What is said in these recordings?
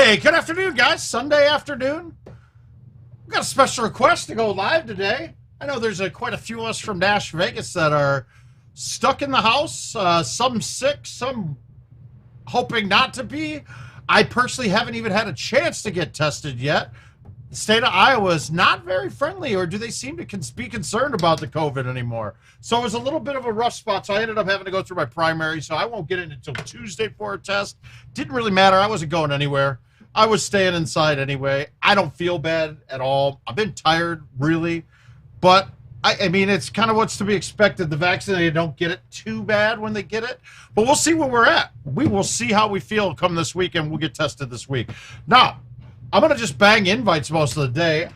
Hey, good afternoon, guys. Sunday afternoon. We've got a special request to go live today. I know there's quite a few of us from Nash Vegas that are stuck in the house, some sick, some hoping not to be. I personally haven't even had a chance to get tested yet. The state of Iowa is not very friendly, or do they seem to be concerned about the COVID anymore? So it was a little bit of a rough spot, so I ended up having to go through my primary, so I won't get in until Tuesday for a test. Didn't really matter. I wasn't going anywhere. I was staying inside anyway. I don't feel bad at all. I've been tired, really, but I mean, it's kind of what's to be expected. The vaccinated don't get it too bad when they get it, but we'll see where we're at. We will see how we feel come this week, and we'll get tested this week. Now, I'm going to just bang invites most of the day.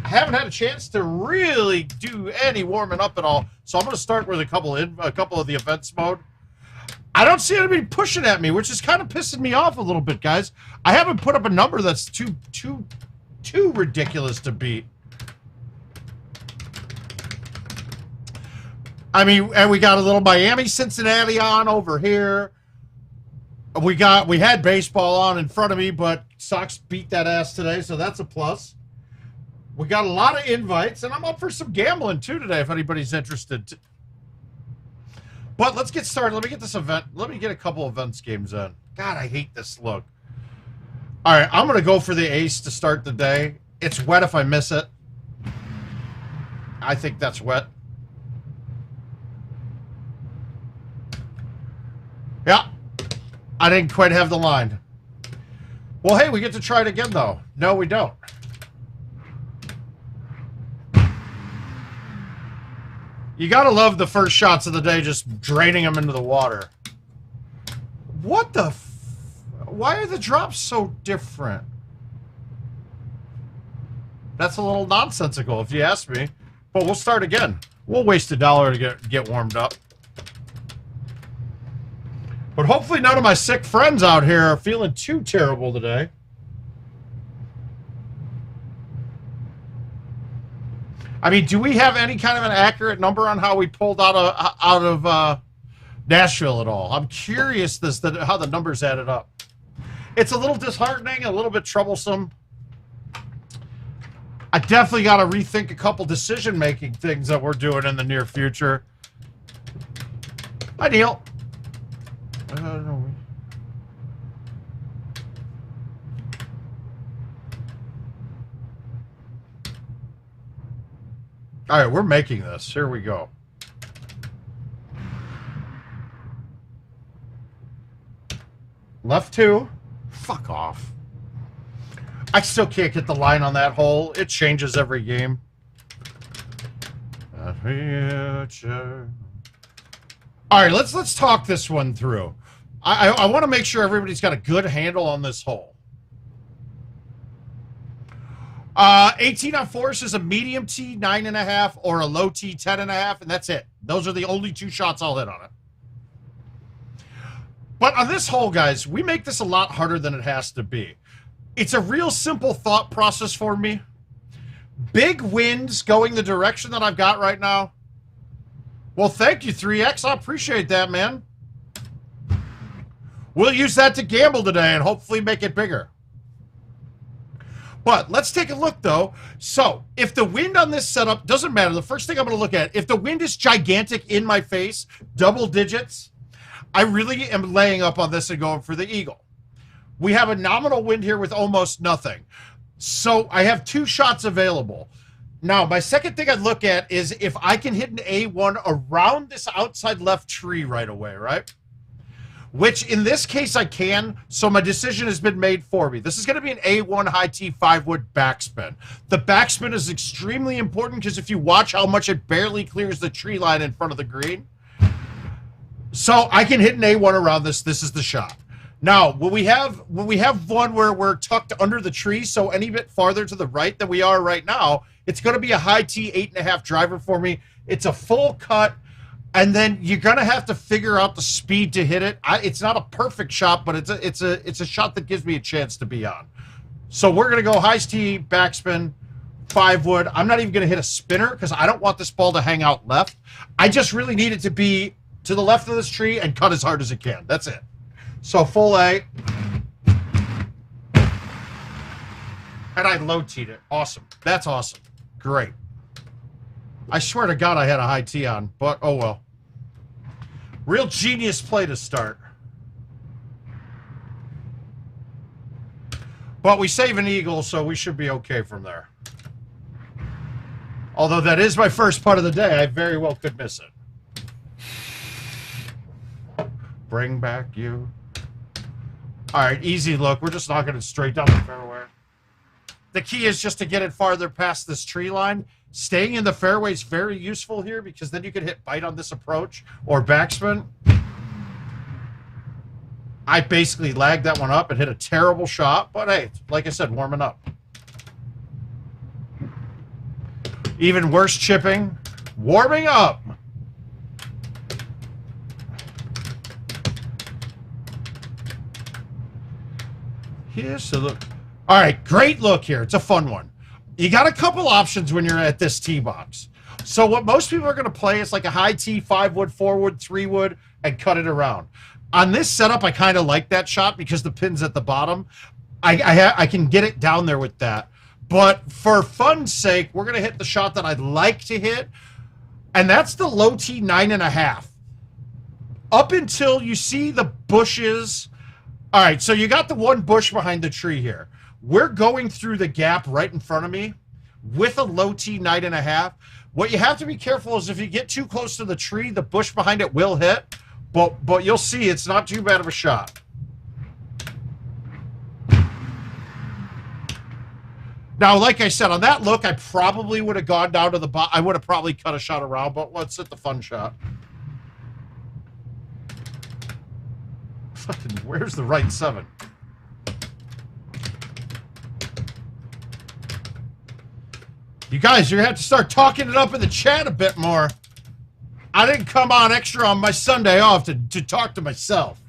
I haven't had a chance to really do any warming up at all, so I'm going to start with a couple of the events mode. I don't see anybody pushing at me, which is kind of pissing me off a little bit, guys. I haven't put up a number that's too ridiculous to beat. I mean, and we got a little Miami Cincinnati on over here. We had baseball on in front of me, but Sox beat that ass today, so that's a plus. We got a lot of invites, and I'm up for some gambling too today if anybody's interested. But let's get started. Let me get this event. Let me get a couple events games in. God, I hate this look. All right, I'm going to go for the ace to start the day. It's wet if I miss it. I think that's wet. Yeah, I didn't quite have the line. Well, hey, we get to try it again, though. No, we don't. You gotta love the first shots of the day, just draining them into the water. What the why are the drops so different? That's a little nonsensical, if you ask me. But we'll start again. We'll waste $1 to get warmed up. But hopefully none of my sick friends out here are feeling too terrible today. I mean, do we have any kind of an accurate number on how we pulled out of Nashville at all? I'm curious how the numbers added up. It's a little disheartening, a little bit troublesome. I definitely got to rethink a couple decision-making things that we're doing in the near future. Hi, Neil. No. All right, we're making this. Here we go. Left 2. Fuck off. I still can't get the line on that hole. It changes every game. All right, let's talk this one through. I want to make sure everybody's got a good handle on this hole. 18 on force is a medium T, 9.5, or a low T, 10.5, and that's it. Those are the only 2 shots I'll hit on it. But on this hole, guys, we make this a lot harder than it has to be. It's a real simple thought process for me. Big winds going the direction that I've got right now. Well, thank you, 3X. I appreciate that, man. We'll use that to gamble today and hopefully make it bigger. But let's take a look, though. So, if the wind on this setup, doesn't matter. The first thing I'm going to look at, if the wind is gigantic in my face, double digits, I really am laying up on this and going for the eagle. We have a nominal wind here with almost nothing. So, I have 2 shots available. Now, my second thing I'd look at is if I can hit an A1 around this outside left tree right away, right? Which, in this case, I can, so my decision has been made for me. This is going to be an A1 high T 5-wood backspin. The backspin is extremely important because if you watch how much it barely clears the tree line in front of the green. So I can hit an A1 around this. This is the shot. Now, when we have one where we're tucked under the tree, so any bit farther to the right than we are right now, it's going to be a high T 8.5 driver for me. It's a full cut. And then you're gonna have to figure out the speed to hit it. It's not a perfect shot, but it's a shot that gives me a chance to be on. So we're gonna go high T backspin, 5-wood. I'm not even gonna hit a spinner because I don't want this ball to hang out left. I just really need it to be to the left of this tree and cut as hard as it can. That's it. So full A. And I low-teed it. Awesome. That's awesome. Great. I swear to God I had a high tee on, but oh well. Real genius play to start. But we save an eagle, so we should be okay from there. Although that is my first putt of the day, I very well could miss it. Bring back you. All right, easy look. We're just knocking it straight down the fairway. The key is just to get it farther past this tree line. Staying in the fairway is very useful here because then you can hit bite on this approach or backspin. I basically lagged that one up and hit a terrible shot, but hey, like I said, warming up. Even worse chipping, warming up. Here's the look. All right, great look here. It's a fun one. You got a couple options when you're at this tee box. So what most people are going to play is like a high tee, 5-wood, 4-wood, 3-wood, and cut it around. On this setup, I kind of like that shot because the pin's at the bottom. I can get it down there with that. But for fun's sake, we're going to hit the shot that I'd like to hit, and that's the low tee 9.5. Up until you see the bushes. All right, so you got the one bush behind the tree here. We're going through the gap right in front of me with a low tee 9.5. What you have to be careful is if you get too close to the tree, the bush behind it will hit. But you'll see it's not too bad of a shot. Now, like I said, on that look, I probably would have gone down to the bottom. I would have probably cut a shot around, but let's hit the fun shot. Fucking, where's the right 7? You guys, you're going to have to start talking it up in the chat a bit more. I didn't come on extra on my Sunday off to talk to myself.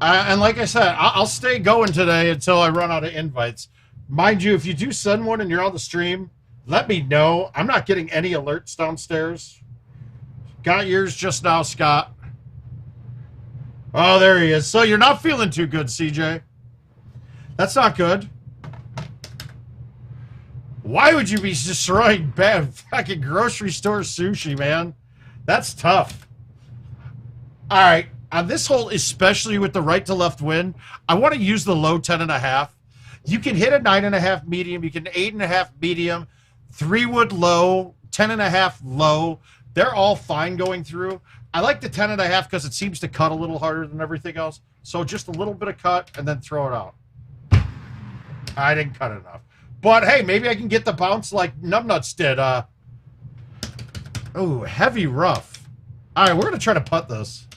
And like I said, I'll stay going today until I run out of invites. Mind you, if you do send one and you're on the stream, let me know. I'm not getting any alerts downstairs. Got yours just now, Scott. Oh, there he is. So you're not feeling too good, CJ. That's not good. Why would you be destroying bad fucking grocery store sushi, man? That's tough. All right. On this hole, especially with the right to left wind, I want to use the low 10.5. You can hit a 9.5 medium. You can 8.5 medium, 3-wood low, 10.5 low. They're all fine going through. I like the 10.5 because it seems to cut a little harder than everything else. So just a little bit of cut and then throw it out. I didn't cut enough. But hey, maybe I can get the bounce like Numbnuts did. Oh, heavy rough. All right, we're going to try to putt this.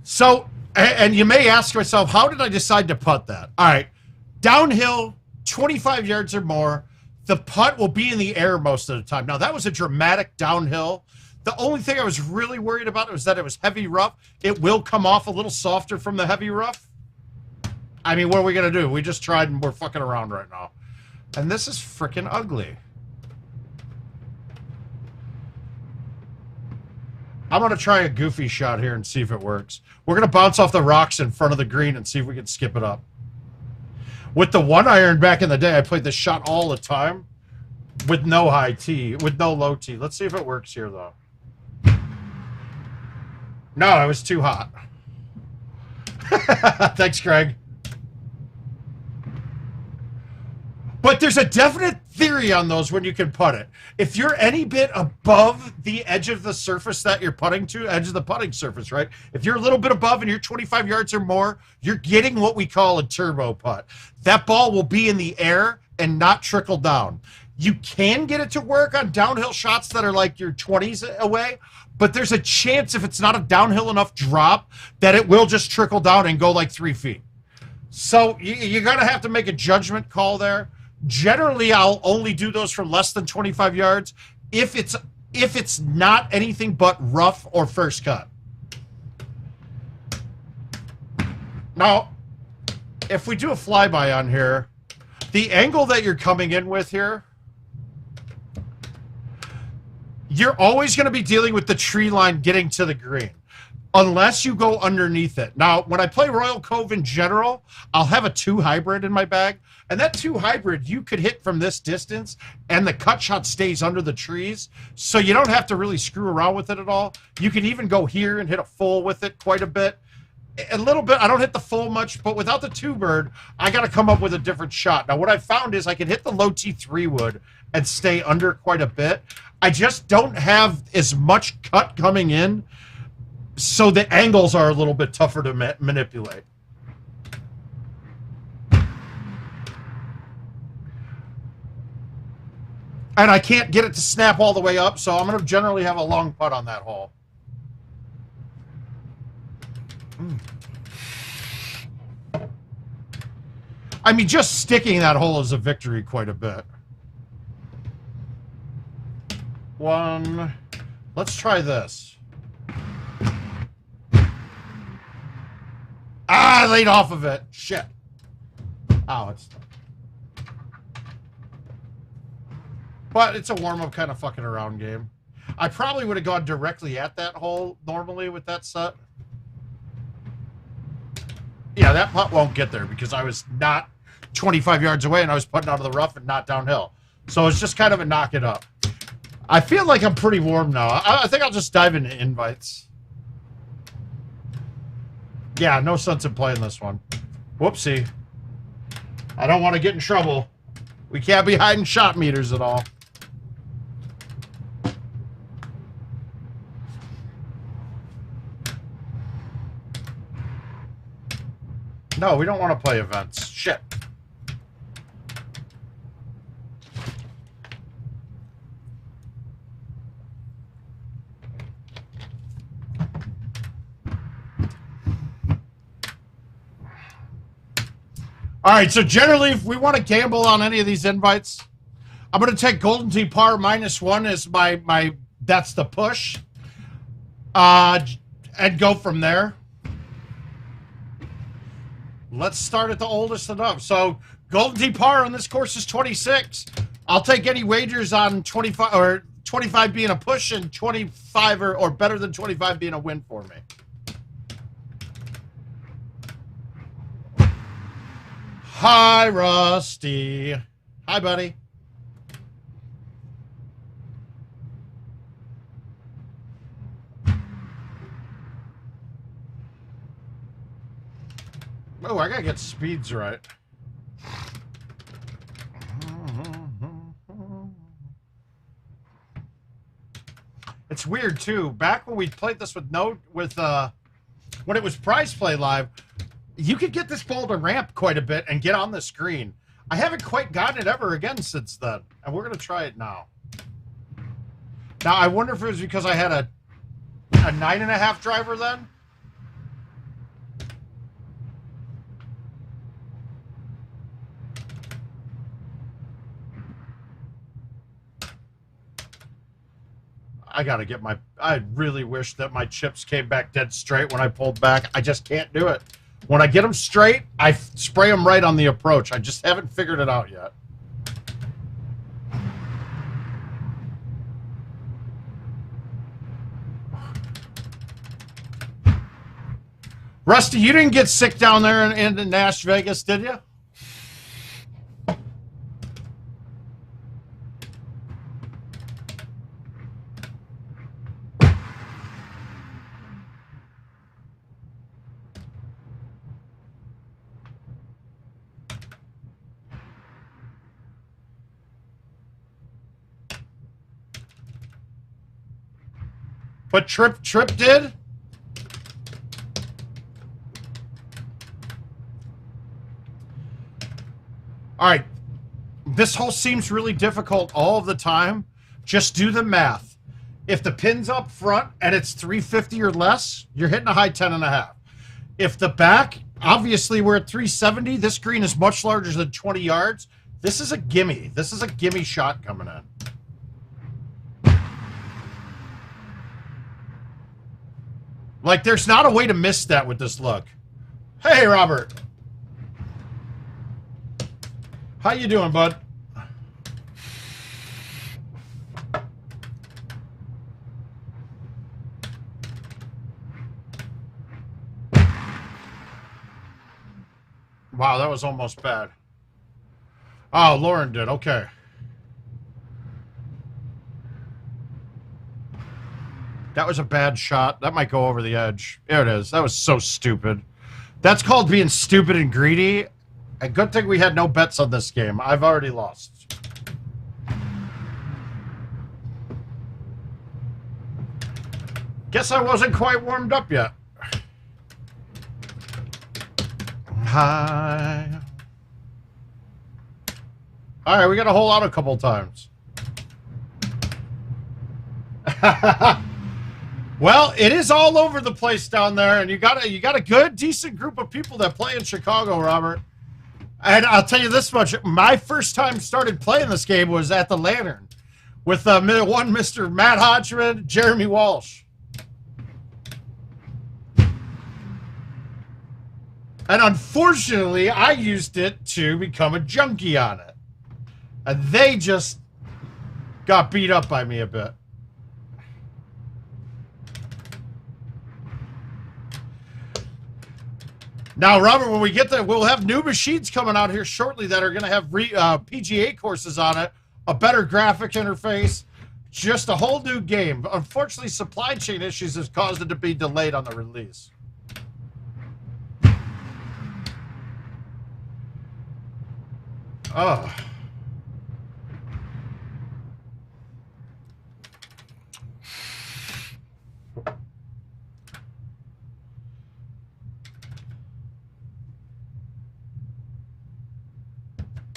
So, and you may ask yourself, how did I decide to putt that? All right, downhill, 25 yards or more. The putt will be in the air most of the time. Now, that was a dramatic downhill. The only thing I was really worried about was that it was heavy rough. It will come off a little softer from the heavy rough. I mean, what are we going to do? We just tried and we're fucking around right now. And this is freaking ugly. I'm going to try a goofy shot here and see if it works. We're going to bounce off the rocks in front of the green and see if we can skip it up. With the 1-iron back in the day, I played this shot all the time with no high tee, with no low tee. Let's see if it works here, though. No, it was too hot. Thanks, Craig. But there's a definite theory on those when you can putt it. If you're any bit above the edge of the surface that you're putting to, edge of the putting surface, right? If you're a little bit above and you're 25 yards or more, you're getting what we call a turbo putt. That ball will be in the air and not trickle down. You can get it to work on downhill shots that are like your 20s away, but there's a chance if it's not a downhill enough drop that it will just trickle down and go like 3 feet. So you're going to have to make a judgment call there. Generally, I'll only do those from less than 25 yards if it's not anything but rough or first cut. Now, if we do a flyby on here, the angle that you're coming in with here, you're always going to be dealing with the tree line getting to the green, unless you go underneath it. Now, when I play Royal Cove in general, I'll have a 2 hybrid in my bag, and that 2 hybrid you could hit from this distance, and the cut shot stays under the trees, so you don't have to really screw around with it at all. You can even go here and hit a full with it quite a bit. A little bit, I don't hit the full much, but without the 2 bird, I got to come up with a different shot. Now, what I found is I can hit the low T3 wood and stay under quite a bit. I just don't have as much cut coming in, so the angles are a little bit tougher to manipulate. And I can't get it to snap all the way up, so I'm going to generally have a long putt on that hole. I mean, just sticking that hole is a victory quite a bit. One. Let's try this. Ah, I laid off of it. Shit. Oh, it's... But it's a warm-up kind of fucking around game. I probably would have gone directly at that hole normally with that set. Yeah, that putt won't get there because I was not 25 yards away and I was putting out of the rough and not downhill. So it's just kind of a knock it up. I feel like I'm pretty warm now. I think I'll just dive into invites. Yeah, no sense in playing this one. Whoopsie. I don't want to get in trouble. We can't be hiding shot meters at all. No, we don't want to play events. Shit. All right, so generally, if we want to gamble on any of these invites, I'm going to take Golden Tee par -1 as my that's the push, and go from there. Let's start at the oldest enough. So Golden Tee par on this course is 26. I'll take any wagers on 25 or 25 being a push and 25 or better than 25 being a win for me. Hi, Rusty. Hi, buddy. Oh, I gotta get speeds right. It's weird too. Back when we played this with when it was Prize Play Live, you could get this ball to ramp quite a bit and get on the screen. I haven't quite gotten it ever again since then, and we're gonna try it now. Now I wonder if it was because I had a 9.5 driver then. I gotta get my... I really wish that my chips came back dead straight when I pulled back. I just can't do it. When I get them straight, I spray them right on the approach. I just haven't figured it out yet. Rusty, you didn't get sick down there in Nash Vegas, did you? But Trip did? All right. This hole seems really difficult all of the time. Just do the math. If the pin's up front and it's 350 or less, you're hitting a high 10.5. If the back, obviously we're at 370. This green is much larger than 20 yards. This is a gimme. This is a gimme shot coming in. Like, there's not a way to miss that with this look. Hey, Robert. How you doing, bud? Wow, that was almost bad. Oh, Lauren did. Okay. That was a bad shot. That might go over the edge. There it is. That was so stupid. That's called being stupid and greedy. A good thing we had no bets on this game. I've already lost. Guess I wasn't quite warmed up yet. Hi. All right, we got to hold out a couple times. Well, it is all over the place down there, and you got a good, decent group of people that play in Chicago, Robert. And I'll tell you this much: my first time started playing this game was at the Lantern with one Mr. Matt Hodgman, Jeremy Walsh. And unfortunately, I used it to become a junkie on it. And they just got beat up by me a bit. Now, Robert, when we get there, we'll have new machines coming out here shortly that are going to have PGA courses on it, a better graphic interface, just a whole new game. Unfortunately, supply chain issues has caused it to be delayed on the release. Oh.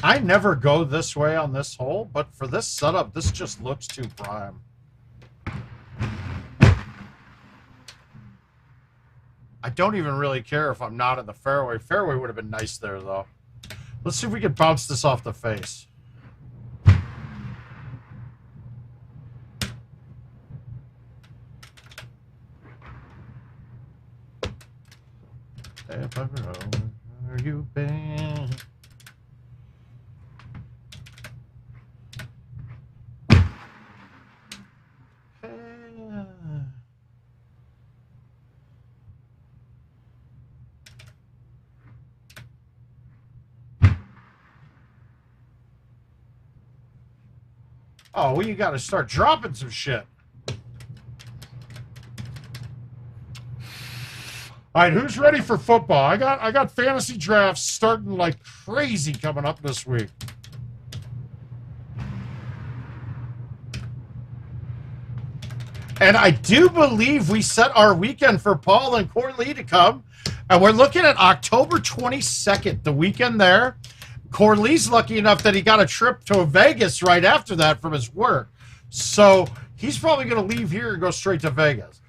I never go this way on this hole, but for this setup, this just looks too prime. I don't even really care if I'm not in the fairway. Fairway would have been nice there, though. Let's see if we can bounce this off the face. If I know where you've been. Oh, well, you got to start dropping some shit. All right, who's ready for football? I got fantasy drafts starting like crazy coming up this week. And I do believe we set our weekend for Paul and Corley to come, and we're looking at October 22nd, the weekend there. Corley's lucky enough that he got a trip to Vegas right after that from his work. So he's probably going to leave here and go straight to Vegas.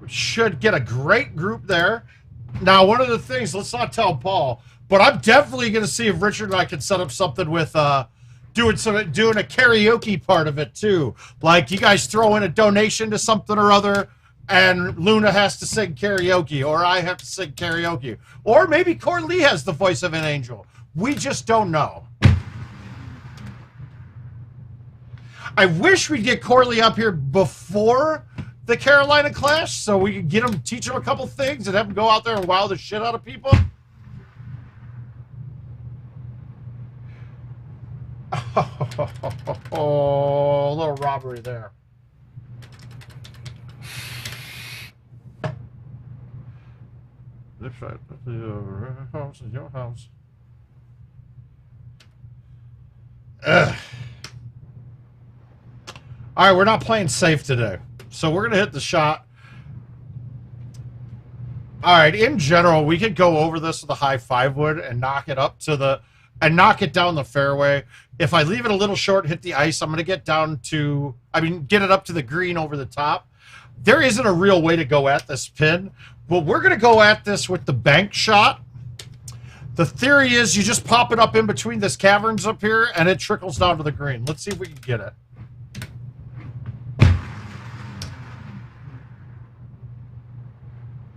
We should get a great group there. Now, one of the things, let's not tell Paul, but I'm definitely going to see if Richard and I can set up something with doing a karaoke part of it too. Like you guys throw in a donation to something or other, and Luna has to sing karaoke, or I have to sing karaoke, or maybe Corley has the voice of an angel. We just don't know. I wish we'd get Corley up here before the Carolina Clash, so we could get him, teach him a couple things, and have him go out there and wow the shit out of people. Oh, a little robbery there. This side, the house is your house. Ugh. All right, we're not playing safe today, so we're gonna hit the shot. All right, in general, we could go over this with a high 5-wood and knock it up to the. And knock it down the fairway. If I leave it a little short, hit the ice, I'm going to get down to, get it up to the green over the top. There isn't a real way to go at this pin, but we're going to go at this with the bank shot. The theory is you just pop it up in between this caverns up here, and it trickles down to the green. Let's see if we can get it.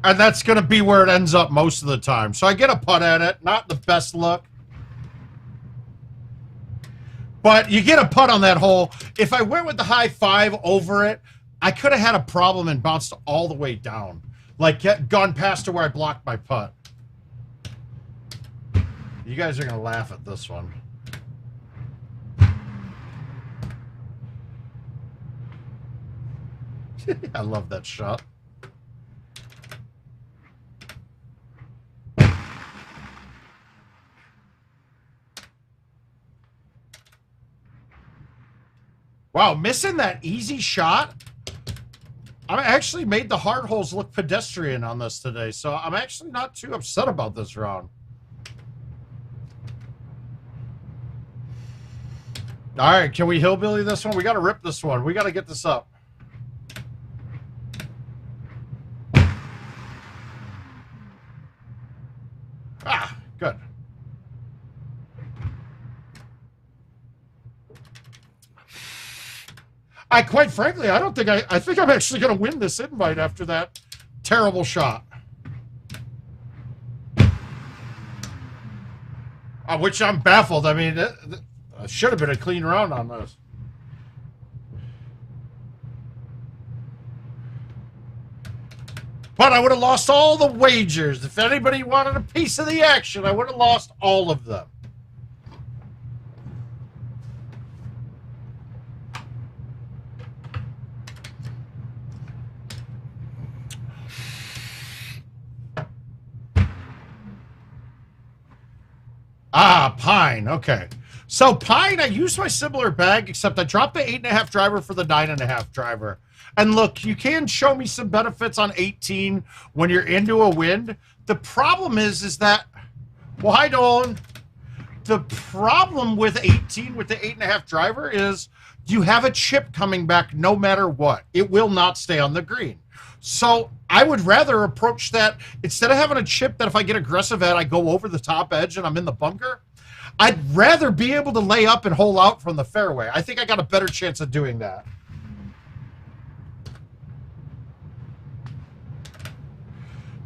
And that's going to be where it ends up most of the time. So I get a putt at it. Not the best look. But you get a putt on that hole. If I went with the high 5 over it, I could have had a problem and bounced all the way down. Like, gone past to where I blocked my putt. You guys are going to laugh at this one. I love that shot. Wow, missing that easy shot. I actually made the hard holes look pedestrian on this today, so I'm actually not too upset about this round. All right, can we hillbilly this one? We got to rip this one. We got to get this up. Ah, good. Quite frankly, I don't think I think I'm actually going to win this invite after that terrible shot. Which I'm baffled. I mean, it should have been a clean round on this. But I would have lost all the wagers. If anybody wanted a piece of the action, I would have lost all of them. Ah, Pine. Okay. So Pine, I used my similar bag, except I dropped the 8.5 driver for the 9.5 driver. And look, you can show me some benefits on 18 when you're into a wind. The problem is that, well, hi, Dolan. The problem with 18 with the 8.5 driver is you have a chip coming back no matter what. It will not stay on the green. So I would rather approach that, instead of having a chip that if I get aggressive at, I go over the top edge and I'm in the bunker. I'd rather be able to lay up and hole out from the fairway. I think I got a better chance of doing that.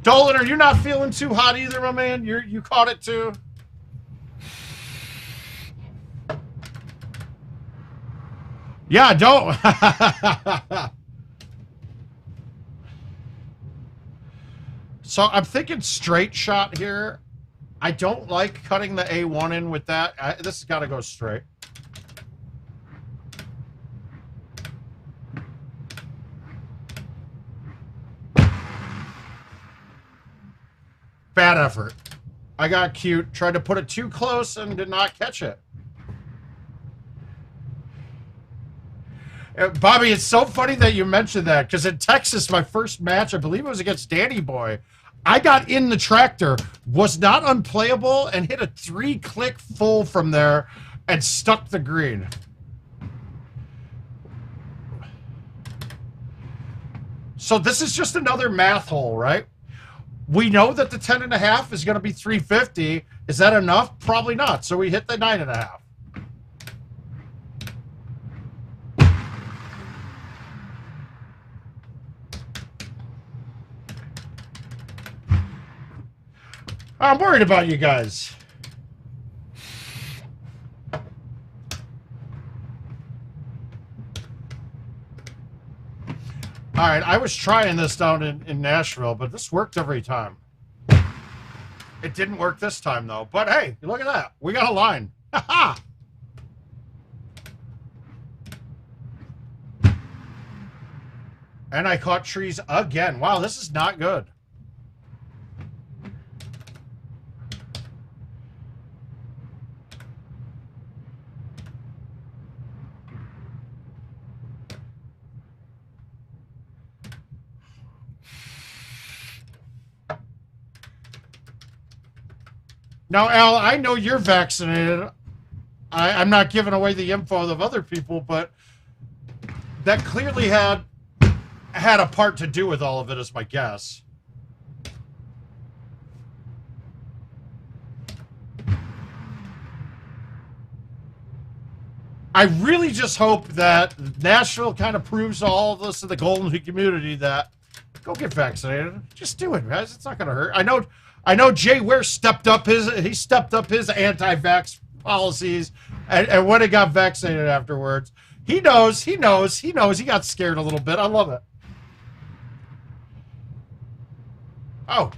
Dolan, are you not feeling too hot either, my man? You caught it too? Yeah, don't. So I'm thinking straight shot here. I don't like cutting the A1 in with that. This has got to go straight. Bad effort. I got cute. Tried to put it too close and did not catch it. Bobby, it's so funny that you mentioned that, because in Texas, my first match, I believe it was against Danny Boy, I got in the tractor, was not unplayable, and hit a 3-click full from there and stuck the green. So this is just another math hole, right? We know that the 10.5 is going to be 350. Is that enough? Probably not. So we hit the 9.5. I'm worried about you guys. All right, I was trying this down in Nashville, but this worked every time. It didn't work this time, though. But hey, look at that. We got a line. Ha-ha! And I caught trees again. Wow, this is not good. Now, Al, I know you're vaccinated. I'm not giving away the info of other people, but that clearly had a part to do with all of it, is my guess. I really just hope that Nashville kind of proves to all of us in the Golden community that Go get vaccinated. Just do it, guys. It's not going to hurt. I know Jay Ware stepped up his anti-vax policies and went and got vaccinated afterwards. He knows. He got scared a little bit. I love it. Oh.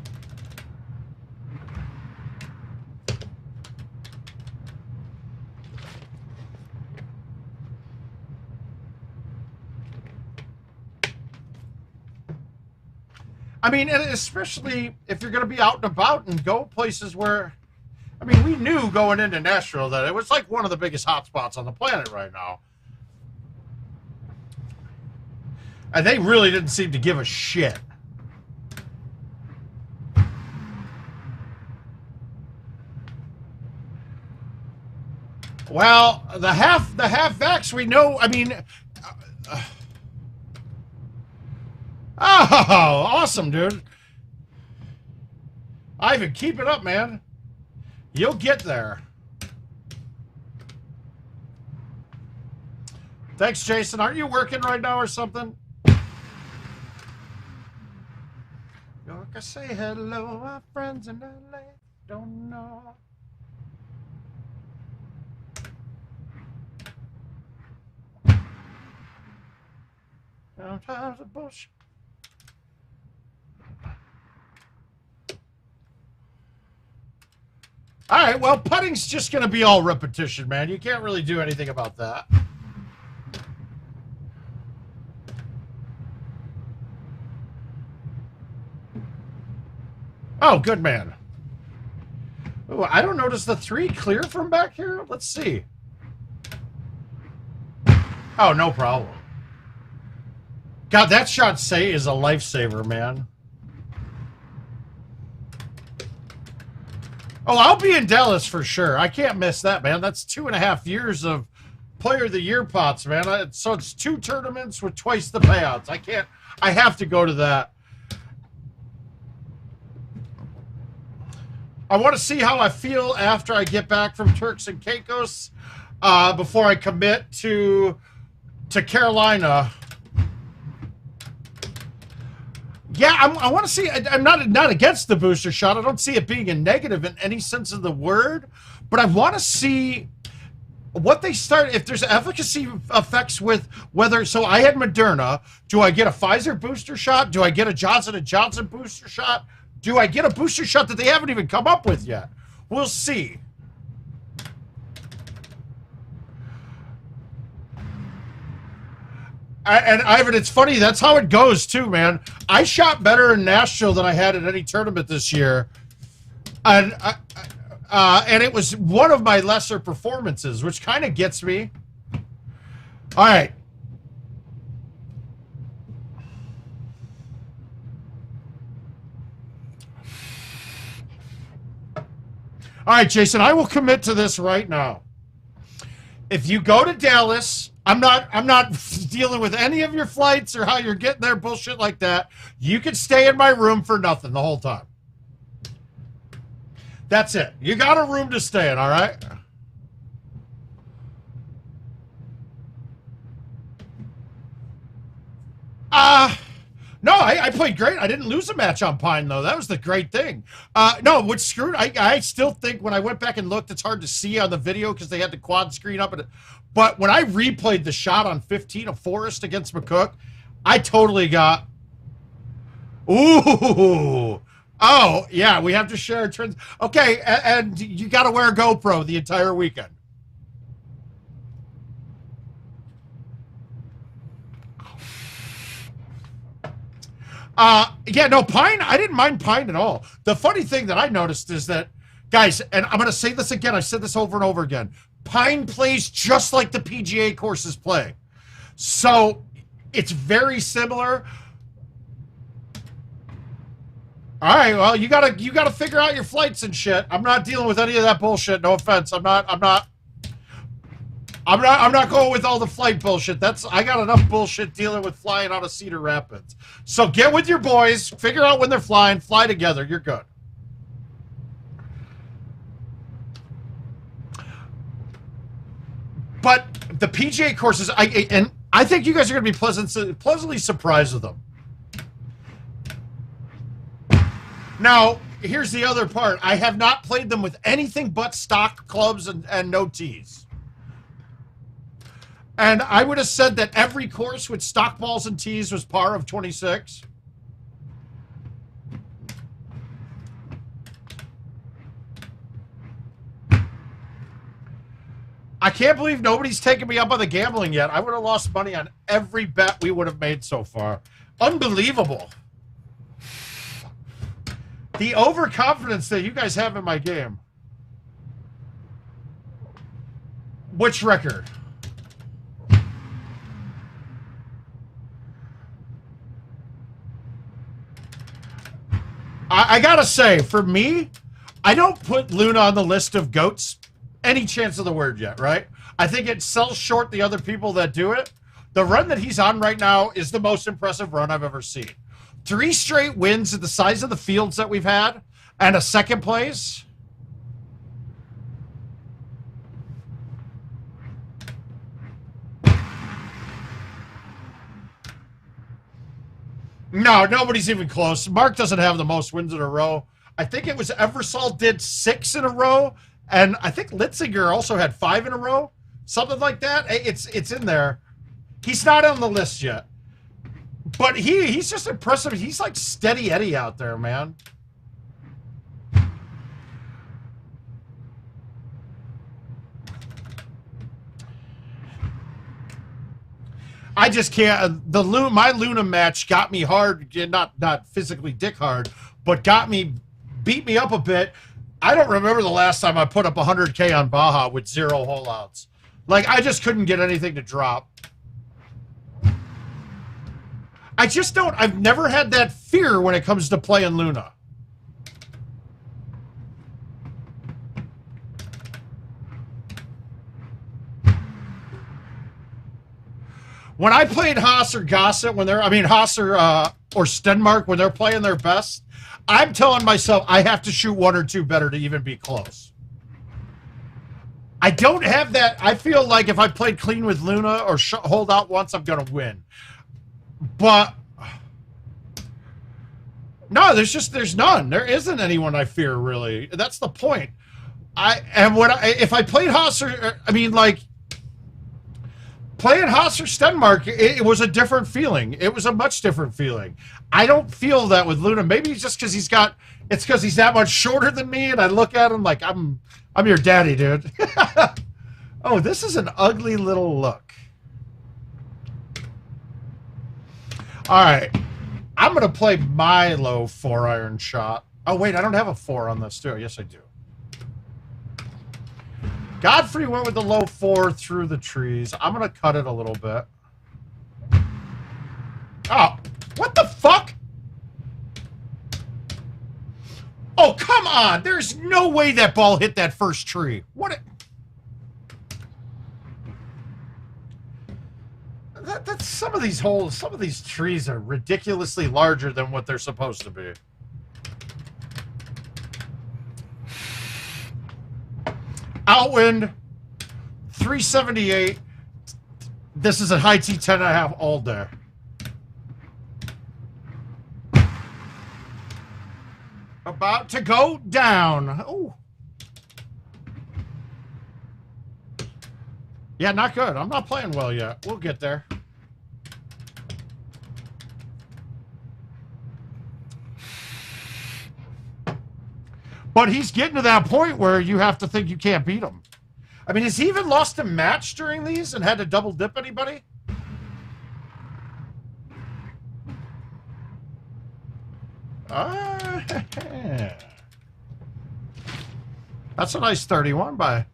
I mean, and especially if you're going to be out and about and go places where, I mean, we knew going into Nashville that it was like one of the biggest hotspots on the planet right now. And they really didn't seem to give a shit. Well, the half vax we know, I mean, oh, awesome, dude. Ivan, keep it up, man. You'll get there. Thanks, Jason. Aren't you working right now or something? I say hello, our friends in LA don't know. Sometimes the bullshit. All right, well, putting's just going to be all repetition, man. You can't really do anything about that. Oh, good man. Oh, I don't notice the 3 clear from back here. Let's see. Oh, no problem. God, that shot say is a lifesaver, man. Oh, I'll be in Dallas for sure. I can't miss that, man. That's 2.5 years of Player of the Year pots, man. So it's 2 tournaments with twice the payouts. I have to go to that. I want to see how I feel after I get back from Turks and Caicos before I commit to Carolina. Yeah, I want to see. I'm not against the booster shot. I don't see it being a negative in any sense of the word, but I want to see what they start. If there's efficacy effects with whether. So I had Moderna. Do I get a Pfizer booster shot? Do I get a Johnson & Johnson booster shot? Do I get a booster shot that they haven't even come up with yet? We'll see. And Ivan, it's funny. That's how it goes too, man. I shot better in Nashville than I had at any tournament this year, and it was one of my lesser performances, which kind of gets me. All right. All right, Jason, I will commit to this right now. If you go to Dallas, I'm not dealing with any of your flights or how you're getting there, bullshit like that. You can stay in my room for nothing the whole time. That's it. You got a room to stay in, all right? No, I played great. I didn't lose a match on Pine, though. That was the great thing. No, what's screwed, I still think when I went back and looked, it's hard to see on the video because they had the quad screen up. But when I replayed the shot on 15 of Forrest against McCook, I totally got... Ooh. Oh, yeah, we have to share trends. Okay, and you got to wear a GoPro the entire weekend. Yeah, no, Pine, I didn't mind Pine at all. The funny thing that I noticed is that, guys, and I'm going to say this again, I've said this over and over again, Pine plays just like the PGA courses play. So, it's very similar. All right, well, you gotta figure out your flights and shit. I'm not dealing with any of that bullshit. No offense. I'm not going with all the flight bullshit. I got enough bullshit dealing with flying out of Cedar Rapids. So get with your boys, figure out when they're flying, fly together. You're good. But the PGA courses, I think you guys are going to be pleasantly surprised with them. Now, here's the other part. I have not played them with anything but stock clubs and no tees. And I would have said that every course with stock balls and tees was par of 26. I can't believe nobody's taken me up on the gambling yet. I would have lost money on every bet we would have made so far. Unbelievable. The overconfidence that you guys have in my game. Which record? I gotta say, for me, I don't put Luna on the list of GOATs any chance of the word yet, right? I think it sells short the other people that do it. The run that he's on right now is the most impressive run I've ever seen. 3 straight wins at the size of the fields that we've had, and a second place. No, nobody's even close. Marc doesn't have the most wins in a row. I think it was Eversol did 6 in a row, and I think Litzinger also had 5 in a row, something like that. It's in there. He's not on the list yet, but he's just impressive. He's like Steady Eddie out there, man. I just can't. My Luna match got me hard, not physically dick hard, but beat me up a bit. I don't remember the last time I put up 100K on Baja with 0 holeouts. Like, I just couldn't get anything to drop. I just don't. I've never had that fear when it comes to playing Luna. When I played Haas or Gossett, Haas or Stenmark, when they're playing their best, I'm telling myself I have to shoot 1 or 2 better to even be close. I don't have that. I feel like if I played clean with Luna or hold out once, I'm going to win. But no, there's none. There isn't anyone I fear, really. That's the point. If I played Haas playing Haas or Stenmark, it was a different feeling. It was a much different feeling. I don't feel that with Luna. Maybe it's just because it's because he's that much shorter than me, and I look at him like I'm your daddy, dude. Oh, this is an ugly little look. All right, I'm gonna play my low 4-iron shot. Oh wait, I don't have a 4 on this, too. Yes, I do. Godfrey went with the low 4 through the trees. I'm going to cut it a little bit. Oh, what the fuck? Oh, come on. There's no way that ball hit that first tree. That's some of these holes, some of these trees are ridiculously larger than what they're supposed to be. Outwind, 378. This is a high T 10.5 all day. About to go down. Oh. Yeah, not good. I'm not playing well yet. We'll get there. But he's getting to that point where you have to think you can't beat him. I mean, has he even lost a match during these and had to double dip anybody? That's a nice 31 by.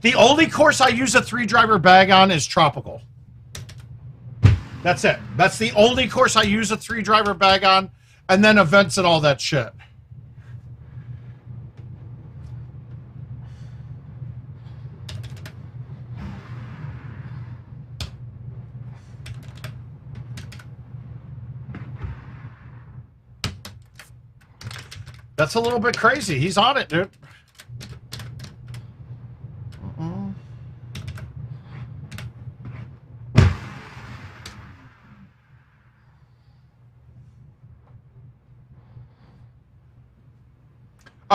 The only course I use a 3-driver bag on is Tropical. That's it. That's the only course I use a 3-driver bag on, and then events and all that shit. That's a little bit crazy. He's on it, dude.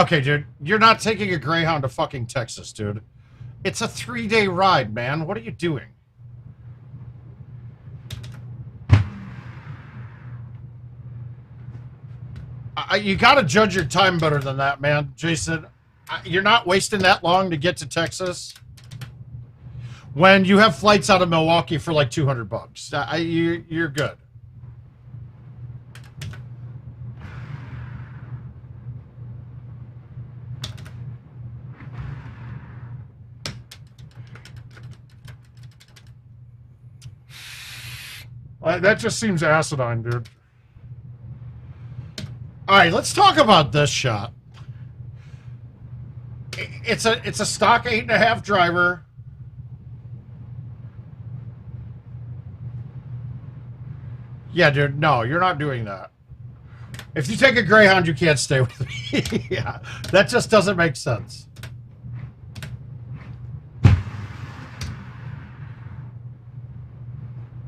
Okay, dude, you're not taking a Greyhound to fucking Texas, dude. It's a 3-day ride, man. What are you doing? You got to judge your time better than that, man, Jason. You're not wasting that long to get to Texas when you have flights out of Milwaukee for like $200. You're good. That just seems asinine, dude. All right, let's talk about this shot. It's a stock 8.5 driver. Yeah, dude, no, you're not doing that. If you take a Greyhound, you can't stay with me. Yeah, that just doesn't make sense.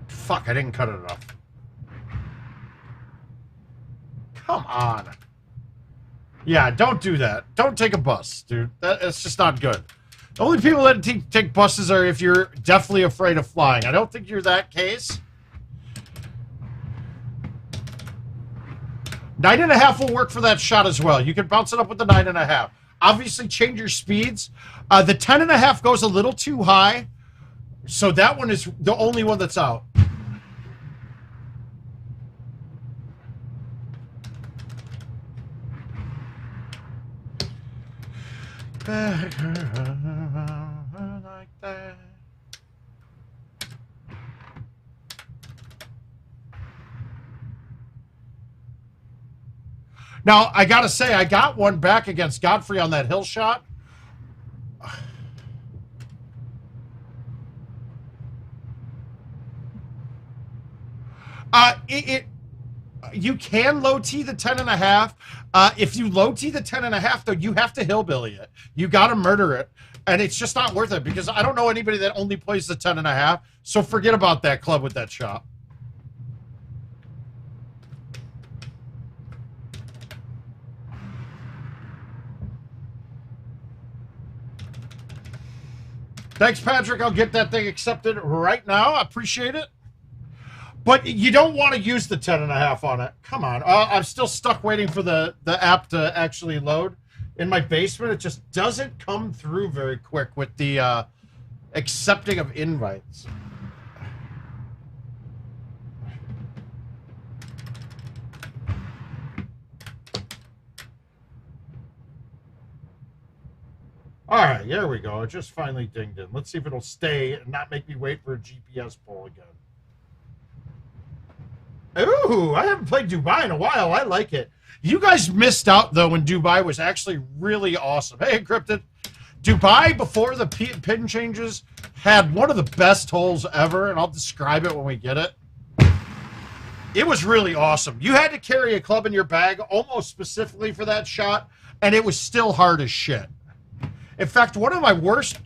Fuck, I didn't cut it enough. Come on. Yeah, don't do that. Don't take a bus, dude. That's just not good. The only people that take buses are if you're definitely afraid of flying. I don't think you're that case. 9.5 will work for that shot as well. You can bounce it up with the 9.5. Obviously, change your speeds. The 10.5 goes a little too high, so that one is the only one that's out. Like that. Now, I gotta say, I got one back against Godfrey on that hill shot. You can low T the 10.5. If you low T the 10.5, though, you have to hillbilly it. You got to murder it, and it's just not worth it because I don't know anybody that only plays the 10.5. So forget about that club with that shot. Thanks, Patrick. I'll get that thing accepted right now. I appreciate it. But you don't want to use the 10.5 on it. Come on. I'm still stuck waiting for the app to actually load. In my basement, it just doesn't come through very quick with the accepting of invites. All right, there we go. It just finally dinged in. Let's see if it'll stay and not make me wait for a GPS poll again. Ooh, I haven't played Dubai in a while. I like it. You guys missed out, though, when Dubai was actually really awesome. Hey, Encrypted. Dubai, before the pin changes, had one of the best holes ever, and I'll describe it when we get it. It was really awesome. You had to carry a club in your bag almost specifically for that shot, and it was still hard as shit. In fact, one of my worst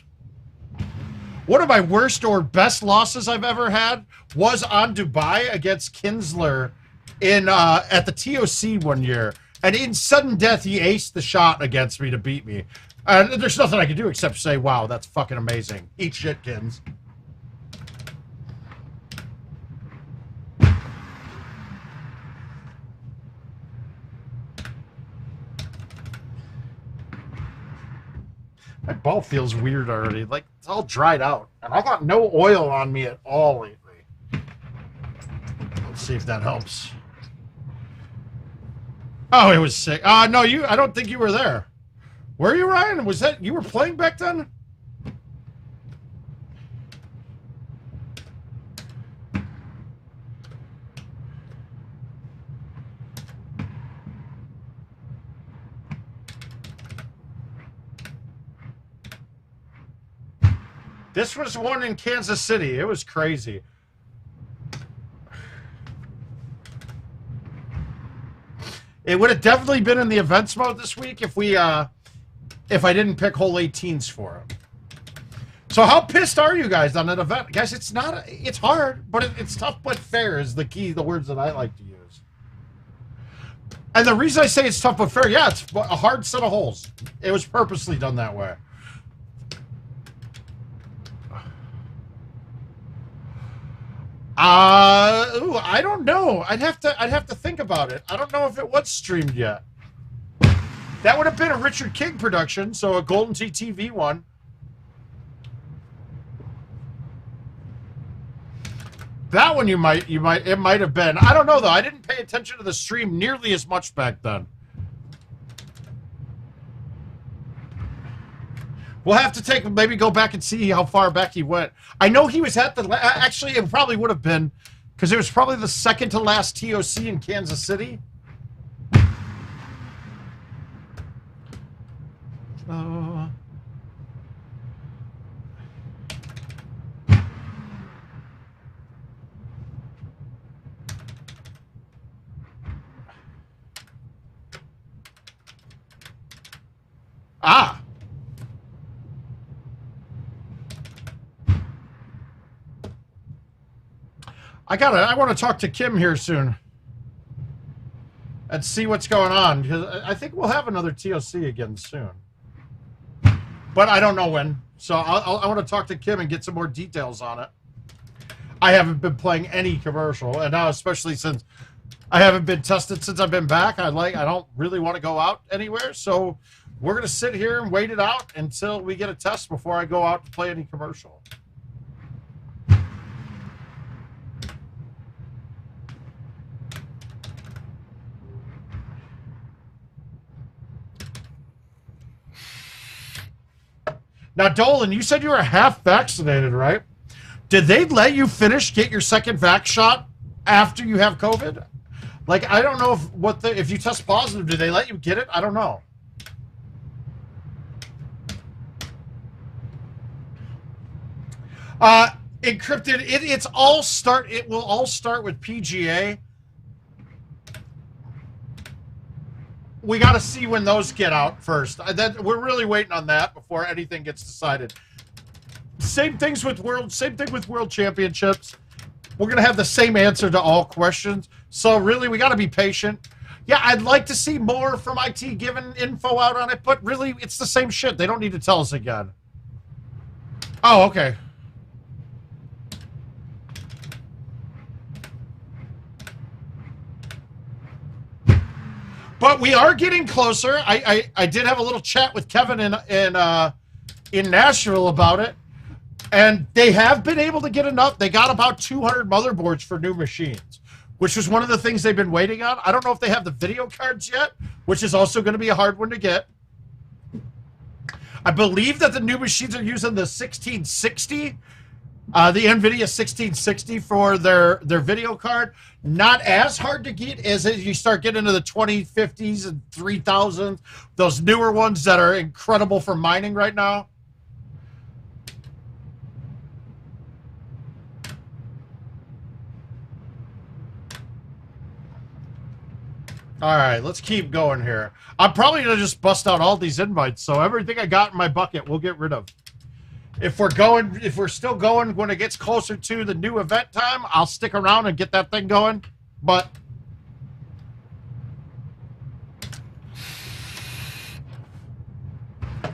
or best losses I've ever had was on Dubai against Kinsler in at the TOC one year. And in sudden death, he aced the shot against me to beat me. And there's nothing I can do except say, wow, that's fucking amazing. Eat shit, Kins. My ball feels weird already. Like, it's all dried out. And I got no oil on me at all lately. Let's see if that helps. Oh, it was sick. No, I don't think you were there. Were you, Ryan? Was that, you were playing back then? This was one in Kansas City. It was crazy. It would have definitely been in the events mode this week if I didn't pick hole 18s for him. So how pissed are you guys on that event? Guys, it's hard, but it's tough but fair is the words that I like to use. And the reason I say it's tough but fair, yeah, it's a hard set of holes. It was purposely done that way. Ooh, I don't know. I'd have to think about it. I don't know if it was streamed yet. That would have been a Richard King production, so a GoldenTeeTV one. That one it might have been. I don't know though. I didn't pay attention to the stream nearly as much back then. We'll have to maybe go back and see how far back he went. I know he was at the, actually it probably would have been, because it was probably the second to last TOC in Kansas City. I want to talk to Kim here soon and see what's going on, because I think we'll have another TOC again soon, but I don't know when. So I want to talk to Kim and get some more details on it. I haven't been playing any commercial, and now especially since I haven't been tested since I've been back, I don't really want to go out anywhere. So we're gonna sit here and wait it out until we get a test before I go out to play any commercial. Now, Dolan, you said you were half vaccinated, right? Did they let you get your second vax shot after you have COVID? Like, I don't know if you test positive, do they let you get it? I don't know. Encrypted. It will all start with PGA. We got to see when those get out first. We're really waiting on that before anything gets decided. Same thing with World Championships. We're gonna have the same answer to all questions. So really, we got to be patient. Yeah, I'd like to see more from IT giving info out on it, but really, it's the same shit. They don't need to tell us again. Oh, okay. But we are getting closer. I did have a little chat with Kevin in Nashville about it, and they have been able to get enough. They got about 200 motherboards for new machines, which was one of the things they've been waiting on. I don't know if they have the video cards yet, which is also going to be a hard one to get. I believe that the new machines are using the 1660, the NVIDIA 1660 for their video card. Not as hard to get as you start getting into the 2050s and 3000s, those newer ones that are incredible for mining right now. All right, let's keep going here. I'm probably going to just bust out all these invites, so everything I got in my bucket we'll get rid of. If we're still going when it gets closer to the new event time, I'll stick around and get that thing going. But I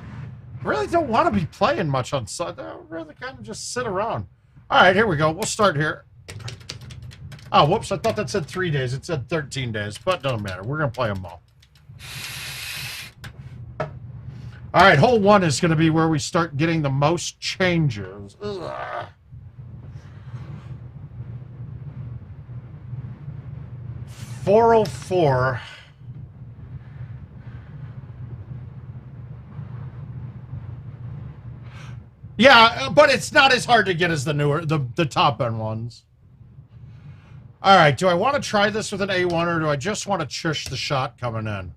really don't want to be playing much on Sunday. I really kind of just sit around. All right, here we go. We'll start here. Oh, whoops. I thought that said 3 days. It said 13 days, but it doesn't matter. We're going to play them all. All right, hole one is going to be where we start getting the most changes. Ugh. .404. Yeah, but it's not as hard to get as the top end ones. All right, do I want to try this with an A1 or do I just want to chush the shot coming in?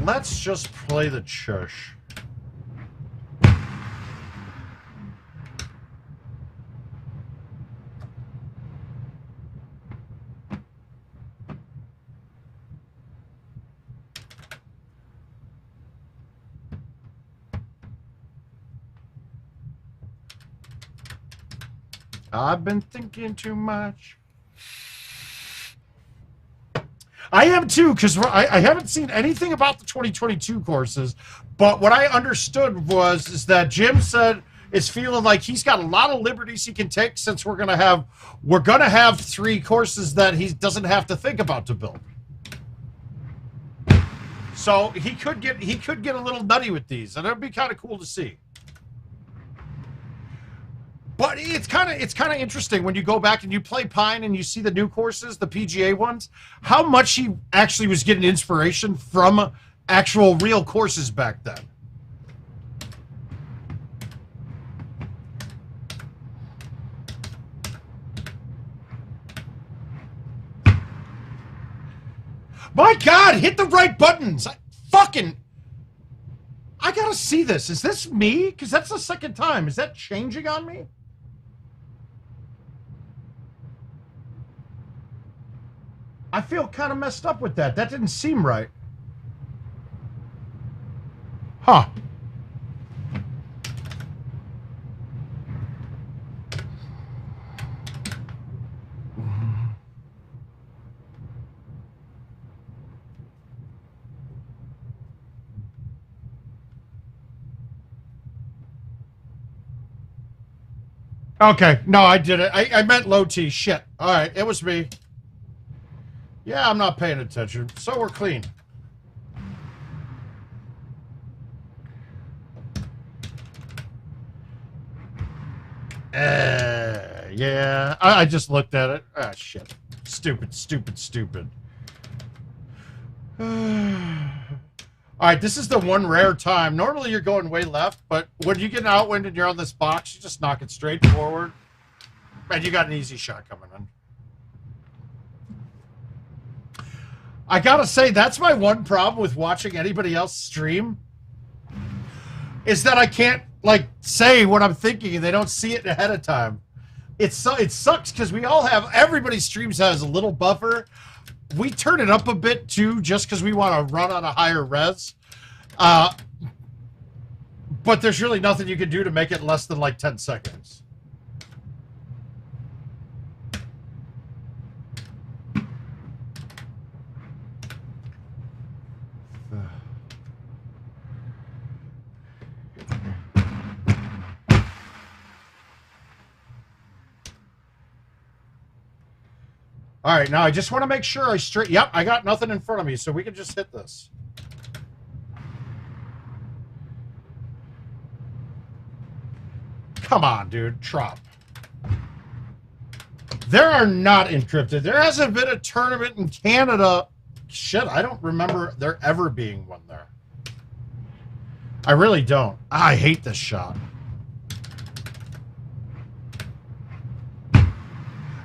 Let's just play the chush. I've been thinking too much. I am too, because I haven't seen anything about the 2022 courses, but what I understood is that Jim said is feeling like he's got a lot of liberties he can take since we're gonna have 3 courses that he doesn't have to think about to build. So he could get a little nutty with these, and it would be kind of cool to see. But it's kind of interesting when you go back and you play Pine and you see the new courses, the PGA ones, how much he actually was getting inspiration from actual real courses back then. My God, hit the right buttons. I gotta see this. Is this me? Because that's the second time. Is that changing on me? I feel kind of messed up with that. That didn't seem right. Huh. Okay, no, I did it. I meant low T. Shit. All right, it was me. Yeah, I'm not paying attention. So we're clean. Yeah, I just looked at it. Ah, shit. Stupid, stupid, stupid. All right, this is the one rare time. Normally you're going way left, but when you get an outwind and you're on this box, you just knock it straight forward. And you got an easy shot coming in. I gotta say, that's my one problem with watching anybody else stream, is that I can't, like, say what I'm thinking and they don't see it ahead of time. It sucks because everybody streams has a little buffer. We turn it up a bit too, just because we want to run on a higher res. But there's really nothing you can do to make it less than like 10 seconds. All right, now I just want to make sure Yep, I got nothing in front of me, so we can just hit this. Come on, dude. Trop. There are not encrypted. There hasn't been a tournament in Canada. Shit, I don't remember there ever being one there. I really don't. I hate this shot.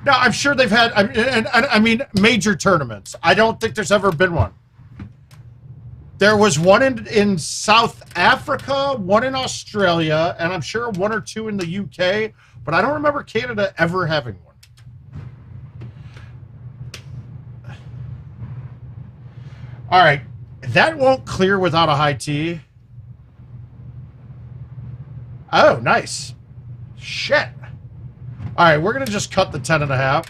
Now, I'm sure they've had, I mean, major tournaments. I don't think there's ever been one. There was one in South Africa, one in Australia, and I'm sure 1 or 2 in the UK, but I don't remember Canada ever having one. All right, that won't clear without a high T. Oh, nice. Shit. All right, we're going to just cut the 10.5.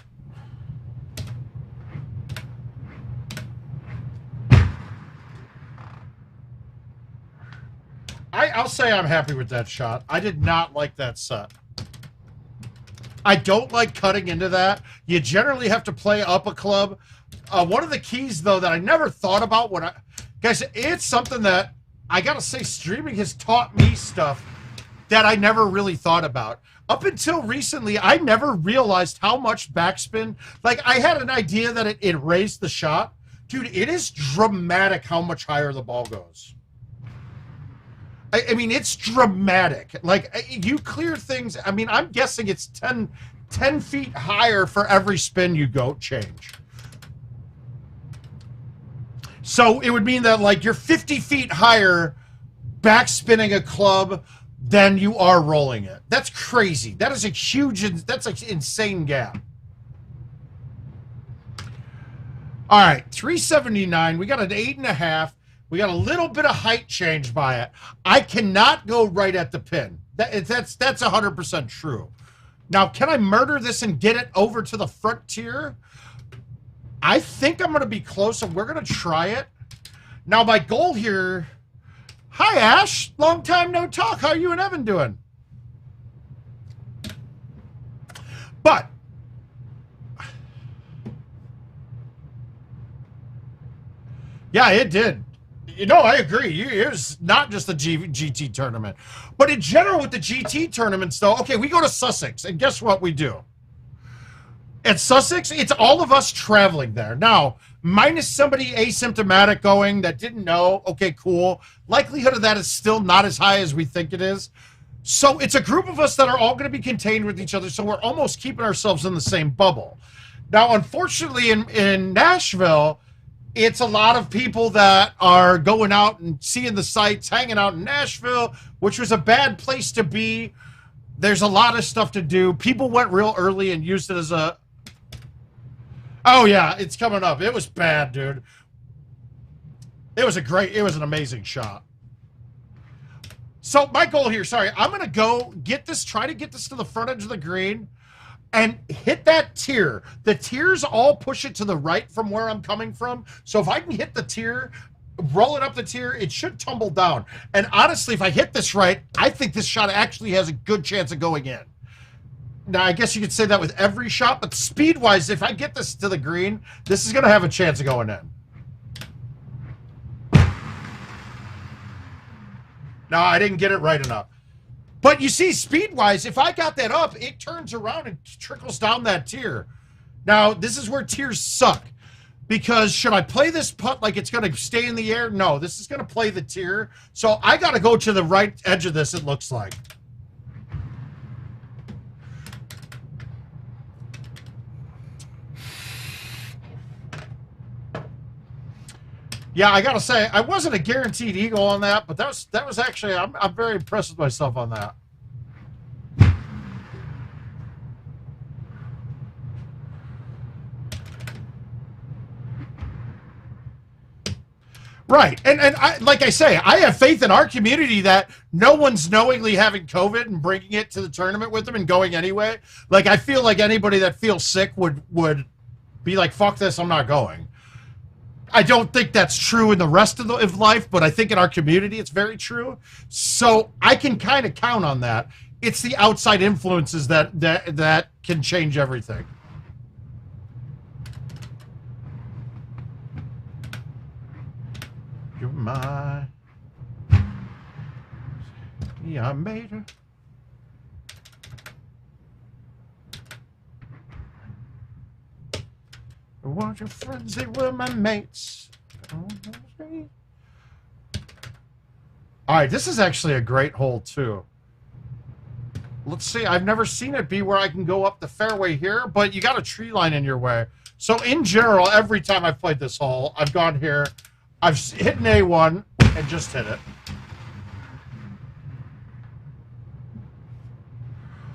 I'll say I'm happy with that shot. I did not like that set. I don't like cutting into that. You generally have to play up a club. One of the keys, though, that I never thought about guys, it's something that I got to say streaming has taught me stuff that I never really thought about. Up until recently, I never realized how much backspin. Like, I had an idea that it raised the shot. Dude, it is dramatic how much higher the ball goes. I mean, it's dramatic. Like, you clear things. I mean, I'm guessing it's 10 feet higher for every spin you change. So it would mean that, like, you're 50 feet higher backspinning a club than you are rolling it. That's crazy. That is that's an insane gap. All right, 379. We got an 8.5. We got a little bit of height change by it. I cannot go right at the pin. That's 100% true. Now, can I murder this and get it over to the front tier? I think I'm going to be close, and we're going to try it. Now, my goal here... Hi, Ash. Long time no talk. How are you and Evan doing? But... yeah, it did. You know, I agree. It was not just the GT tournament. But in general, with the GT tournaments, though, okay, we go to Sussex, and guess what we do? At Sussex, it's all of us traveling there. Now, minus somebody asymptomatic going that didn't know, okay, cool. Likelihood of that is still not as high as we think it is. So it's a group of us that are all going to be contained with each other, so we're almost keeping ourselves in the same bubble. Now, unfortunately, in Nashville... it's a lot of people that are going out and seeing the sights, hanging out in Nashville, which was a bad place to be. There's a lot of stuff to do. People went real early and used it as a... oh, yeah, it's coming up. It was bad, dude. It was an amazing shot. So my goal here, sorry, I'm going to go get this, try to get this to the front edge of the green. And hit that tier. The tiers all push it to the right from where I'm coming from. So if I can hit the tier, roll it up the tier, it should tumble down. And honestly, if I hit this right, I think this shot actually has a good chance of going in. Now, I guess you could say that with every shot, but speed-wise, if I get this to the green, this is going to have a chance of going in. No, I didn't get it right enough. But you see, speed-wise, if I got that up, it turns around and trickles down that tier. Now, this is where tiers suck. Because should I play this putt like it's going to stay in the air? No, this is going to play the tier. So I got to go to the right edge of this, it looks like. Yeah, I gotta say, I wasn't a guaranteed eagle on that, but that was actually, I'm very impressed with myself on that. Right, and I, like I say, I have faith in our community that no one's knowingly having COVID and bringing it to the tournament with them and going anyway. Like, I feel like anybody that feels sick would be like, fuck this, I'm not going. I don't think that's true in the rest of life, but I think in our community it's very true. So I can kind of count on that. It's the outside influences that can change everything. You're my... yeah, I made her. Want your friends, they were my mates. All right, this is actually a great hole, too. Let's see, I've never seen it be where I can go up the fairway here, but you got a tree line in your way. So, in general, every time I've played this hole, I've gone here, I've hit an A1, and just hit it.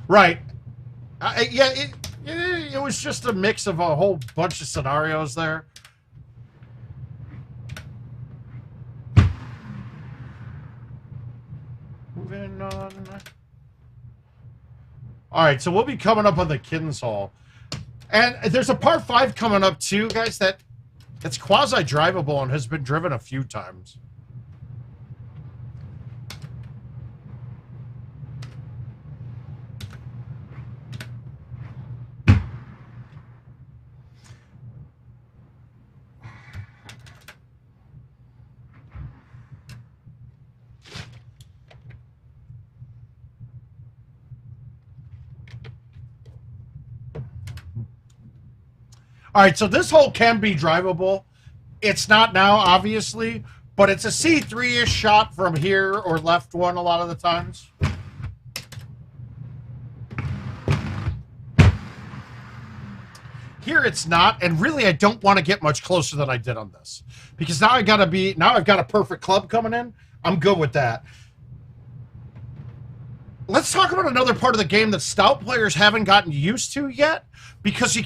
Right. Yeah, it was just a mix of a whole bunch of scenarios there. Moving on. All right, so we'll be coming up on the Kiddens Hall. And there's a par 5 coming up too, guys, that's quasi-drivable and has been driven a few times. All right, so this hole can be drivable. It's not now, obviously, but it's a C3-ish shot from here or left one a lot of the times. Here it's not, and really I don't want to get much closer than I did on this. Because now I've got a perfect club coming in. I'm good with that. Let's talk about another part of the game that stout players haven't gotten used to yet, because you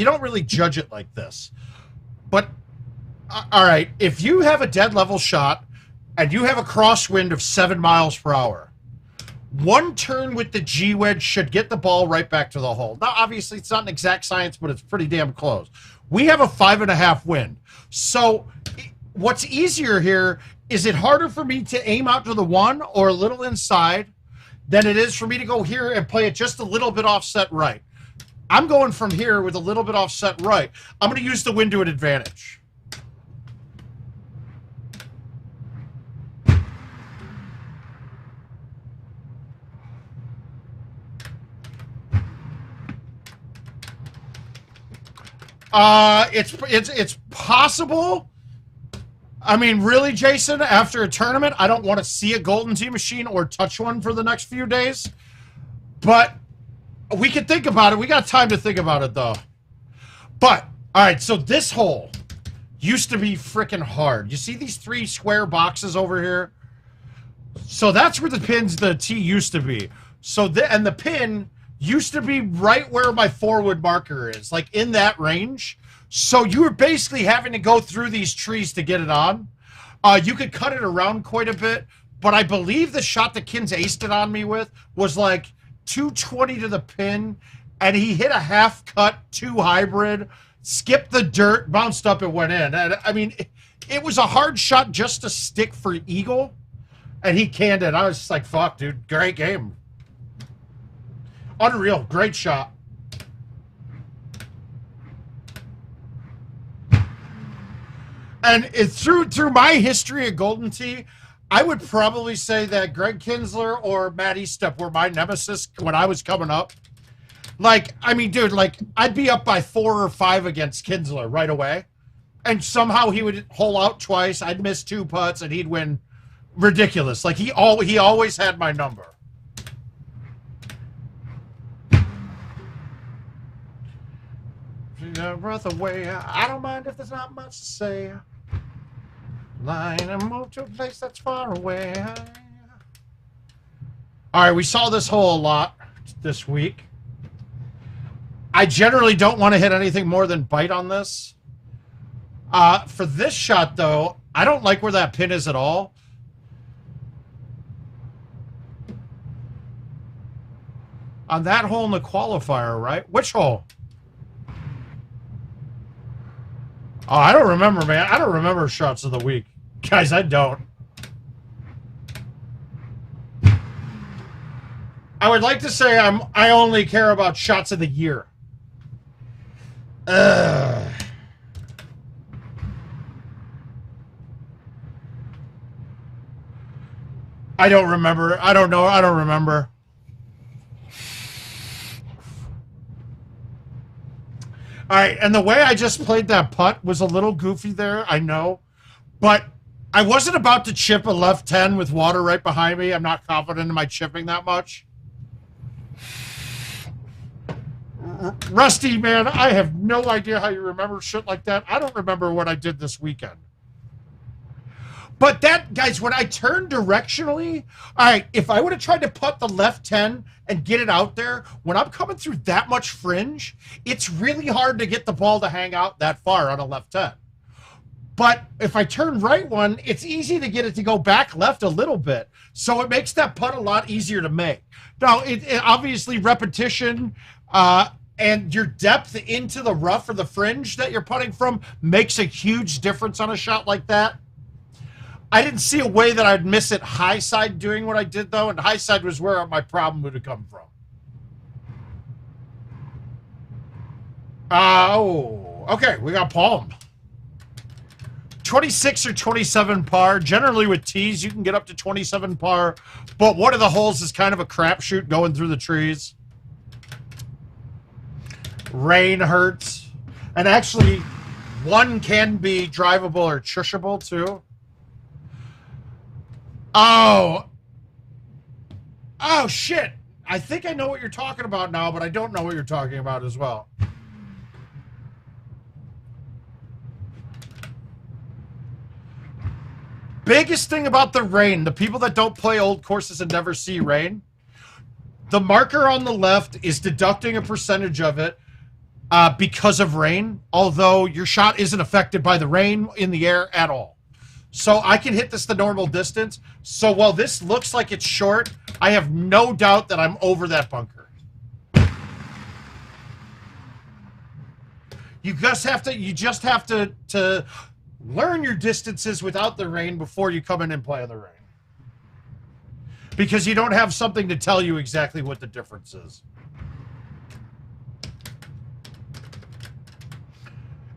don't really judge it like this. But all right, if you have a dead level shot and you have a crosswind of 7 miles per hour, One turn with the G wedge should get the ball right back to the hole. Now, obviously, it's not an exact science, but it's pretty damn close. We have a 5.5 wind. So what's easier here, is it harder for me to aim out to the 1 or a little inside than it is for me to go here and play it just a little bit offset right? I'm going from here with a little bit offset right. I'm going to use the wind to an advantage. It's possible. I mean, really, Jason, after a tournament, I don't want to see a Golden Tee machine or touch one for the next few days. But we can think about it. We got time to think about it, though. But, all right, so this hole used to be freaking hard. You see these 3 square boxes over here? So that's where the tee used to be. So, and the pin used to be right where my forward marker is, like in that range. So you were basically having to go through these trees to get it on. You could cut it around quite a bit, but I believe the shot that Kins aced it on me with was like 220 to the pin, and he hit a half cut 2 hybrid, skipped the dirt, bounced up and went in. And I mean, it was a hard shot just to stick for eagle, and he canned it. I was just like, fuck, dude, great game. Unreal, great shot. And through my history of Golden Tee, I would probably say that Greg Kinsler or Matt Estep were my nemesis when I was coming up. Like, I mean, dude, like, I'd be up by 4 or 5 against Kinsler right away. And somehow he would hole out twice. I'd miss 2 putts, and he'd win. Ridiculous. Like, he always had my number. Breath away. I don't mind if there's not much to say. Line and move to a place that's far away. All right, we saw this hole a lot this week. I generally don't want to hit anything more than bite on this. For this shot, though, I don't like where that pin is at all. On that hole in the qualifier, right? Which hole? Oh, I don't remember, man. I don't remember shots of the week. Guys, I don't. I would like to say I only care about shots of the year. I don't remember. I don't know. I don't remember. All right, and the way I just played that putt was a little goofy there, I know. But I wasn't about to chip a left 10 with water right behind me. I'm not confident in my chipping that much. Rusty, man, I have no idea how you remember shit like that. I don't remember what I did this weekend. But that, guys, when I turn directionally, all right, if I would have tried to putt the left 10 and get it out there, when I'm coming through that much fringe, it's really hard to get the ball to hang out that far on a left 10. But if I turn right one, it's easy to get it to go back left a little bit. So it makes that putt a lot easier to make. Now, it obviously repetition and your depth into the rough or the fringe that you're putting from makes a huge difference on a shot like that. I didn't see a way that I'd miss it high side doing what I did, though, and high side was where my problem would have come from. Oh, okay, we got palm. 26 or 27 par. Generally with tees, you can get up to 27 par, but one of the holes is kind of a crapshoot going through the trees. Rain hurts. And actually, one can be drivable or chushable, too. Oh, shit. I think I know what you're talking about now, but I don't know what you're talking about as well. Biggest thing about the rain, the people that don't play old courses and never see rain, the marker on the left is deducting a percentage of it because of rain, although your shot isn't affected by the rain in the air at all. So I can hit this the normal distance. So while this looks like it's short, I have no doubt that I'm over that bunker. You just have to learn your distances without the rain before you come in and play in the rain. Because you don't have something to tell you exactly what the difference is.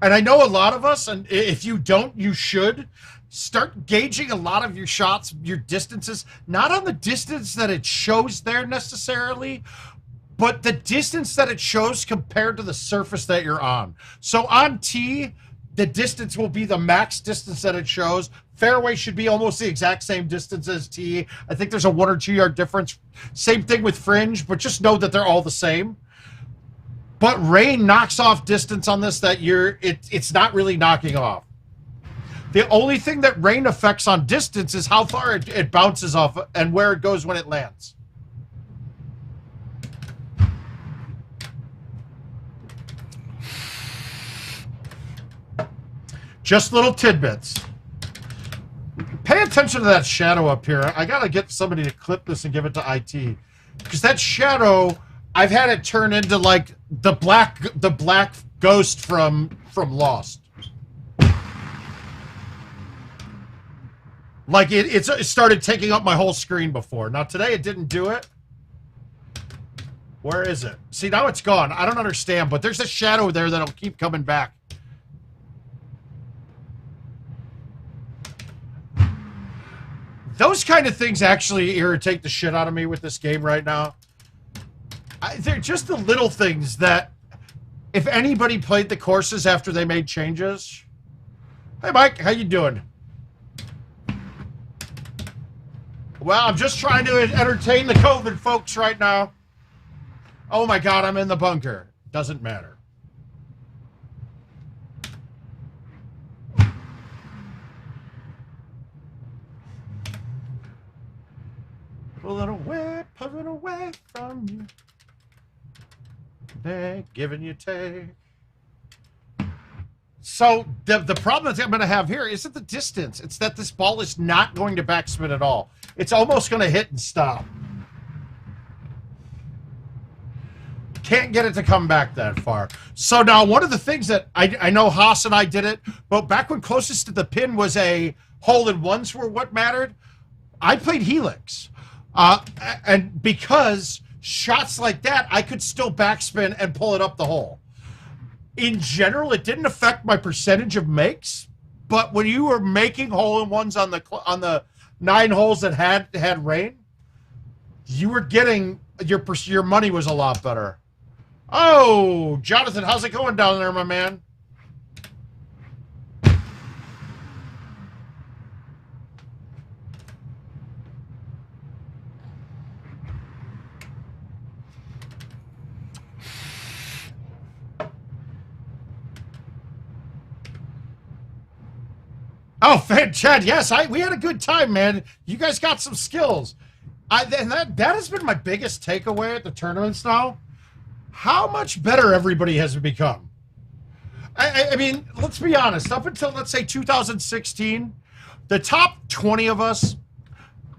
And I know a lot of us, and if you don't, you should start gauging a lot of your shots, your distances, not on the distance that it shows there necessarily, but the distance that it shows compared to the surface that you're on. So on tee, the distance will be the max distance that it shows. Fairway should be almost the exact same distance as tee. I think there's a 1 or 2 yard difference. Same thing with fringe, but just know that they're all the same. But rain knocks off distance on this that it's not really knocking off. The only thing that rain affects on distance is how far it bounces off and where it goes when it lands. Just little tidbits. Pay attention to that shadow up here. I gotta get somebody to clip this and give it to IT. Because that shadow, I've had it turn into like the black ghost from Lost. Like it started taking up my whole screen before. Now today it didn't do it. Where is it? See, now it's gone. I don't understand, but there's a shadow there that'll keep coming back. Those kind of things actually irritate the shit out of me with this game right now. They're just the little things that, if anybody played the courses after they made changes. Hey, Mike, how you doing? Well, I'm just trying to entertain the COVID folks right now. Oh my God, I'm in the bunker. Doesn't matter. Pull it away from you. They're giving you take. So the problem that I'm going to have here isn't the distance. It's that this ball is not going to backspin at all. It's almost going to hit and stop. Can't get it to come back that far. So now one of the things that I know Haas and I did it, but back when closest to the pin was a hole-in-ones were what mattered, I played Helix. And because shots like that, I could still backspin and pull it up the hole. In general, it didn't affect my percentage of makes, but when you were making hole-in-ones on the 9 holes that had rain, you were getting your money was a lot better. Oh, Jonathan, how's it going down there, my man? Oh, Chad, yes, we had a good time, man. You guys got some skills. And that has been my biggest takeaway at the tournaments now. How much better everybody has become. I mean, let's be honest. Up until, let's say, 2016, the top 20 of us,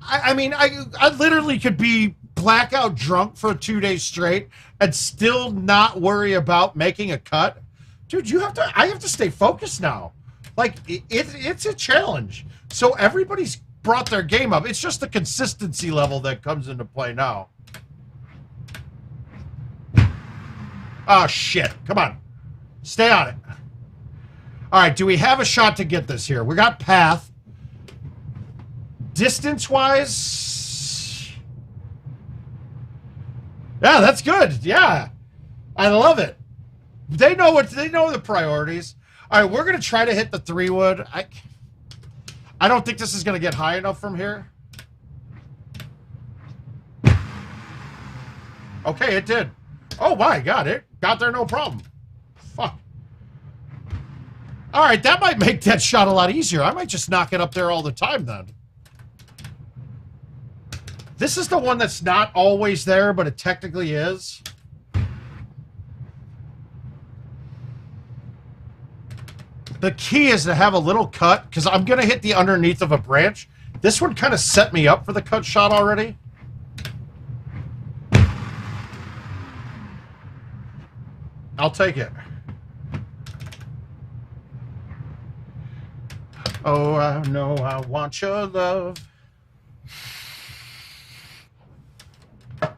I mean, I literally could be blackout drunk for 2 days straight and still not worry about making a cut. Dude, I have to stay focused now. Like, it's a challenge. So everybody's brought their game up. It's just the consistency level that comes into play now. Oh, shit. Come on. Stay on it. All right, do we have a shot to get this here? We got path. Distance-wise... Yeah, that's good. Yeah. I love it. They know the priorities. All right, we're going to try to hit the 3-wood. I don't think this is going to get high enough from here. Okay, it did. Oh, my God. It got there no problem. Fuck. All right, that might make that shot a lot easier. I might just knock it up there all the time then. This is the one that's not always there, but it technically is. The key is to have a little cut, because I'm going to hit the underneath of a branch. This one kind of set me up for the cut shot already. I'll take it. Oh, I know I want your love. All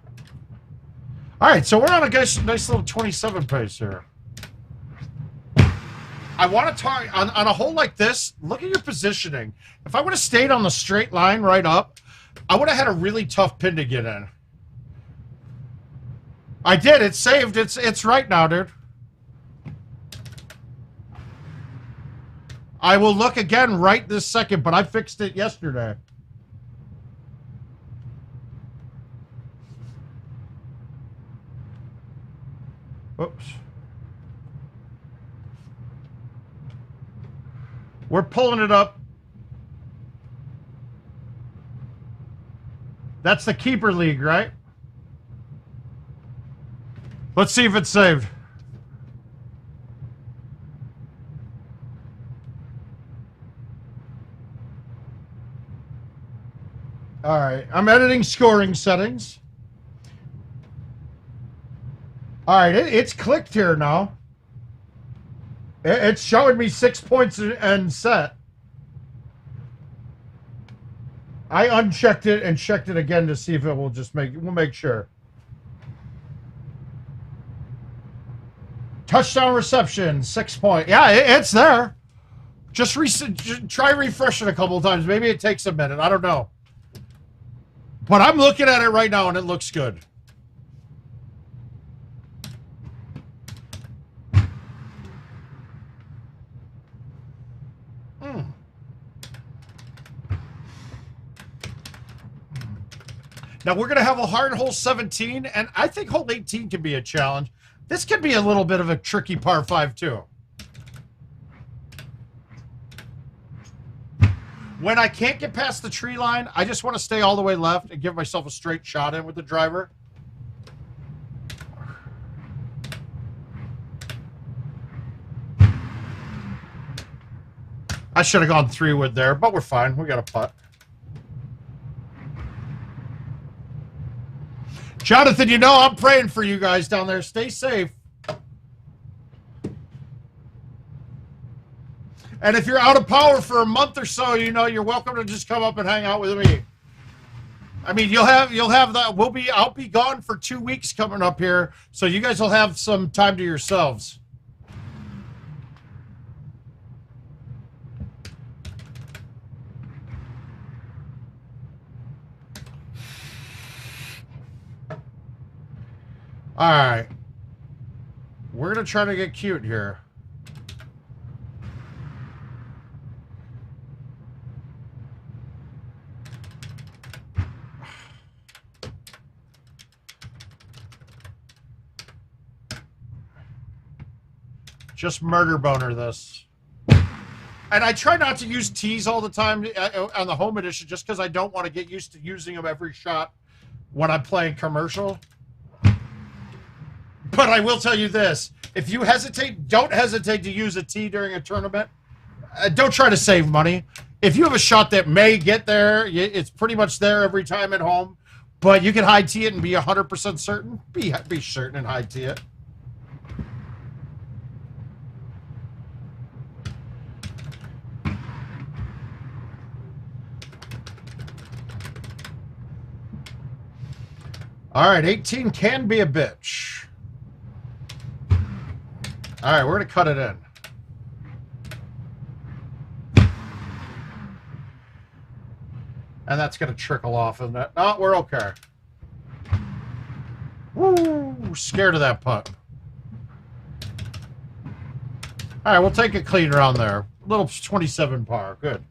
right, so we're on a nice little 27 pace here. I want to talk on a hole like this. Look at your positioning. If I would have stayed on the straight line right up, I would have had a really tough pin to get in. I did. It's saved. It's right now, dude. I will look again right this second, but I fixed it yesterday. Oops. We're pulling it up. That's the keeper league, right? Let's see if it's saved. All right, I'm editing scoring settings. All right, it's clicked here now. It's showing me 6 points and set. I unchecked it and checked it again to see if it will just we'll make sure. Touchdown reception, 6 point. Yeah, it's there. Just try refreshing a couple of times. Maybe it takes a minute. I don't know. But I'm looking at it right now and it looks good. Now we're going to have a hard hole 17, and I think hole 18 can be a challenge. This could be a little bit of a tricky par 5 too. When I can't get past the tree line, I just want to stay all the way left and give myself a straight shot in with the driver. I should have gone 3-wood there, but we're fine. We got a putt. Jonathan, you know I'm praying for you guys down there. Stay safe. And if you're out of power for a month or so, you know you're welcome to just come up and hang out with me. I mean, you'll have that. I'll be gone for 2 weeks coming up here, so you guys will have some time to yourselves. All right. We're going to try to get cute here. Just murder boner this. And I try not to use tees all the time on the home edition just because I don't want to get used to using them every shot when I'm playing commercial. But I will tell you this. If you hesitate, don't hesitate to use a tee during a tournament. Don't try to save money. If you have a shot that may get there, it's pretty much there every time at home, but you can high tee it and be 100% certain. Be certain and high tee it. All right, 18 can be a bitch. All right, we're going to cut it in. And that's going to trickle off, isn't it? No, we're okay. Woo! Scared of that putt. All right, we'll take it clean around there. Little 27 par. Good.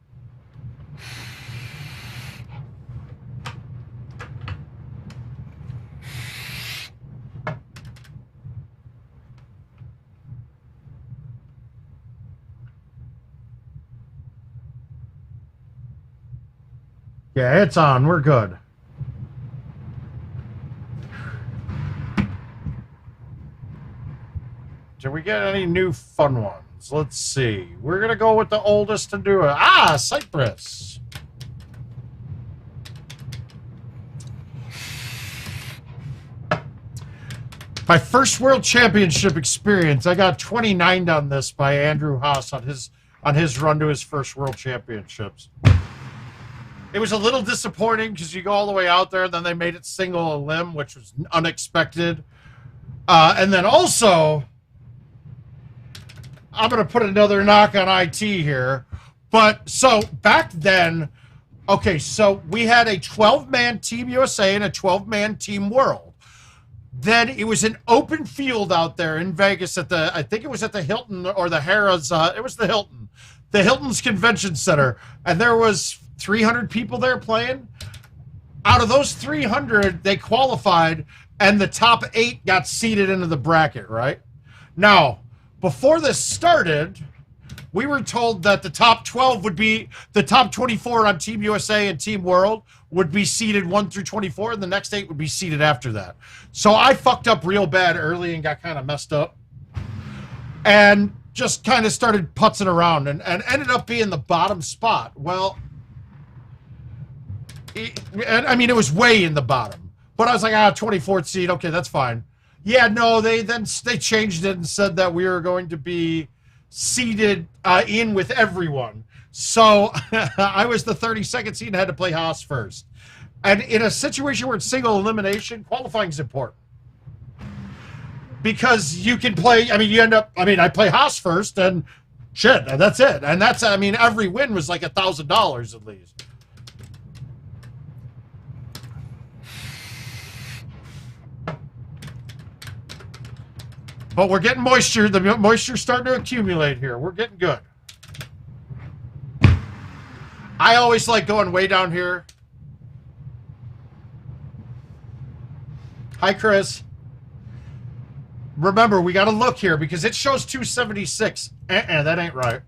Yeah, it's on. We're good. Did we get any new fun ones? wins. Let's see. We're going to go with the oldest to do it. Ah, Cyprus. My first World Championship experience. I got 29'd on this by Andrew Haas on his run to his first World Championships. It was a little disappointing because you go all the way out there, and then they made it single elim, which was unexpected. And then also, I'm going to put another knock on IT here. But so back then, okay, so we had a 12-man Team USA and a 12-man Team World. Then it was an open field out there in Vegas at the, I think it was at the Hilton or the Harrah's, it was the Hilton. The Hilton's Convention Center. And there was 300 people there playing. Out of those 300, they qualified, and the top 8 got seeded into the bracket, right? Now, before this started, we were told that the top 12 would be, the top 24 on Team USA and Team World would be seeded 1 through 24, and the next 8 would be seeded after that. So I fucked up real bad early and got kind of messed up. And just kind of started putzing around and ended up being the bottom spot. Well, I mean, it was way in the bottom. But I was like, 24th seed, okay, that's fine. Yeah, no, they changed it and said that we were going to be seeded in with everyone. So I was the 32nd seed and had to play Haas first. And in a situation where it's single elimination, qualifying is important. Because you can play, I mean, you end up, I mean, I play Haas first and shit, and that's it. And that's, I mean, every win was like $1,000 at least. But we're getting moisture. The moisture's starting to accumulate here. We're getting good. I always like going way down here. Hi, Chris. Remember, we got to look here because it shows 276. That ain't right.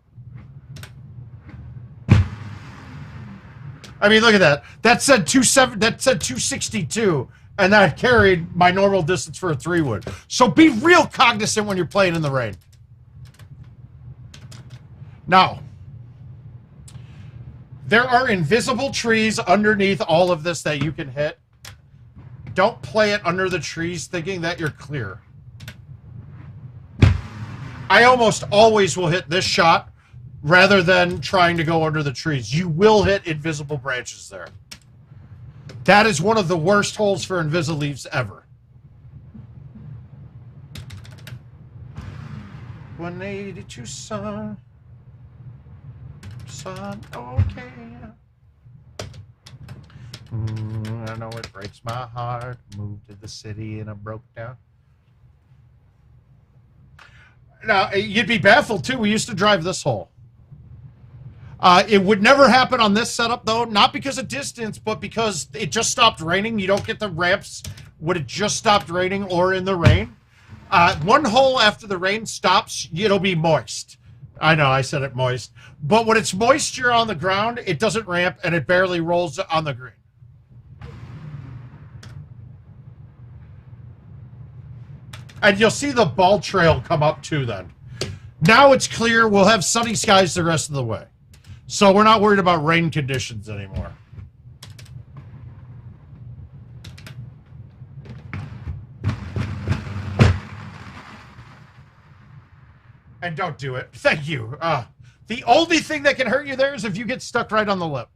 I mean, look at that. That said 262. And that carried my normal distance for a 3-wood. So be real cognizant when you're playing in the rain. Now, there are invisible trees underneath all of this that you can hit. Don't play it under the trees thinking that you're clear. I almost always will hit this shot rather than trying to go under the trees. You will hit invisible branches there. That is one of the worst holes for Invisileaves ever. 182 sun, okay. I know it breaks my heart. Moved to the city and I broke down. Now, you'd be baffled too. We used to drive this hole. It would never happen on this setup, though, not because of distance, but because it just stopped raining. You don't get the ramps when it just stopped raining or in the rain. One hole after the rain stops, it'll be moist. I know, I said it moist. But when it's moisture on the ground, it doesn't ramp, and it barely rolls on the green. And you'll see the ball trail come up, too, then. Now it's clear. We'll have sunny skies the rest of the way. So we're not worried about rain conditions anymore. And don't do it. Thank you. The only thing that can hurt you there is if you get stuck right on the lip.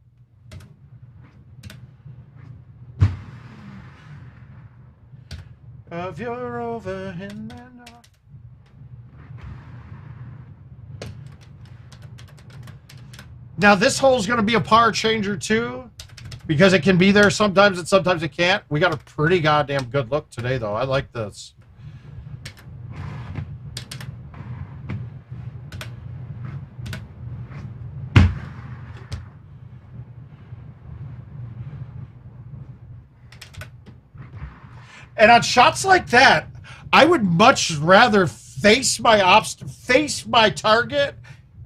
If you're over in there now. Now, this hole is going to be a par changer, too, because it can be there sometimes and sometimes it can't. We got a pretty goddamn good look today, though. I like this. And on shots like that, I would much rather face my target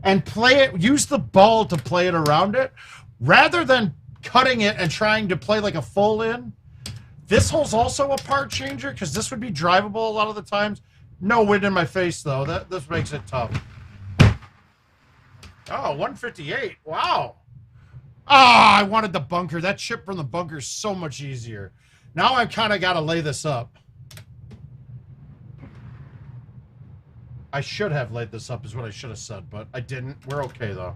and play it, use the ball to play it around it, rather than cutting it and trying to play like a full in. This hole's also a part changer because this would be drivable a lot of the times. No wind in my face, though. This makes it tough. Oh, 158. Wow. Ah, I wanted the bunker. That chip from the bunker is so much easier. Now I've kind of got to lay this up. I should have laid this up is what I should have said, but I didn't. We're okay, though.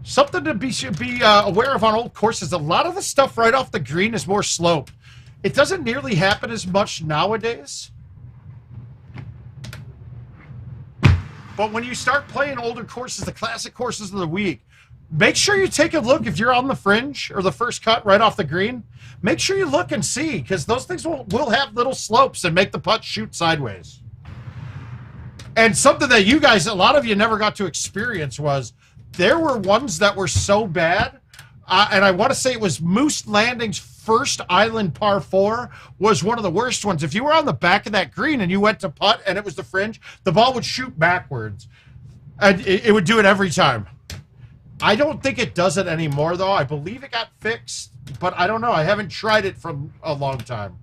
Something to be aware of on old courses. A lot of the stuff right off the green is more slope. It doesn't nearly happen as much nowadays. But when you start playing older courses, the classic courses of the week, make sure you take a look if you're on the fringe or the first cut right off the green. Make sure you look and see, because those things will have little slopes and make the putt shoot sideways. And something that you guys, a lot of you never got to experience was there were ones that were so bad, and I want to say it was Moose Landing's first island par 4 was one of the worst ones. If you were on the back of that green and you went to putt and it was the fringe, the ball would shoot backwards. And it would do it every time. I don't think it does it anymore, though. I believe it got fixed, but I don't know. I haven't tried it for a long time.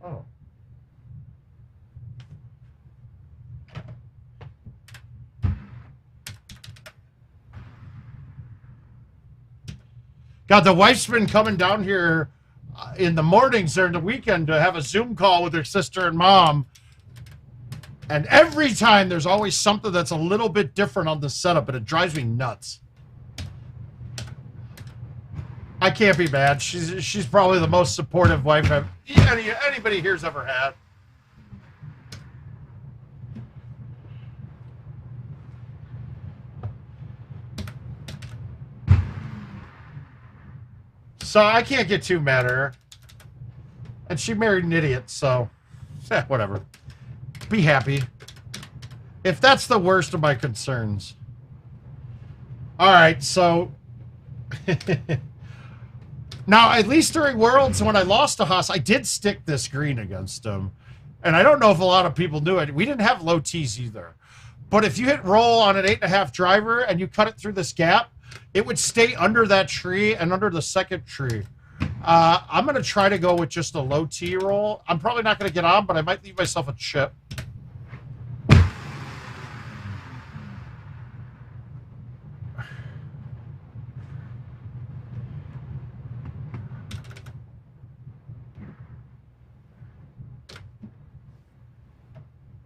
Oh. God, the wife's been coming down here in the mornings during the weekend to have a Zoom call with her sister and mom. And every time there's always something that's a little bit different on the setup, but it drives me nuts. I can't be mad. She's probably the most supportive wife anybody here's ever had. So I can't get too mad at her. And she married an idiot, so whatever. Be happy. If that's the worst of my concerns. All right, so now at least during Worlds when I lost to Haas, I did stick this green against him. And I don't know if a lot of people knew it. We didn't have low tees either. But if you hit roll on an 8.5 driver and you cut it through this gap, it would stay under that tree and under the second tree. I'm going to try to go with just a low tee roll. I'm probably not going to get on, but I might leave myself a chip.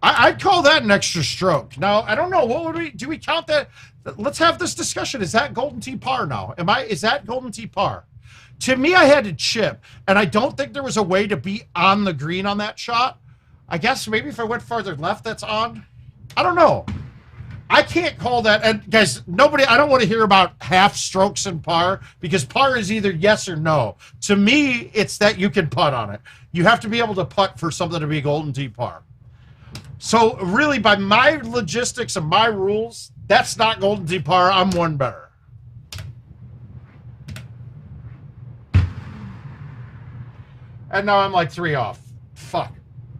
I'd call that an extra stroke. Now, I don't know. What would do we count that? Let's have this discussion. Is that Golden Tee par now? Is that Golden Tee par? To me, I had to chip, and I don't think there was a way to be on the green on that shot. I guess maybe if I went farther left, that's on. I don't know. I can't call that. And guys, I don't want to hear about half strokes in par, because par is either yes or no. To me, it's that you can putt on it. You have to be able to putt for something to be Golden Tee par. So really, by my logistics and my rules, that's not Golden Tee par. I'm one better. And now I'm like 3 off. Fuck.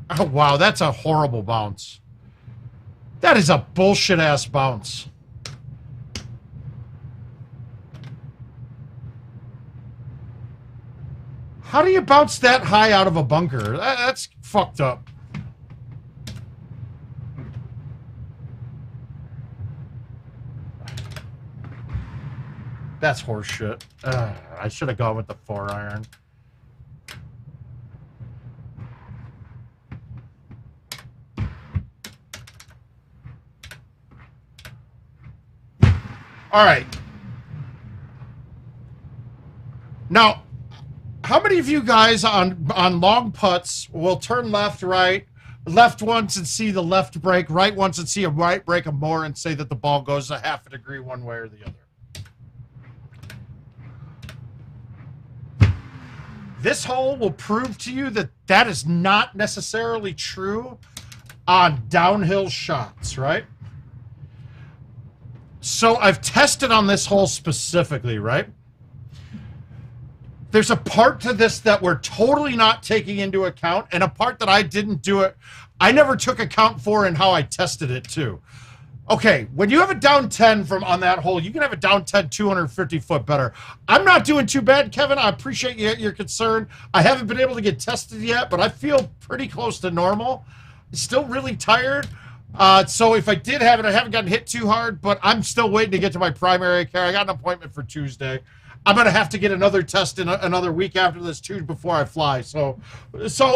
Oh, wow, that's a horrible bounce. That is a bullshit-ass bounce. How do you bounce that high out of a bunker? That's fucked up. That's horseshit. I should have gone with the 4-iron. All right. Now, how many of you guys on long putts will turn left, right, left once and see the left break, right once and see a right break of more and say that the ball goes a half a degree one way or the other? This hole will prove to you that that is not necessarily true on downhill shots, right? So I've tested on this hole specifically, right? There's a part to this that we're totally not taking into account, and a part that I didn't do it. I never took account for in how I tested it too. Okay, when you have a down 10 from on that hole, you can have a down 10 250 foot better. I'm not doing too bad, Kevin. I appreciate your concern. I haven't been able to get tested yet, but I feel pretty close to normal. Still really tired. So if I did have it, I haven't gotten hit too hard, but I'm still waiting to get to my primary care. I got an appointment for Tuesday. I'm going to have to get another test in another week after this too before I fly. So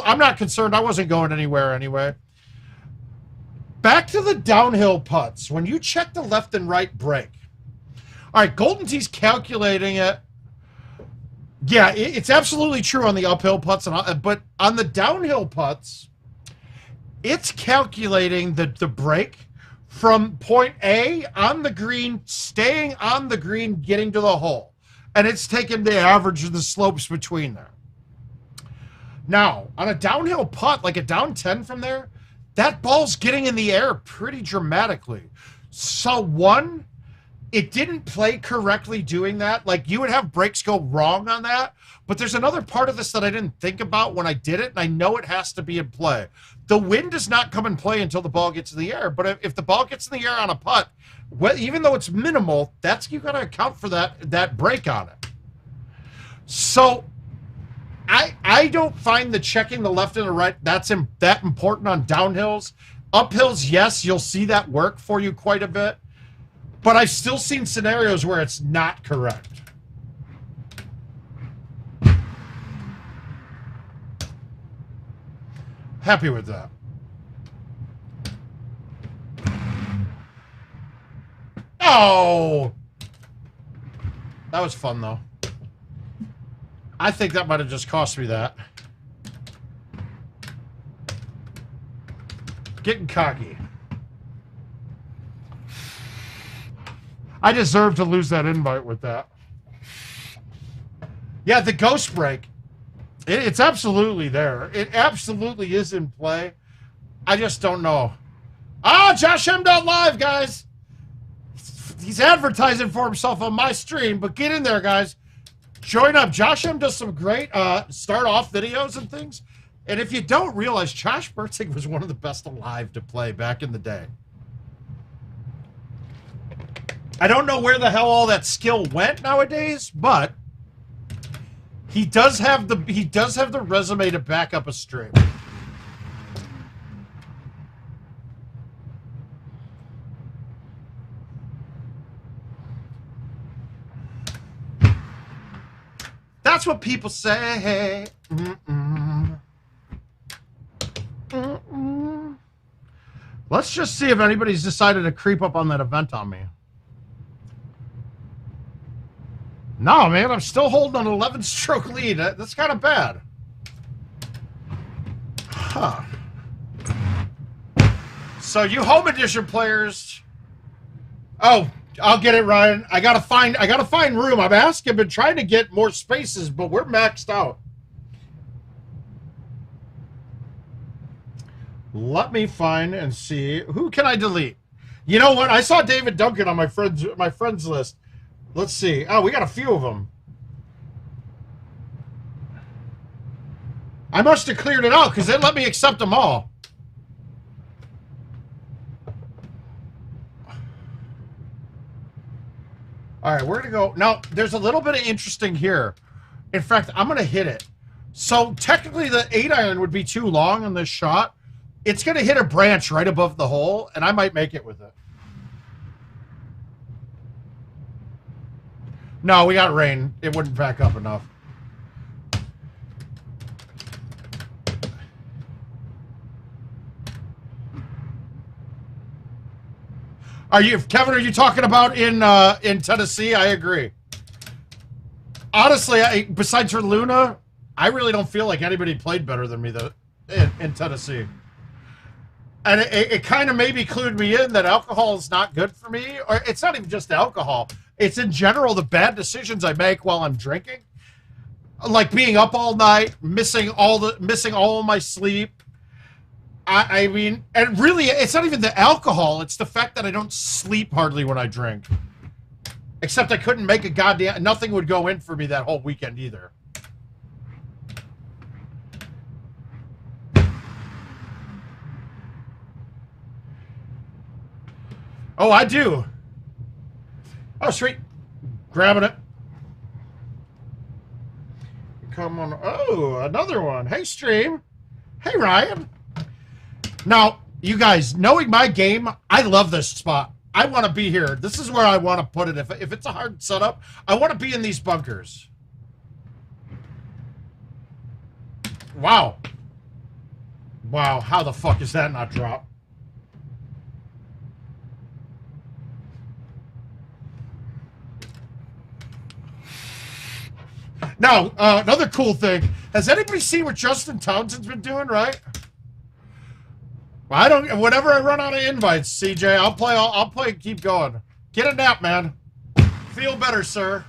I'm not concerned. I wasn't going anywhere anyway. Back to the downhill putts. When you check the left and right break. All right, GoldenTee's calculating it. Yeah, it's absolutely true on the uphill putts, but on the downhill putts, it's calculating the break from point A on the green, staying on the green, getting to the hole. And it's taking the average of the slopes between there. Now, on a downhill putt, like a down 10 from there, that ball's getting in the air pretty dramatically. So one, it didn't play correctly doing that. Like you would have breaks go wrong on that. But there's another part of this that I didn't think about when I did it, and I know it has to be in play. The wind does not come in play until the ball gets in the air. But if the ball gets in the air on a putt, even though it's minimal, you got to account for that break on it. So I don't find the checking the left and the right that important on downhills. Uphills, yes, you'll see that work for you quite a bit. But I've still seen scenarios where it's not correct. Happy with that. Oh! That was fun, though. I think that might have just cost me that. Getting cocky. I deserve to lose that invite with that. Yeah, the ghost break. It's absolutely there. It absolutely is in play. I just don't know. Ah, gt.live, guys. He's advertising for himself on my stream, but get in there, guys. Join up. Josh M does some great start-off videos and things. And if you don't realize, Josh Bertzig was one of the best alive to play back in the day. I don't know where the hell all that skill went nowadays, but he does have the resume to back up a stream. That's what people say. Let's just see if anybody's decided to creep up on that event on me. No, man, I'm still holding an 11-stroke lead. That's kind of bad. Huh. So you home edition players. Oh, I'll get it, Ryan. I gotta find room. I'm asking, been trying to get more spaces, but we're maxed out. Let me find and see who can I delete. You know what? I saw David Duncan on my friends list. Let's see. Oh, we got a few of them. I must have cleared it out because they let me accept them all. All right, we're going to go. Now, there's a little bit of interesting here. In fact, I'm going to hit it. So, technically, the 8-iron would be too long on this shot. It's going to hit a branch right above the hole, and I might make it with it. No, we got rain. It wouldn't back up enough. Kevin, are you talking about in Tennessee? I agree. Honestly, besides for Luna, I really don't feel like anybody played better than me in Tennessee. And it kind of maybe clued me in that alcohol is not good for me. Or it's not even just alcohol. It's in general the bad decisions I make while I'm drinking. Like being up all night, missing all of my sleep. I mean, and really, it's not even the alcohol. It's the fact that I don't sleep hardly when I drink. Except I couldn't make a goddamn... Nothing would go in for me that whole weekend either. Oh, I do. Oh, sweet. Grabbing it. Come on. Oh, another one. Hey, stream. Hey, Ryan. Now, you guys, knowing my game, I love this spot. I want to be here. This is where I want to put it. If it's a hard setup, I want to be in these bunkers. Wow. Wow, how the fuck is that not drop? Now, another cool thing. Has anybody seen what Justin Townsend's been doing, right? I don't. Whenever I run out of invites, CJ, I'll play and keep going. Get a nap, man. Feel better, sir.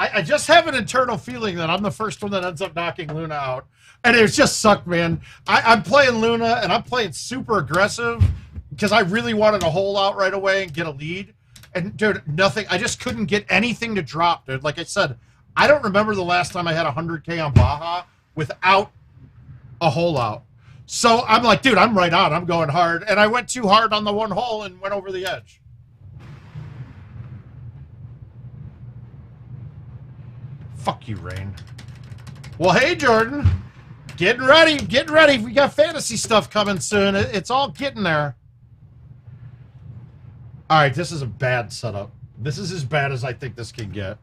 I just have an internal feeling that I'm the first one that ends up knocking Luna out. And it just sucked, man. I'm playing Luna, and I'm playing super aggressive because I really wanted a hole out right away and get a lead. And, dude, nothing. I just couldn't get anything to drop, dude. Like I said, I don't remember the last time I had 100K on Baja without a hole out. So I'm like, dude, I'm right on. I'm going hard. And I went too hard on the one hole and went over the edge. Fuck you, Rain. Well, hey, Jordan. Getting ready. Getting ready. We got fantasy stuff coming soon. It's all getting there. All right, this is a bad setup. This is as bad as I think this can get.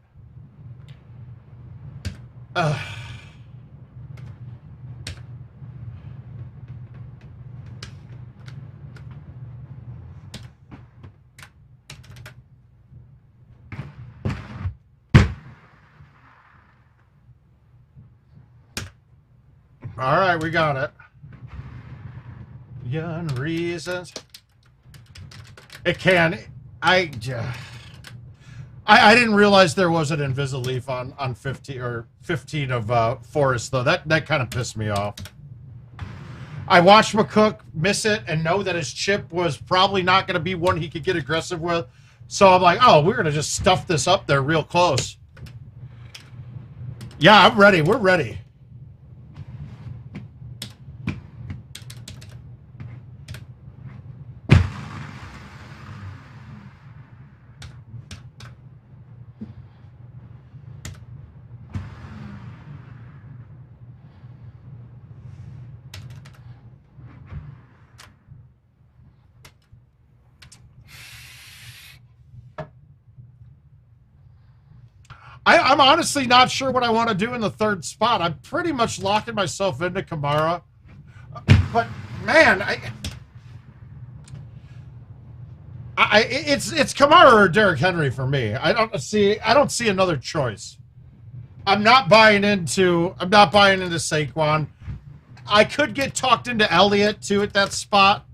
All right, we got it. Young reasons. It can. I didn't realize there was an Invisileaf on 15 of Forest though. That kind of pissed me off. I watched McCook miss it and know that his chip was probably not going to be one he could get aggressive with. So I'm like, oh, we're going to just stuff this up there real close. Yeah, I'm ready. We're ready. I'm honestly not sure what I want to do in the third spot. I'm pretty much locking myself into Kamara. But, man, it's Kamara or Derrick Henry for me. I don't see another choice. I'm not buying into Saquon. I could get talked into Elliott too at that spot.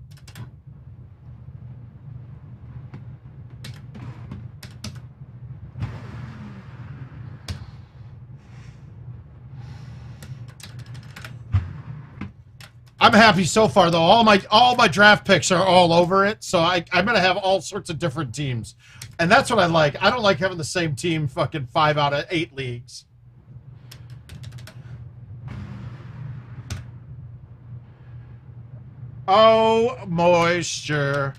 I'm happy so far, though. All my draft picks are all over it, so I'm going to have all sorts of different teams. And that's what I like. I don't like having the same team fucking 5 out of 8 leagues. Oh, moisture.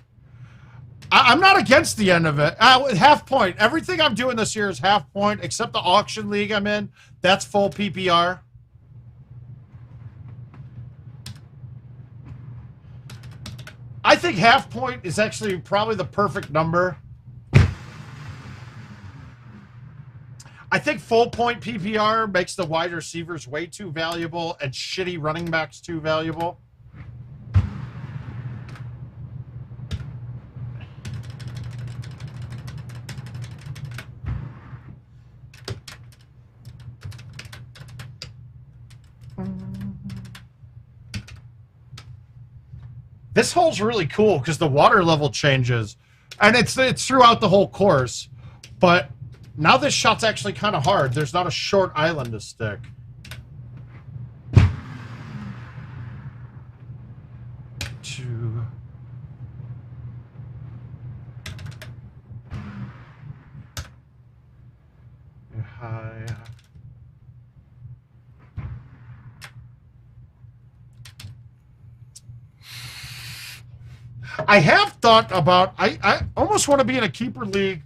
I'm not against the end of it. Half point. Everything I'm doing this year is half point, except the auction league I'm in. That's full PPR. I think half point is actually probably the perfect number. I think full point PPR makes the wide receivers way too valuable and shitty running backs too valuable. This hole's really cool because the water level changes, and it's throughout the whole course. But now this shot's actually kind of hard. There's not a short island to stick. I have thought about, I almost want to be in a keeper league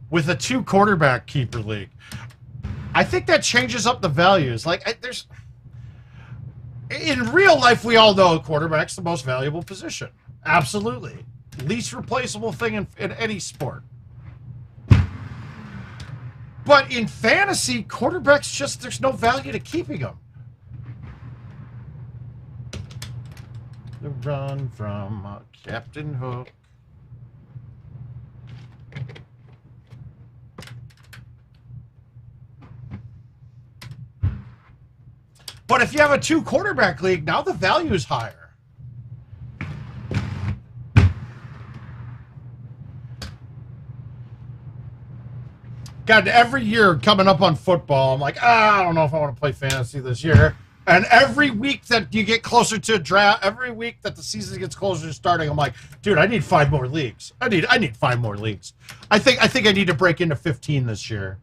with a 2 quarterback keeper league. I think that changes up the values. Like, there's, in real life, we all know quarterback's the most valuable position. Absolutely. Least replaceable thing in any sport. But in fantasy, quarterbacks just, there's no value to keeping them. The run from Captain Hook. But if you have a 2 quarterback league, now the value is higher. God, every year coming up on football, I'm like, I don't know if I want to play fantasy this year. And every week that you get closer to a draft, every week that the season gets closer to starting, I'm like, dude, I need 5 more leagues. I need 5 more leagues. I think I need to break into 15 this year.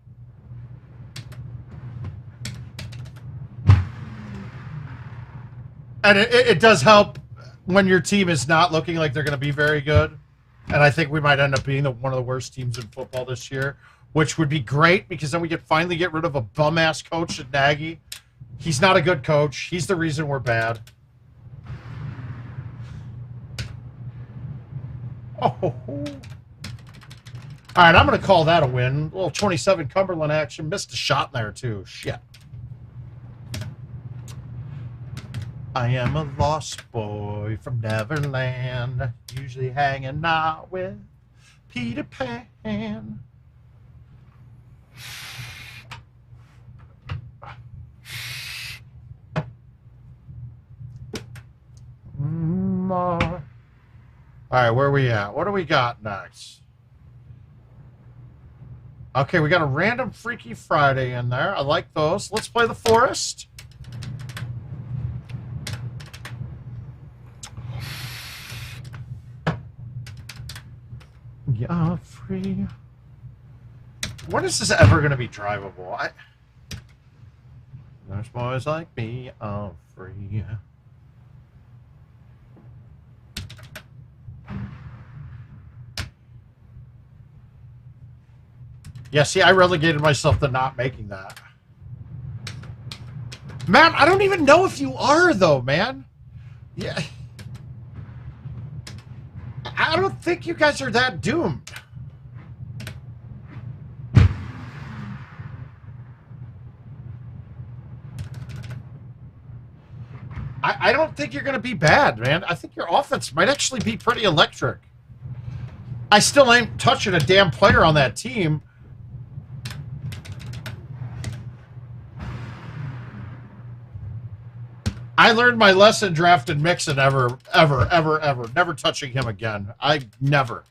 And it does help when your team is not looking like they're going to be very good. And I think we might end up being one of the worst teams in football this year, which would be great because then we could finally get rid of a bum-ass coach at Nagy. He's not a good coach. He's the reason we're bad. Oh. All right, I'm going to call that a win. A little 27 Cumberland action. Missed a shot in there, too. Shit. I am a lost boy from Neverland, usually hanging out with Peter Pan. All right, where are we at? What do we got next? Okay, we got a random Freaky Friday in there. I like those. Let's play the Forest. Yeah, free. When is this ever going to be drivable? There's boys like me, I'm free. Yeah, see, I relegated myself to not making that. Man, I don't even know if you are, though, man. Yeah. I don't think you guys are that doomed. I don't think you're going to be bad, man. I think your offense might actually be pretty electric. I still ain't touching a damn player on that team. I learned my lesson drafting Mixon ever. Never touching him again. Never.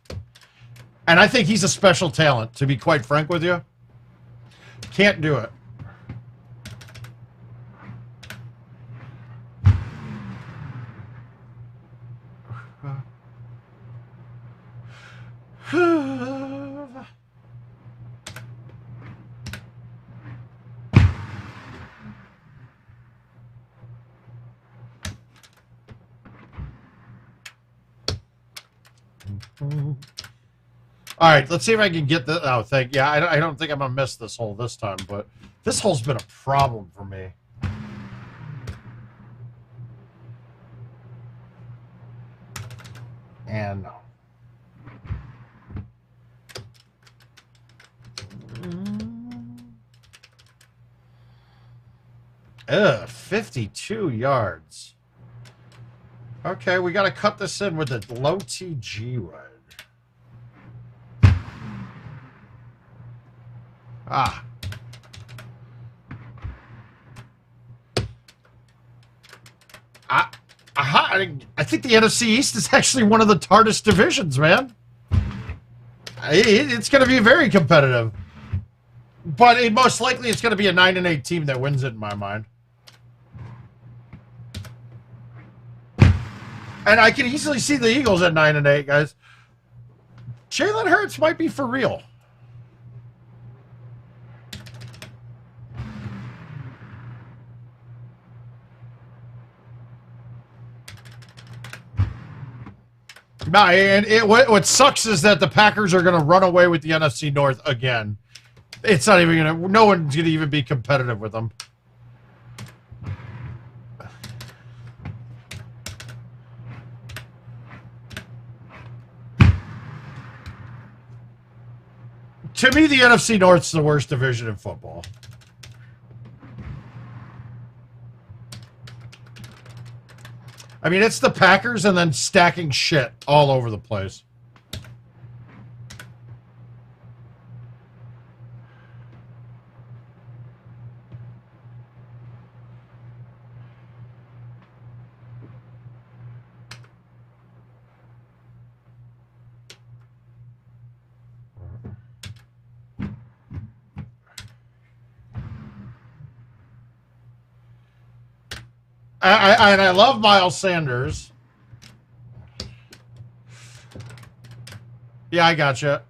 And I think he's a special talent, to be quite frank with you. Can't do it. All right, let's see if I can get the. Oh, yeah, I don't think I'm gonna miss this hole this time, but this hole's been a problem for me. And no. 52 yards. Okay, we got to cut this in with a low TG wood. Ah. I think the NFC East is actually one of the hardest divisions, man. It's going to be very competitive. But most likely it's going to be a 9-8 team that wins it in my mind. And I can easily see the Eagles at 9-8, guys. Jalen Hurts might be for real. And what sucks is that the Packers are going to run away with the NFC North again. It's not even going to... No one's going to even be competitive with them. To me, the NFC North's the worst division in football. I mean, it's the Packers and then stacking shit all over the place. I love Miles Sanders. Yeah, I gotcha.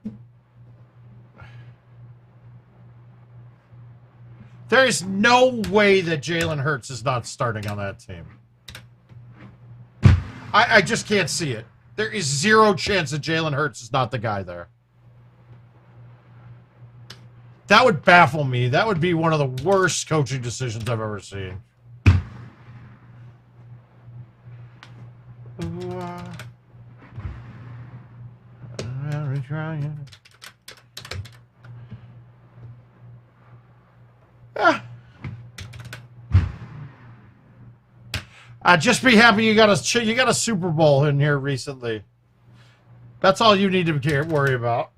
There is no way that Jalen Hurts is not starting on that team. I just can't see it. There is zero chance that Jalen Hurts is not the guy there. That would baffle me. That would be one of the worst coaching decisions I've ever seen. Just be happy you got a Super Bowl in here recently. That's all you need to worry about.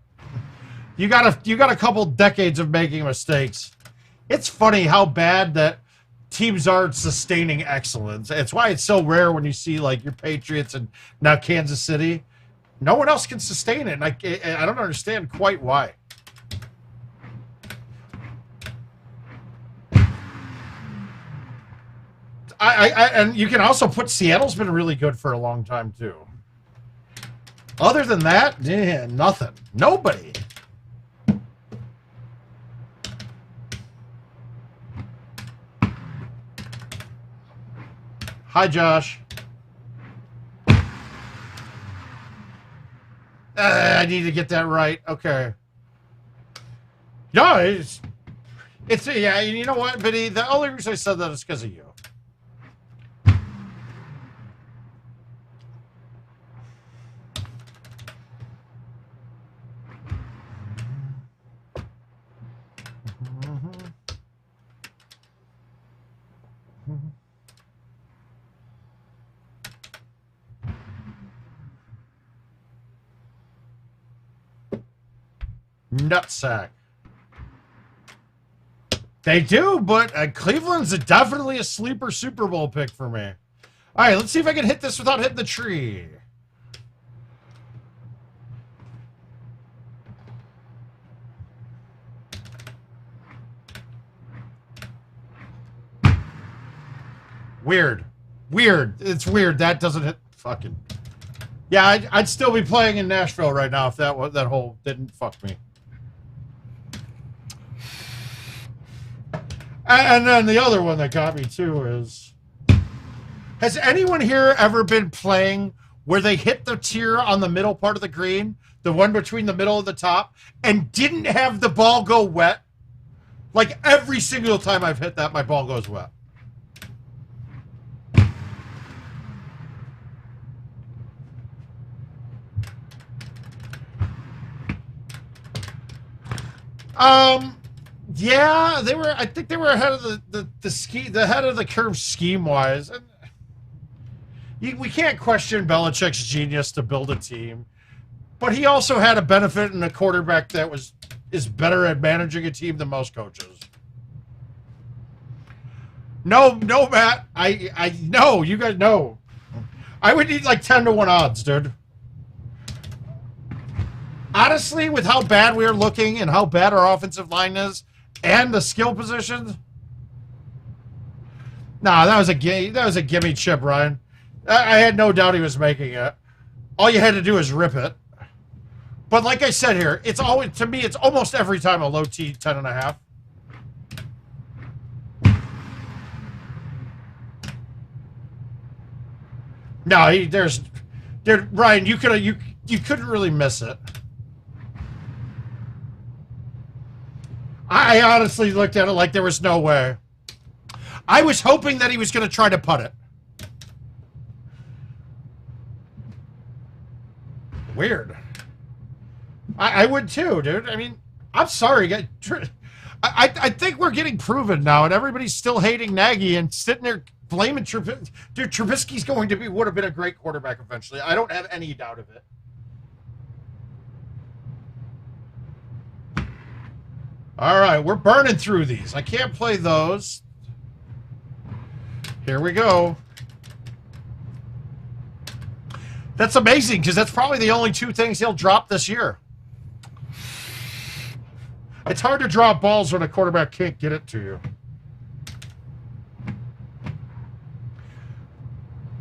You got a couple decades of making mistakes. It's funny how bad that teams aren't sustaining excellence. It's why it's so rare when you see like your Patriots and now Kansas City. No one else can sustain it. And I don't understand quite why. And you can also put Seattle's been really good for a long time too. Other than that, nothing. Nobody. Hi, Josh. I need to get that right. Okay. No, it's yeah. You know what, Biddy? The only reason I said that is because of you. Nutsack. They do, but Cleveland's definitely a sleeper Super Bowl pick for me. All right, let's see if I can hit this without hitting the tree. Weird. Weird. It's weird. That doesn't hit fucking... Yeah, I'd still be playing in Nashville right now if that hole didn't fuck me. And then the other one that got me too is, has anyone here ever been playing where they hit the tier on the middle part of the green, the one between the middle and the top, and didn't have the ball go wet? Like every single time I've hit that, my ball goes wet. Yeah, they were. I think they were ahead of the head of the curve scheme wise. And we can't question Belichick's genius to build a team, but he also had a benefit in a quarterback that is better at managing a team than most coaches. No, Matt. I know you guys know. I would need like 10-to-1 odds, dude. Honestly, with how bad we are looking and how bad our offensive line is, and the skill positions, nah, that was a gimme chip, Ryan. I had no doubt he was making it. All you had to do is rip it. But like I said here, it's always, to me, it's almost every time a low T 10.5. No, Dude, Ryan, you couldn't really miss it. I honestly looked at it like there was no way. I was hoping that he was going to try to putt it. Weird. I would too, dude. I mean, I'm sorry. I think we're getting proven now, and everybody's still hating Nagy and sitting there blaming Trubisky. Dude, Trubisky's would have been a great quarterback eventually. I don't have any doubt of it. All right, we're burning through these. I can't play those. Here we go. That's amazing, because that's probably the only two things he'll drop this year. It's hard to drop balls when a quarterback can't get it to you.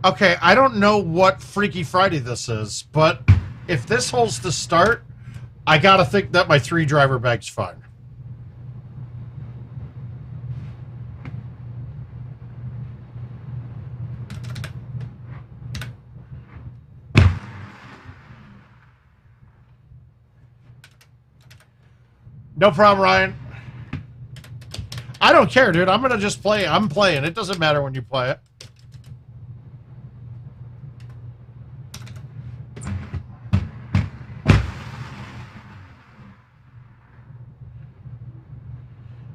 Okay, I don't know what Freaky Friday this is, but if this holds the start, I got to think that my 3-driver bag's fine. No problem, Ryan. I don't care, dude. I'm going to just play. I'm playing. It doesn't matter when you play it.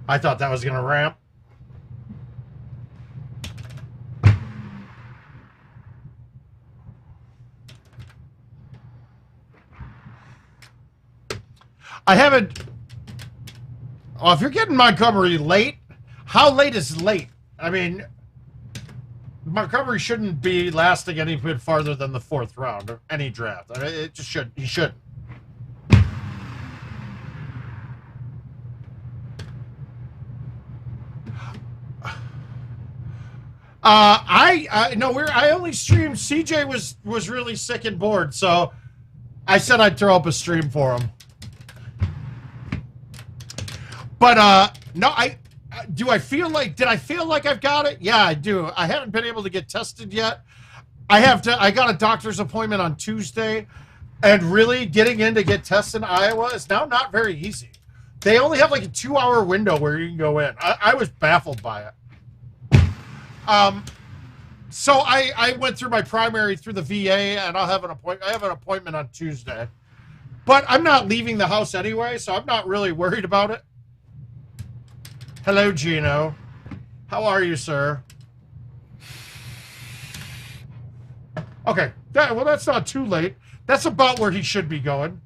I thought that was going to ramp. I haven't... Oh, if you're getting Montgomery late, how late is late? I mean, Montgomery shouldn't be lasting any bit farther than the 4th round or any draft. I mean, it just should. He shouldn't. I only streamed. CJ was really sick and bored, so I said I'd throw up a stream for him. But no, did I feel like I've got it? Yeah, I do. I haven't been able to get tested yet. I got a doctor's appointment on Tuesday, and really getting in to get tested in Iowa is now not very easy. They only have like a 2-hour window where you can go in. I was baffled by it. So I went through my primary through the VA, and I have an appointment on Tuesday. But I'm not leaving the house anyway, so I'm not really worried about it. Hello, Gino. How are you, sir? Okay. Well, that's not too late. That's about where he should be going.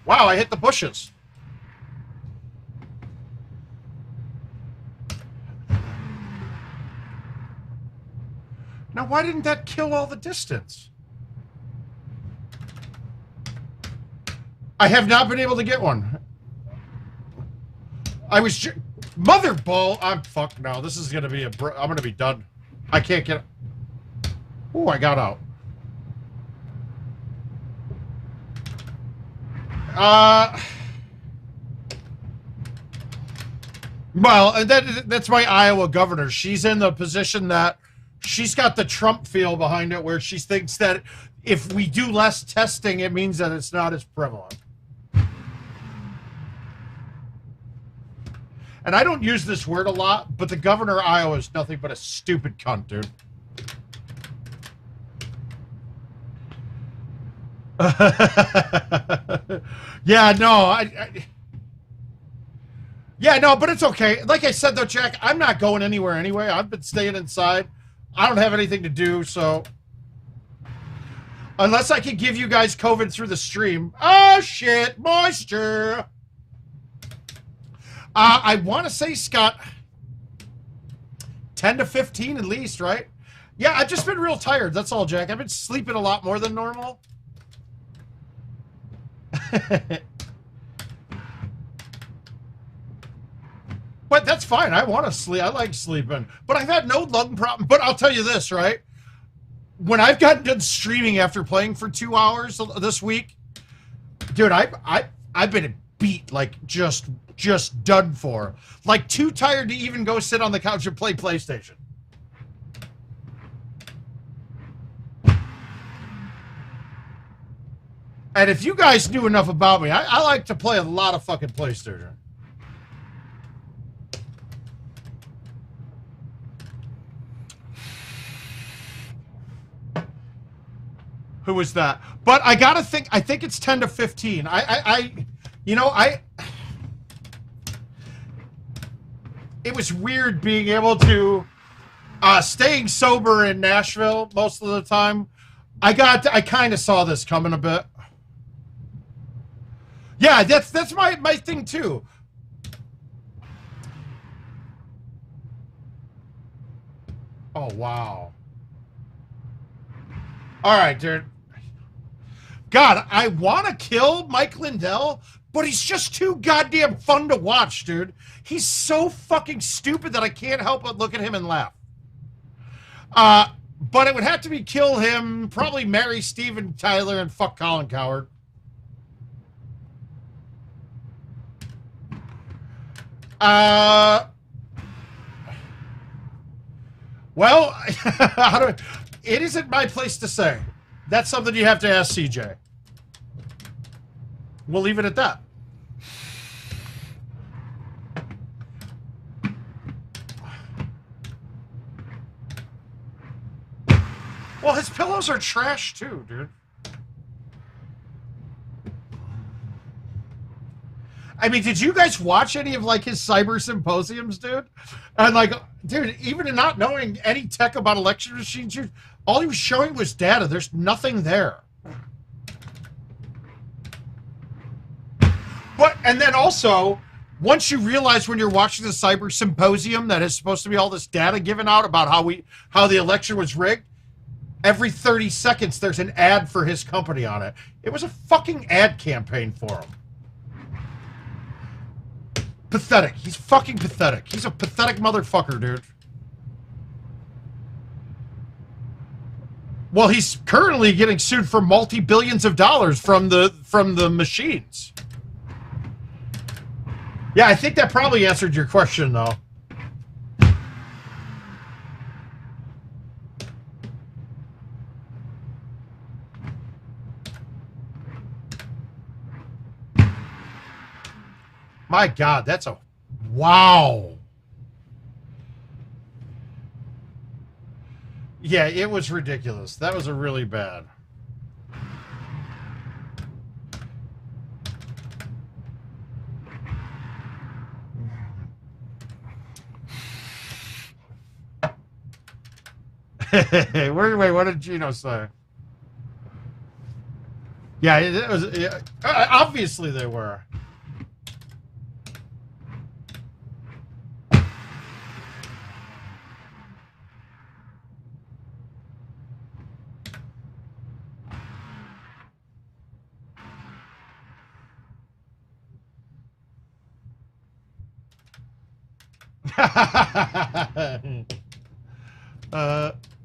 Wow, I hit the bushes. Now, why didn't that kill all the distance? I have not been able to get one. I was mother ball. I'm fucked now. This is gonna be I'm gonna be done. I can't get. Oh, I got out. Well, that's my Iowa governor. She's in the position that she's got the Trump feel behind it, where she thinks that if we do less testing, it means that it's not as prevalent. And I don't use this word a lot, but the governor of Iowa is nothing but a stupid cunt, dude. Yeah, no, yeah, no, but it's okay. Like I said, though, Jack, I'm not going anywhere anyway. I've been staying inside. I don't have anything to do, so unless I can give you guys COVID through the stream. Oh, shit, moisture. I want to say, Scott, 10 to 15 at least, right? Yeah, I've just been real tired. That's all, Jack. I've been sleeping a lot more than normal. But that's fine. I want to sleep. I like sleeping. But I've had no lung problem. But I'll tell you this, right? When I've gotten done streaming after playing for 2 hours this week, dude, I've been beat, like just done for. Like too tired to even go sit on the couch and play PlayStation. And if you guys knew enough about me, I like to play a lot of fucking PlayStation. Who was that? But I gotta think. I think it's 10 to 15. It was weird being able to staying sober in Nashville most of the time. I kind of saw this coming a bit. Yeah, that's my thing too. Oh wow. All right, dude. God, I want to kill Mike Lindell, but he's just too goddamn fun to watch, dude. He's so fucking stupid that I can't help but look at him and laugh. But it would have to be kill him, probably marry Steven Tyler, and fuck Colin Cowherd. Well, it isn't my place to say. That's something you have to ask CJ. We'll leave it at that. Well, his pillows are trash too, dude. I mean, did you guys watch any of like his cyber symposiums, dude? And like, dude, even in not knowing any tech about election machines, all he was showing was data. There's nothing there. But, and then also, once you realize when you're watching the cyber symposium that is supposed to be all this data given out about how the election was rigged, every 30 seconds there's an ad for his company on it. It was a fucking ad campaign for him. Pathetic. He's fucking pathetic. He's a pathetic motherfucker, dude. Well, he's currently getting sued for multi-billions of dollars from the machines. Yeah, I think that probably answered your question, though. My God, that's a... Wow. Yeah, it was ridiculous. That was a really bad. Wait, what did Gino say? Yeah, it was... Yeah, obviously they were.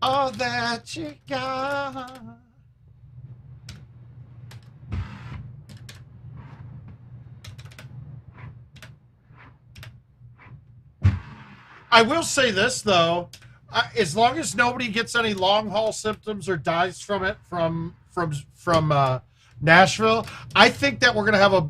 All that you got. I will say this though, as long as nobody gets any long haul symptoms or dies from it from Nashville, I think that we're gonna have a.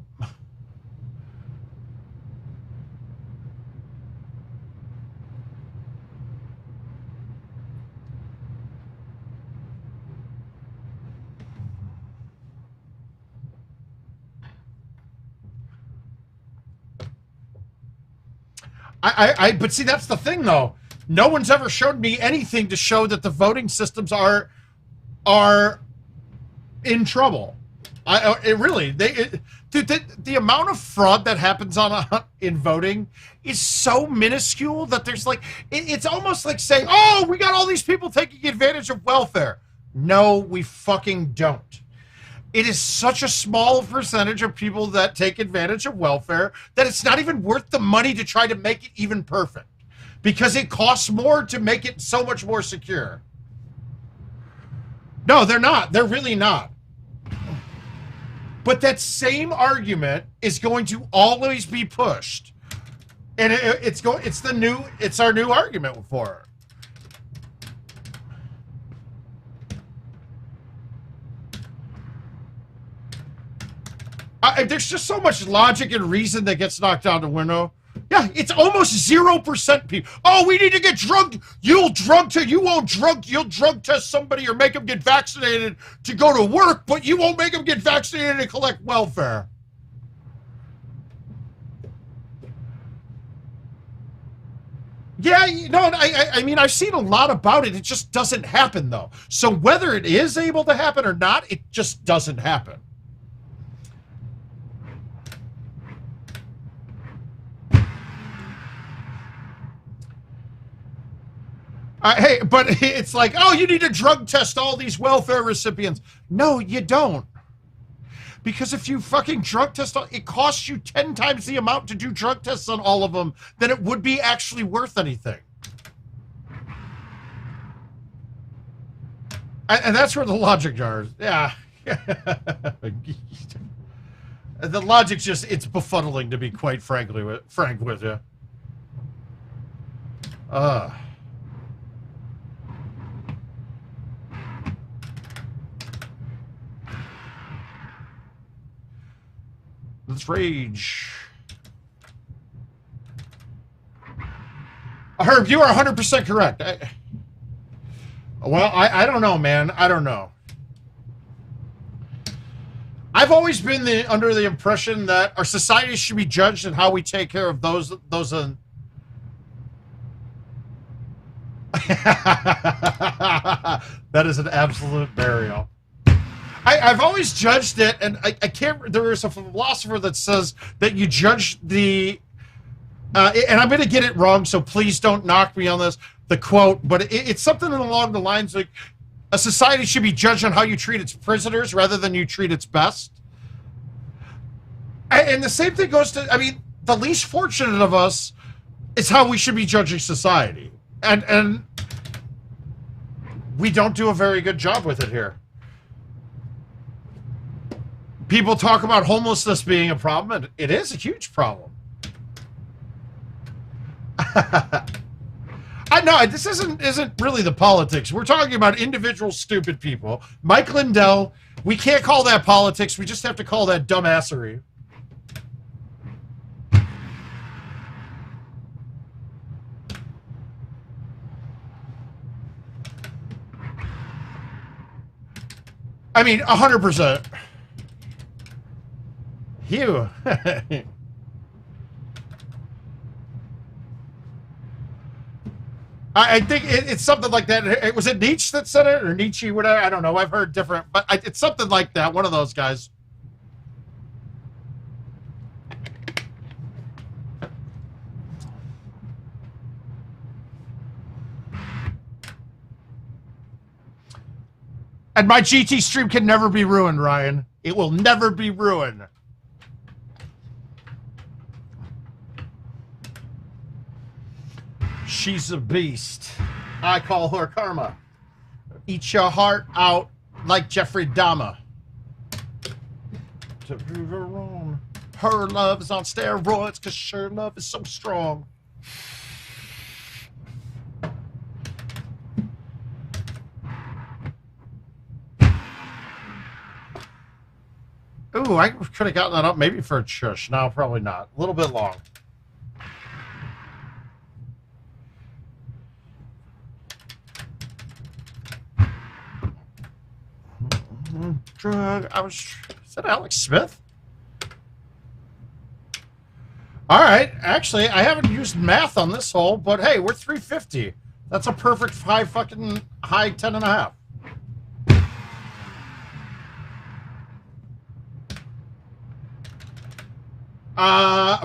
But see, that's the thing, though. No one's ever showed me anything to show that the voting systems are in trouble. The amount of fraud that happens in voting is so minuscule that there's like, it's almost like saying, oh, we got all these people taking advantage of welfare. No, we fucking don't. It is such a small percentage of people that take advantage of welfare that it's not even worth the money to try to make it even perfect, because it costs more to make it so much more secure. No, they're not. They're really not. But that same argument is going to always be pushed, and it's our new argument for it. There's just so much logic and reason that gets knocked out the window. Yeah, it's almost 0% people. Oh, we need to get drugged. You'll drug test somebody or make them get vaccinated to go to work, but you won't make them get vaccinated to collect welfare. Yeah, I mean, I've seen a lot about it. It just doesn't happen, though. So whether it is able to happen or not, it just doesn't happen. Hey, but it's like, oh, you need to drug test all these welfare recipients. No, you don't. Because if you fucking drug test, it costs you 10 times the amount to do drug tests on all of them than it would be actually worth anything. And that's where the logic jars. Yeah. The logic's just, it's befuddling, to be quite frank with you. Let's rage. Herb, you are 100% correct. I don't know, man. I don't know. I've always been under the impression that our society should be judged on how we take care of those that is an absolute burial. I've always judged it, and I can't. There is a philosopher that says that you judge the, and I'm going to get it wrong, so please don't knock me on this. The quote, but it's something along the lines like, a society should be judged on how you treat its prisoners rather than you treat its best. And the same thing goes to, I mean, the least fortunate of us is how we should be judging society, and we don't do a very good job with it here. People talk about homelessness being a problem, and it is a huge problem. I know this isn't really the politics. We're talking about individual stupid people. Mike Lindell, we can't call that politics. We just have to call that dumbassery. I mean, 100%. Hugh. I think it's something like that. Was it Nietzsche that said it, or Nietzsche, whatever? I don't know. I've heard different, but it's something like that. One of those guys. And my GT stream can never be ruined, Ryan. It will never be ruined. She's a beast. I call her Karma. Eat your heart out like Jeffrey Dahmer. To prove her wrong. Her love is on steroids because her love is so strong. Ooh, I could have gotten that up maybe for a shush. No, probably not. A little bit long. Drug. Is that Alex Smith? All right. Actually, I haven't used math on this hole, but hey, we're 350. That's a perfect high 10.5.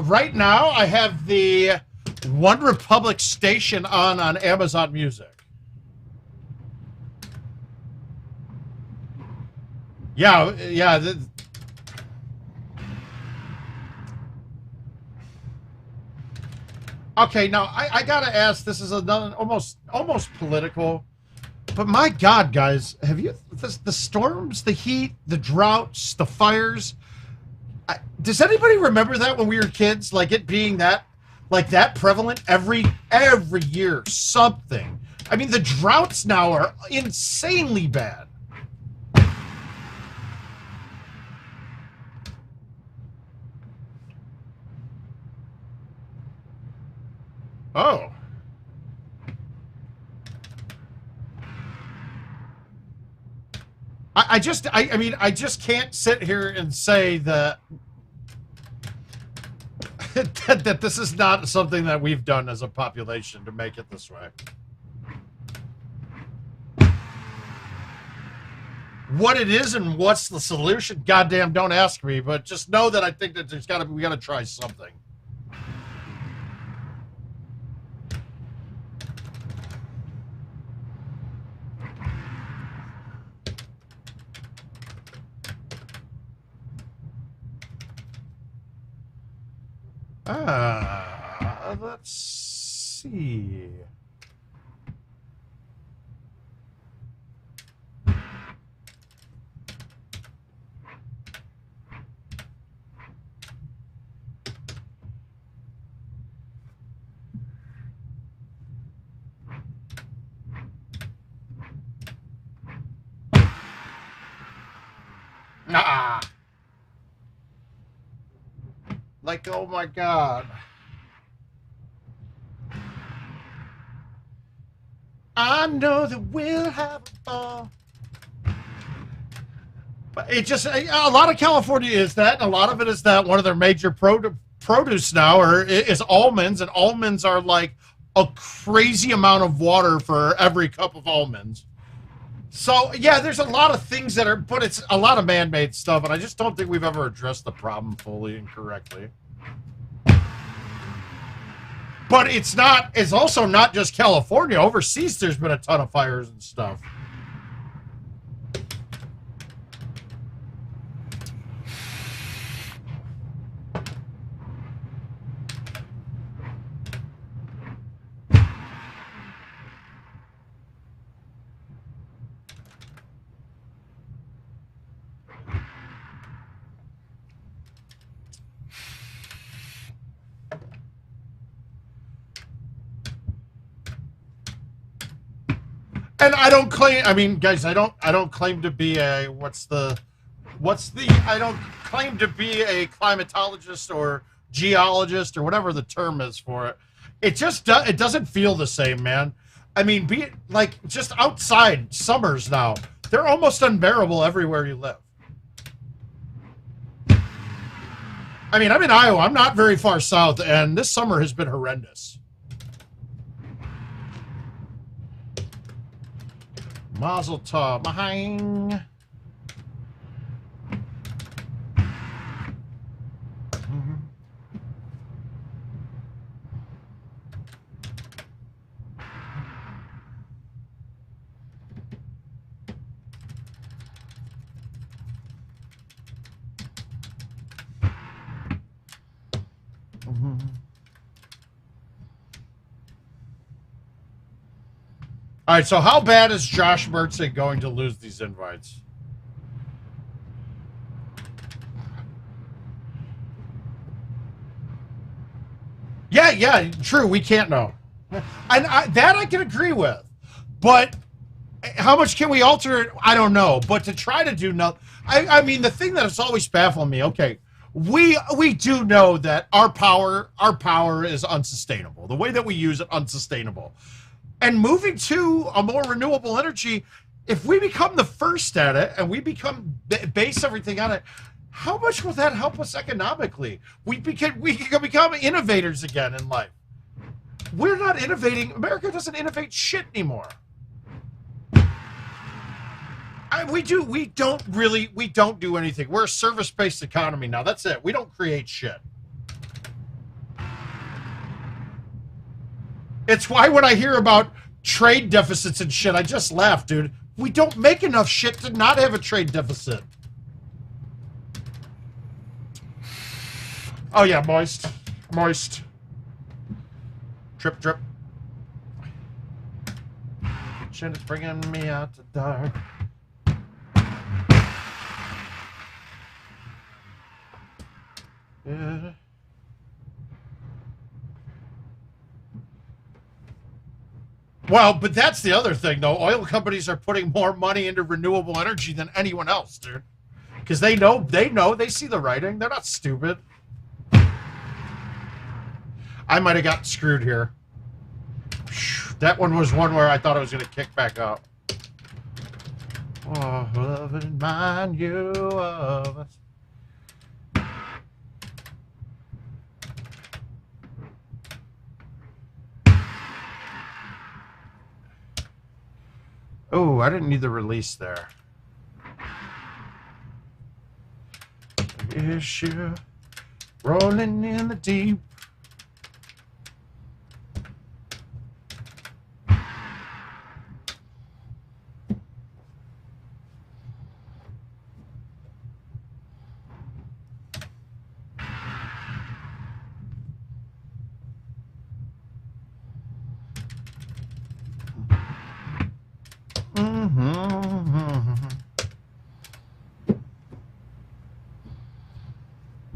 Right now, I have the One Republic station on Amazon Music. Yeah. Okay, now I gotta ask. This is another almost political, but my God, guys, have you the storms, the heat, the droughts, the fires? Does anybody remember that when we were kids? Like it being that, like that prevalent every year, something. I mean, the droughts now are insanely bad. Oh. I mean, I just can't sit here and say that that this is not something that we've done as a population to make it this way. What it is and what's the solution, goddamn, don't ask me, but just know that I think that we gotta try something. Let's see. Like, oh my God. I know that we'll have a ball. But it just, a lot of California is that, and a lot of it is that one of their major produce now is almonds, and almonds are like a crazy amount of water for every cup of almonds. So, yeah, there's a lot of things that are, but it's a lot of man-made stuff, and I just don't think we've ever addressed the problem fully and correctly. But it's also not just California. Overseas, there's been a ton of fires and stuff. And I don't claim, I mean, guys, I don't claim to be a, I don't claim to be a climatologist or geologist or whatever the term is for it. It just, it doesn't feel the same, man. I mean, be it like just outside summers now, they're almost unbearable everywhere you live. I mean, I'm in Iowa. I'm not very far south, and this summer has been horrendous. Mazel tov, mahang. All right, so how bad is Josh Mertzig going to lose these invites? Yeah, true. We can't know. And that I can agree with. But how much can we alter it? I don't know. But to try to do nothing, I mean, the thing that has always baffled me, okay, we do know that our power is unsustainable. The way that we use it, unsustainable. And moving to a more renewable energy, if we become the first at it and we base everything on it, how much will that help us economically? We can become innovators again in life. We're not innovating. America doesn't innovate shit anymore. We don't do anything. We're a service-based economy now. That's it. We don't create shit. It's why when I hear about trade deficits and shit, I just laugh, dude. We don't make enough shit to not have a trade deficit. Oh, yeah, moist. Moist. Drip, drip. Shit is bringing me out to dark. Yeah. Well, but that's the other thing, though. Oil companies are putting more money into renewable energy than anyone else, dude. Because they know, they see the writing. They're not stupid. I might have gotten screwed here. That one was one where I thought I was going to kick back up. Oh, love and mind you of us. Oh, I didn't need the release there. Issue rolling in the deep.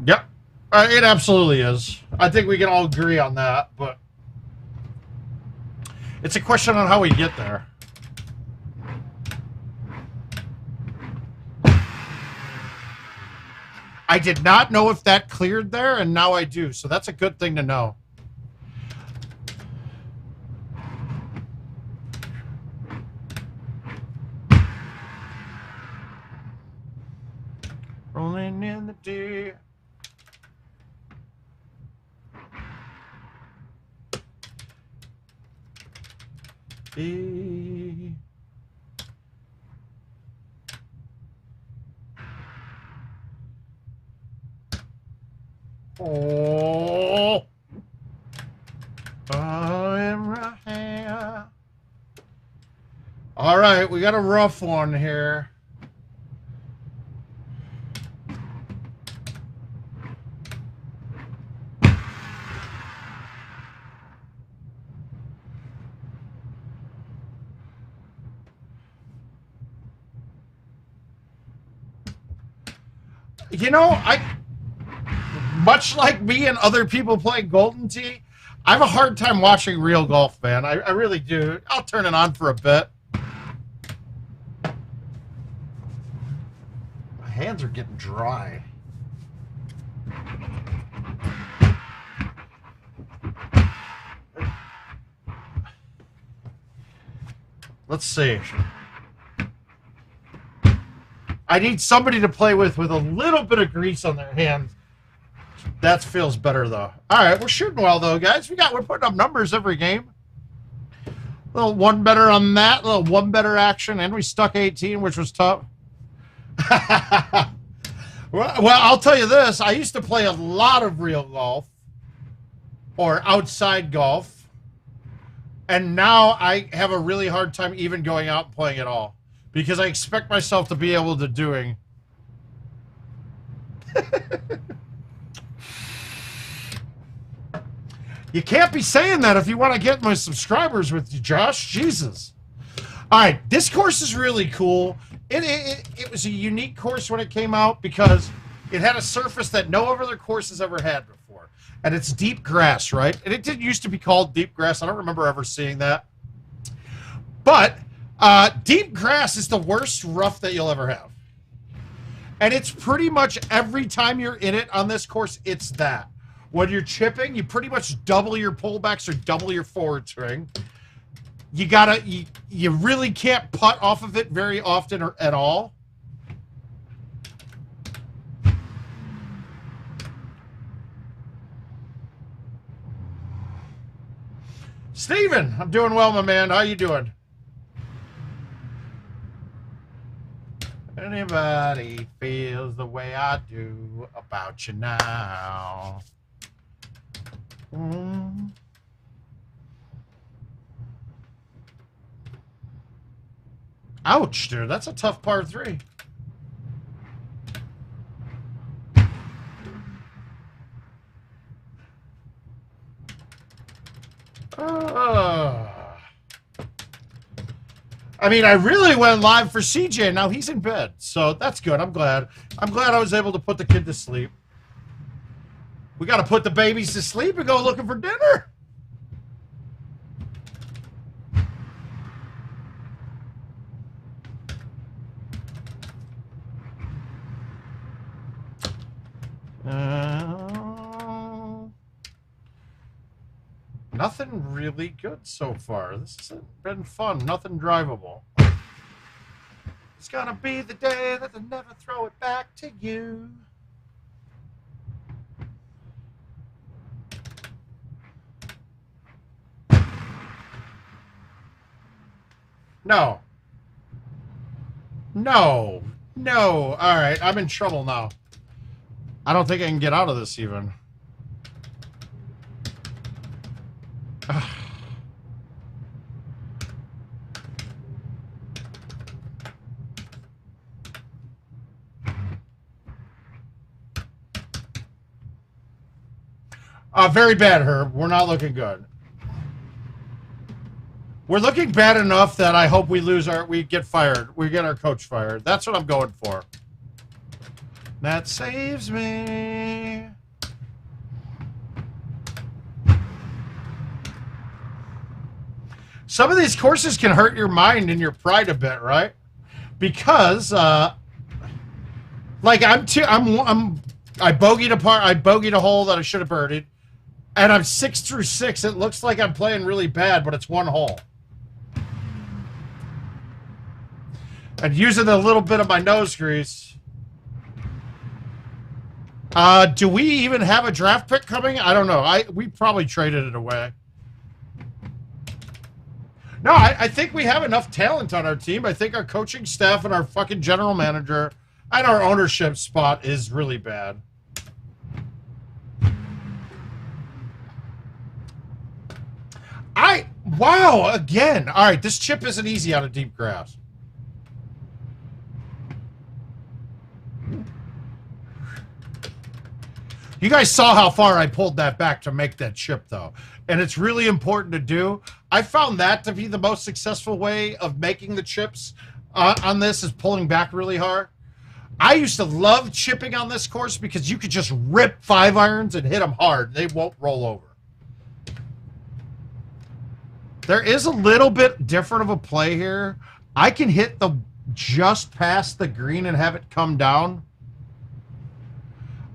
Yep, it absolutely is. I think we can all agree on that, but it's a question on how we get there. I did not know if that cleared there, and now I do, so that's a good thing to know. Rolling in the deep. Oh, I am right here. All right, we got a rough one here. You know, much like me and other people playing Golden Tee, I have a hard time watching real golf, man. I really do. I'll turn it on for a bit. My hands are getting dry. Let's see. I need somebody to play with a little bit of grease on their hands. That feels better, though. All right, we're shooting well, though, guys. We're putting up numbers every game. A little one better on that, a little one better action, and we stuck 18, which was tough. Well, I'll tell you this. I used to play a lot of real golf or outside golf, and now I have a really hard time even going out and playing at all because I expect myself to be able to doing. You can't be saying that if you want to get my subscribers with you, Josh. Jesus. All right, this course is really cool. It was a unique course when it came out because it had a surface that no other course has ever had before. And it's deep grass, right? And it didn't used to be called deep grass. I don't remember ever seeing that. But deep grass is the worst rough that you'll ever have. And it's pretty much every time you're in it on this course, it's that. When you're chipping, you pretty much double your pullbacks or double your forward swing. You really can't putt off of it very often or at all. Steven, I'm doing well, my man. How you doing? Anybody feels the way I do about you now? Ouch, dude. That's a tough par 3. I mean, I really went live for CJ. Now he's in bed, so that's good. I'm glad. I'm glad I was able to put the kid to sleep. We got to put the babies to sleep and go looking for dinner. Nothing really good so far. This has been fun. Nothing drivable. It's gonna be the day that they never throw it back to you. No. No. No. All right. I'm in trouble now. I don't think I can get out of this even. Very bad, Herb. We're not looking good. We're looking bad enough that I hope we get fired. We get our coach fired. That's what I'm going for. That saves me. Some of these courses can hurt your mind and your pride a bit, right? Because, like I bogeyed a hole that I should have birdied, and I'm 6 through 6. It looks like I'm playing really bad, but it's one hole. And using a little bit of my nose grease. Do we even have a draft pick coming? I don't know. We probably traded it away. No, I think we have enough talent on our team. I think our coaching staff and our fucking general manager and our ownership spot is really bad. Wow, again. All right, this chip isn't easy out of deep grass. You guys saw how far I pulled that back to make that chip, though. And it's really important to do. I found that to be the most successful way of making the chips on this, is pulling back really hard. I used to love chipping on this course because you could just rip 5-irons and hit them hard. They won't roll over. There is a little bit different of a play here. I can hit the just past the green and have it come down.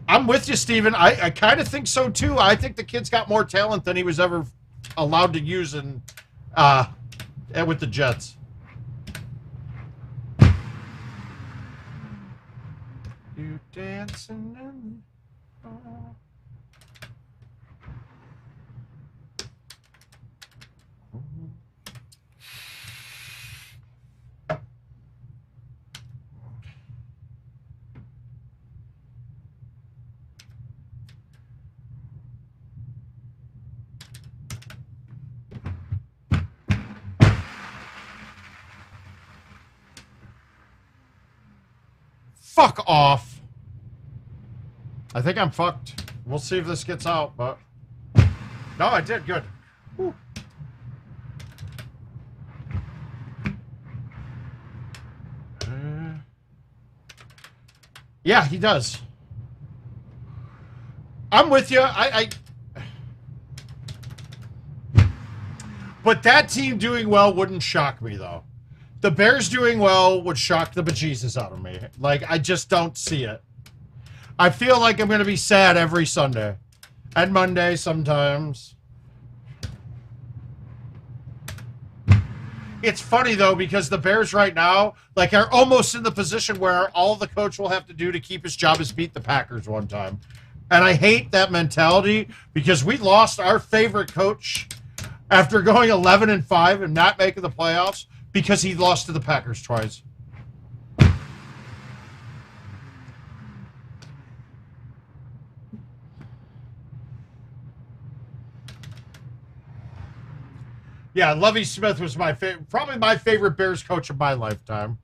I'm with you, Steven. I kind of think so, too. I think the kid's got more talent than he was ever allowed to use with the Jets. You dancing in the... Fuck off. I think I'm fucked. We'll see if this gets out, but... No, I did. Good. Whew. Yeah, he does. I'm with you. But that team doing well wouldn't shock me, though. The Bears doing well would shock the bejesus out of me. Like, I just don't see it. I feel like I'm going to be sad every Sunday. And Monday sometimes. It's funny, though, because the Bears right now, like, are almost in the position where all the coach will have to do to keep his job is beat the Packers one time. And I hate that mentality because we lost our favorite coach after going 11-5 and not making the playoffs because he lost to the Packers twice. Yeah, Lovie Smith was my favorite, probably my favorite Bears coach of my lifetime.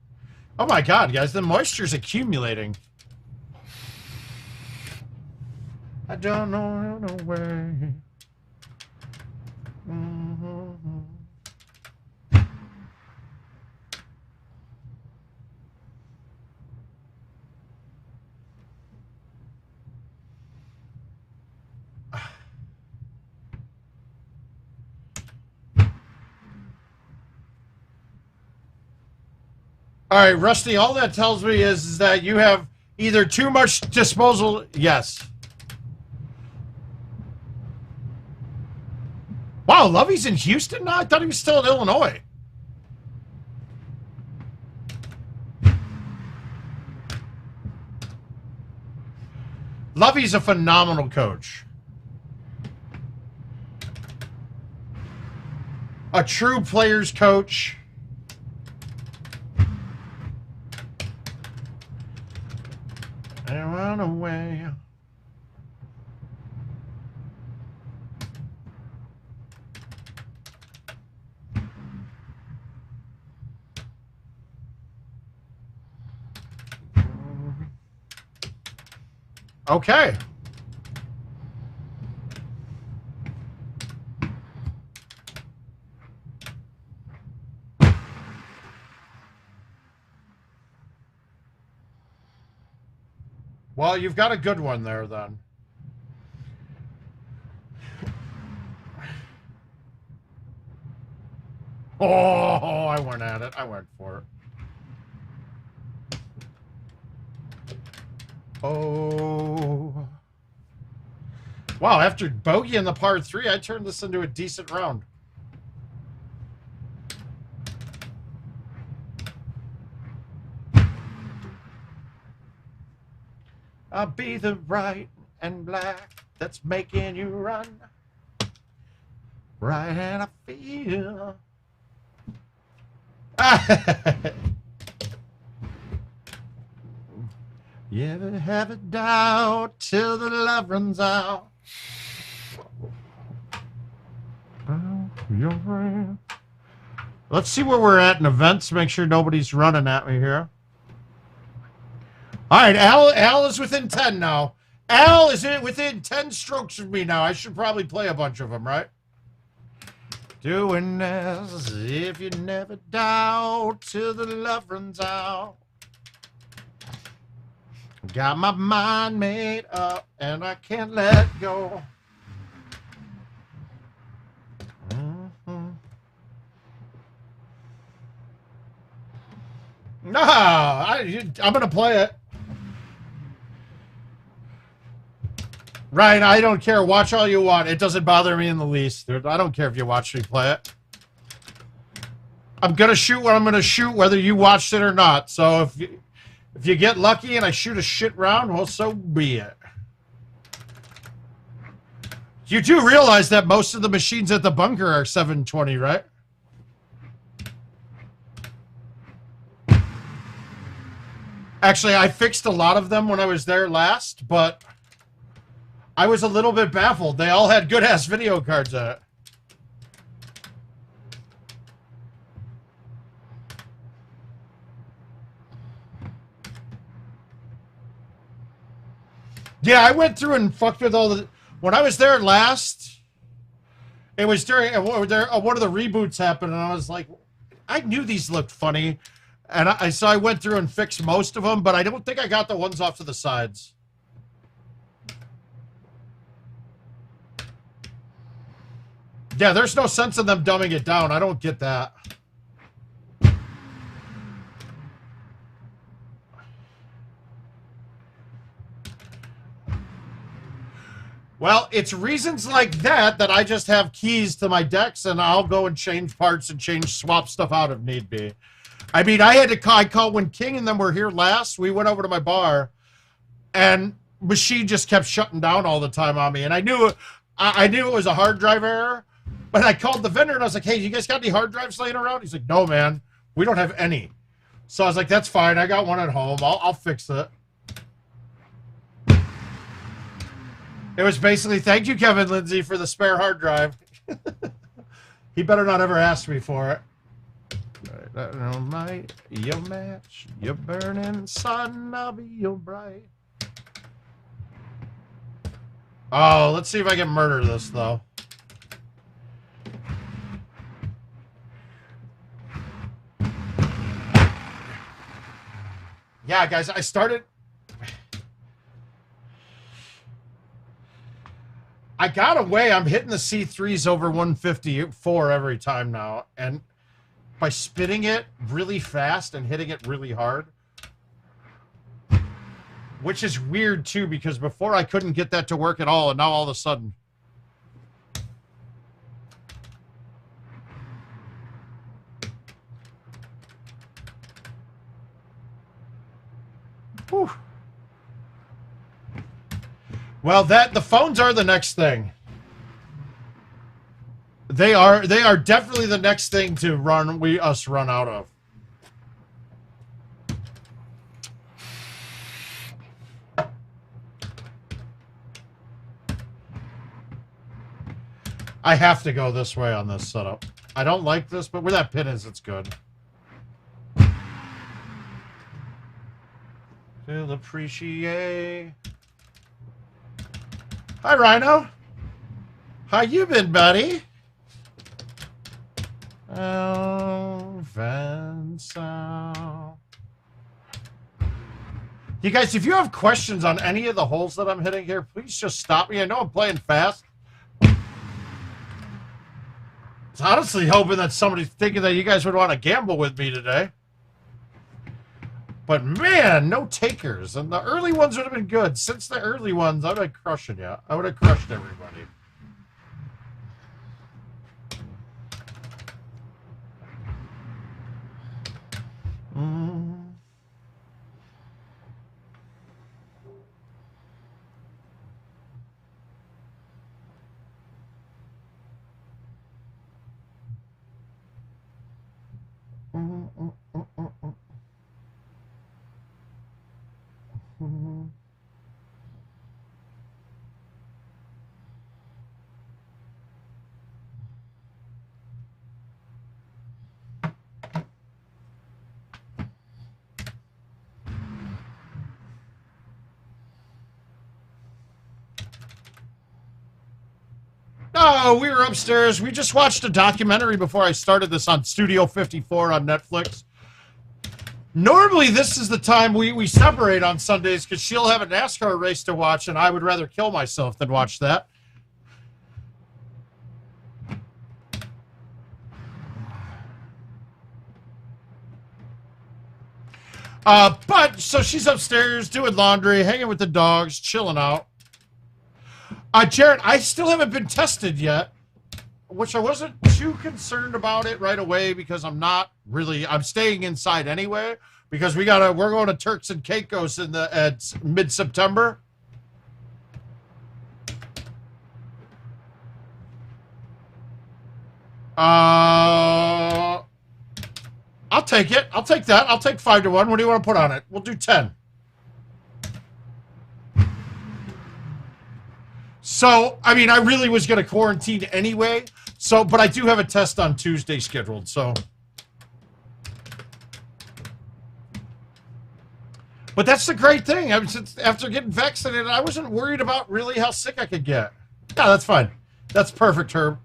Oh my God, guys, the moisture's accumulating. I don't know no way. All right, Rusty, all that tells me is that you have either too much disposal... Yes. Wow, Lovey's in Houston now? I thought he was still in Illinois. Lovey's a phenomenal coach. A true player's coach. And run away. Okay. Well, you've got a good one there, then. Oh, I went at it. I went for it. Oh. Wow, after bogey in the par 3, I turned this into a decent round. I'll be the white and black that's making you run. Right, and I feel. You ever have a doubt till the love runs out? Let's see where we're at in events. Make sure nobody's running at me here. All right, Al is within 10 now. Al is within 10 strokes of me now. I should probably play a bunch of them, right? Doing as if you never doubt till the love runs out. Got my mind made up and I can't let go. No, I'm going to play it. Ryan, I don't care. Watch all you want. It doesn't bother me in the least. I don't care if you watch me play it. I'm going to shoot what I'm going to shoot, whether you watched it or not. So if you get lucky and I shoot a shit round, well, so be it. You do realize that most of the machines at the bunker are 720, right? Actually, I fixed a lot of them when I was there last, but I was a little bit baffled. They all had good-ass video cards in it. Yeah, I went through and fucked with all the... When I was there last, it was during... one of the reboots happened, and I was like, I knew these looked funny. And so I went through and fixed most of them, but I don't think I got the ones off to the sides. Yeah, there's no sense in them dumbing it down. I don't get that. Well, it's reasons like that that I just have keys to my decks, and I'll go and change parts and swap stuff out if need be. I mean, I called when King and them were here last. We went over to my bar, and machine just kept shutting down all the time on me. And I knew it was a hard drive error, but I called the vendor and I was like, "Hey, you guys got any hard drives laying around?" He's like, "No, man, we don't have any." So I was like, "That's fine. I got one at home. I'll fix it." It was basically, "Thank you, Kevin Lindsay, for the spare hard drive." He better not ever ask me for it. Right, your match, your burning sun, I'll be your bride. Oh, let's see if I can murder this, though. Yeah, guys, I started... I got away. I'm hitting the C3s over 154 every time now, and by spinning it really fast and hitting it really hard. Which is weird, too, because before I couldn't get that to work at all, and now all of a sudden... Whew. Well, the phones are the next thing. They are definitely the next thing to run out of. I have to go this way on this setup. I don't like this, but where that pin is, it's good. Feel appreciate. Hi, Rhino. How you been, buddy? Oh, Vincent. You guys, if you have questions on any of the holes that I'm hitting here, please just stop me. I know I'm playing fast. I was honestly hoping that somebody's thinking that you guys would want to gamble with me today. But man, no takers. And the early ones would have been good. Since the early ones, I would have crushed you. I would have crushed everybody. Oh, we were upstairs. We just watched a documentary before I started this on Studio 54 on Netflix. Normally, this is the time we separate on Sundays because she'll have a NASCAR race to watch, and I would rather kill myself than watch that. But, so she's upstairs doing laundry, hanging with the dogs, chilling out. Jared, I still haven't been tested yet, which I wasn't too concerned about it right away because I'm staying inside anyway because we're going to Turks and Caicos at mid-September. I'll take it. I'll take that. I'll take 5-1. What do you want to put on it? We'll do 10. So, I mean, I really was going to quarantine anyway. So, but I do have a test on Tuesday scheduled. So, but that's the great thing. After getting vaccinated, I wasn't worried about really how sick I could get. Yeah, that's fine. That's perfect, Herb.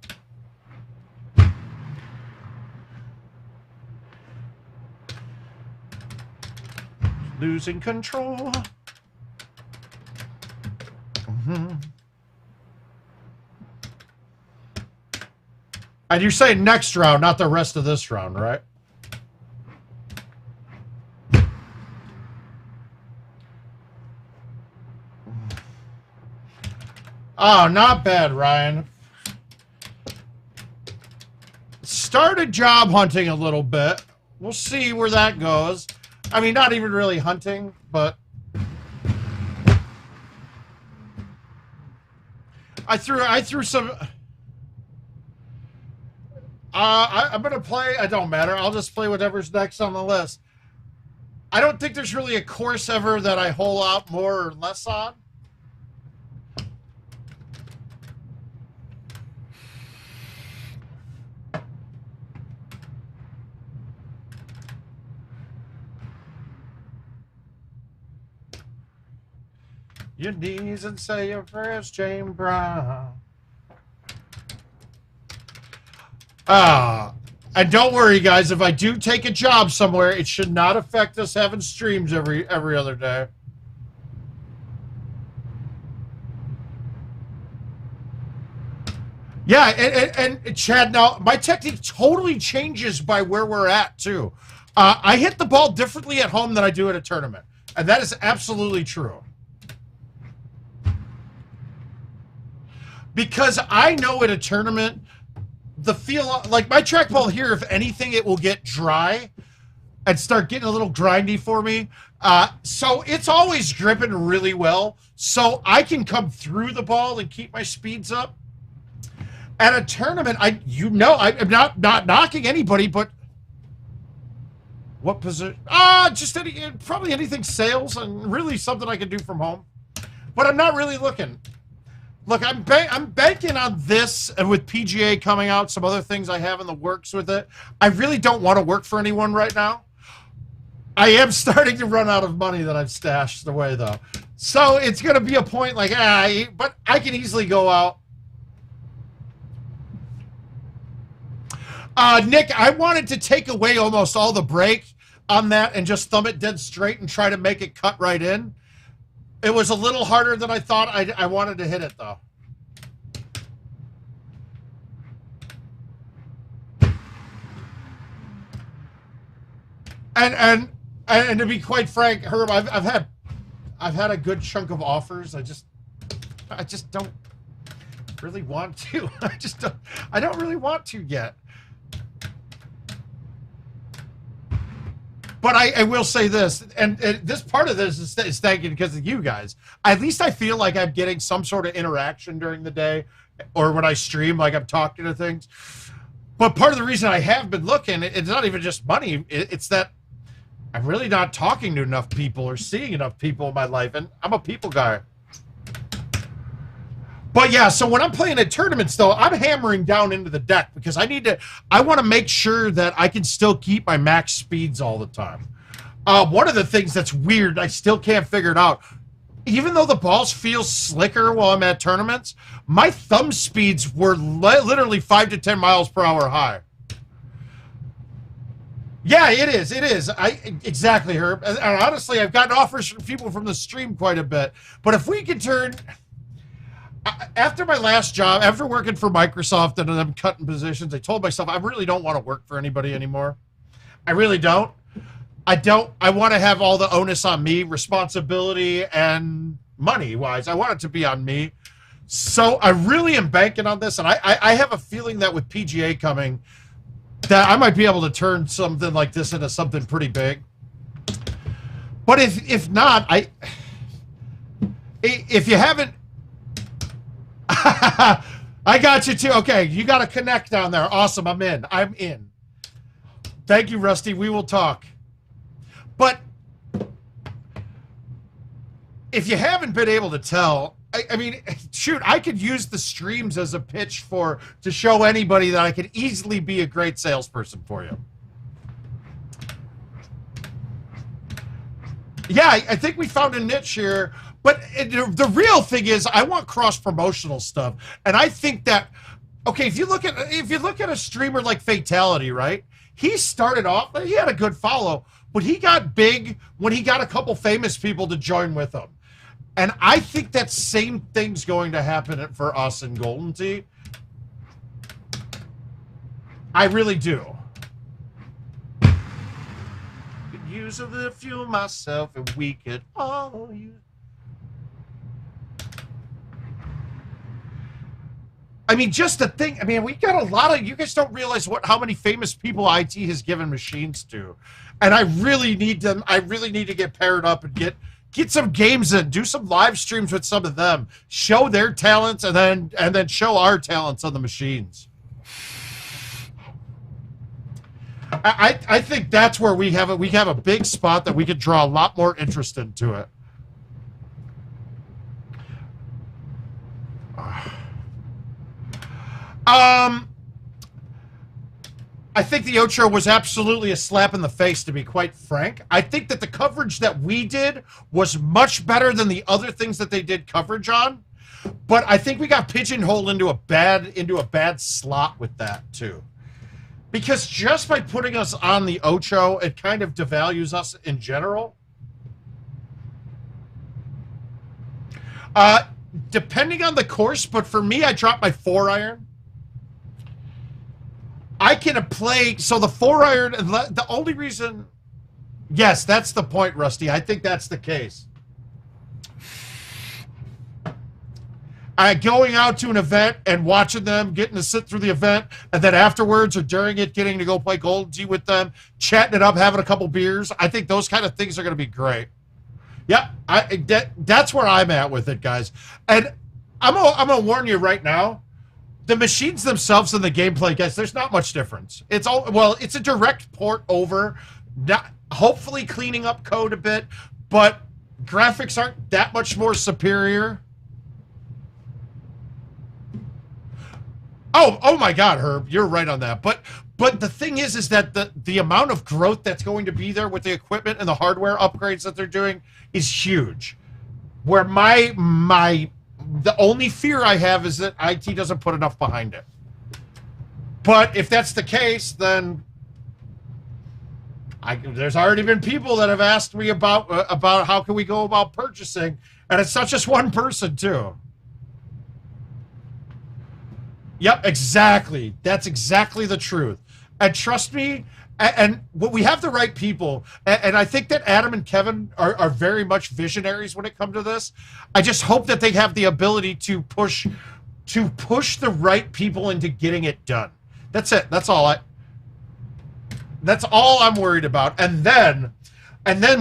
Losing control. And you're saying next round, not the rest of this round, right? Oh, not bad, Ryan. Started job hunting a little bit. We'll see where that goes. I mean, not even really hunting, but I threw some. I'm going to play. It don't matter. I'll just play whatever's next on the list. I don't think there's really a course ever that I hole out more or less on. Your knees and say your prayers, James Brown. And don't worry, guys. If I do take a job somewhere, it should not affect us having streams every other day. Yeah, and Chad, now my technique totally changes by where we're at too. I hit the ball differently at home than I do at a tournament, and that is absolutely true. Because I know at a tournament, the feel like my trackball here, if anything, it will get dry and start getting a little grindy for me. So it's always gripping really well, so I can come through the ball and keep my speeds up. At a tournament, I'm not knocking anybody, but what position? Just probably anything sales and really something I can do from home. But I'm not really looking. Look, I'm banking on this, and with PGA coming out, some other things I have in the works with it. I really don't want to work for anyone right now. I am starting to run out of money that I've stashed away, though. So it's going to be a point like, but I can easily go out. Nick, I wanted to take away almost all the break on that and just thumb it dead straight and try to make it cut right in. It was a little harder than I thought. I wanted to hit it, though. And to be quite frank, Herb, I've had a good chunk of offers. I just don't really want to. I don't really want to yet. But I will say this, and this part of this is thanking because of you guys. At least I feel like I'm getting some sort of interaction during the day, or when I stream, like I'm talking to things. But part of the reason I have been looking, it's not even just money. It's that I'm really not talking to enough people or seeing enough people in my life, and I'm a people guy. But yeah, so when I'm playing at tournaments, though, I'm hammering down into the deck because I want to make sure that I can still keep my max speeds all the time. One of the things that's weird, I still can't figure it out. Even though the balls feel slicker while I'm at tournaments, my thumb speeds were literally 5 to 10 miles per hour high. Yeah, it is. It is. Exactly, Herb. And honestly, I've gotten offers from people from the stream quite a bit. But if we could turn... After my last job, after working for Microsoft and I'm cutting positions, I told myself I really don't want to work for anybody anymore. I really don't. I want to have all the onus on me, responsibility and money-wise. I want it to be on me. So I really am banking on this, and I have a feeling that with PGA coming, that I might be able to turn something like this into something pretty big. But if not, if you haven't... I got you too. Okay, you got to connect down there. Awesome, I'm in. I'm in. Thank you, Rusty. We will talk. But if you haven't been able to tell, I mean, shoot, I could use the streams as a pitch to show anybody that I could easily be a great salesperson for you. Yeah, I think we found a niche here. But the real thing is, I want cross-promotional stuff, and I think that, okay, if you look at a streamer like Fatality, right? He started off, he had a good follow, but he got big when he got a couple famous people to join with him, and I think that same thing's going to happen for us in GoldenTee. I really do. Could use a little fuel myself, and we could all use. I mean, just the thing. I mean, we got a lot of. You guys don't realize how many famous people IT has given machines to, and I really need them. I really need to get paired up and get some games in, do some live streams with some of them, show their talents, and then show our talents on the machines. I think that's where we have a big spot that we could draw a lot more interest into it. I think the Ocho was absolutely a slap in the face, to be quite frank. I think that the coverage that we did was much better than the other things that they did coverage on. But I think we got pigeonholed into a bad slot with that too. Because just by putting us on the Ocho, it kind of devalues us in general. Depending on the course, but for me, I dropped my 4-iron. I can play. So the 4-iron, the only reason, yes, that's the point, Rusty. I think that's the case. Going out to an event and watching them, getting to sit through the event, and then afterwards or during it, getting to go play Golden Tee with them, chatting it up, having a couple beers. I think those kind of things are going to be great. Yeah, that's where I'm at with it, guys. And I'm gonna warn you right now, the machines themselves and the gameplay, guys, there's not much difference. It's all, well, it's a direct port over, not, hopefully cleaning up code a bit, but graphics aren't that much more superior. Oh my God, Herb, you're right on that. But the thing is that the amount of growth that's going to be there with the equipment and the hardware upgrades that they're doing is huge. Where the only fear I have is that IT doesn't put enough behind it. But if that's the case, then there's already been people that have asked me about how can we go about purchasing, and it's not just one person too. Yep, exactly. That's exactly the truth. And trust me, and we have the right people, and I think that Adam and Kevin are very much visionaries when it comes to this. I just hope that they have the ability to push the right people into getting it done. That's it. That's all I'm worried about. And then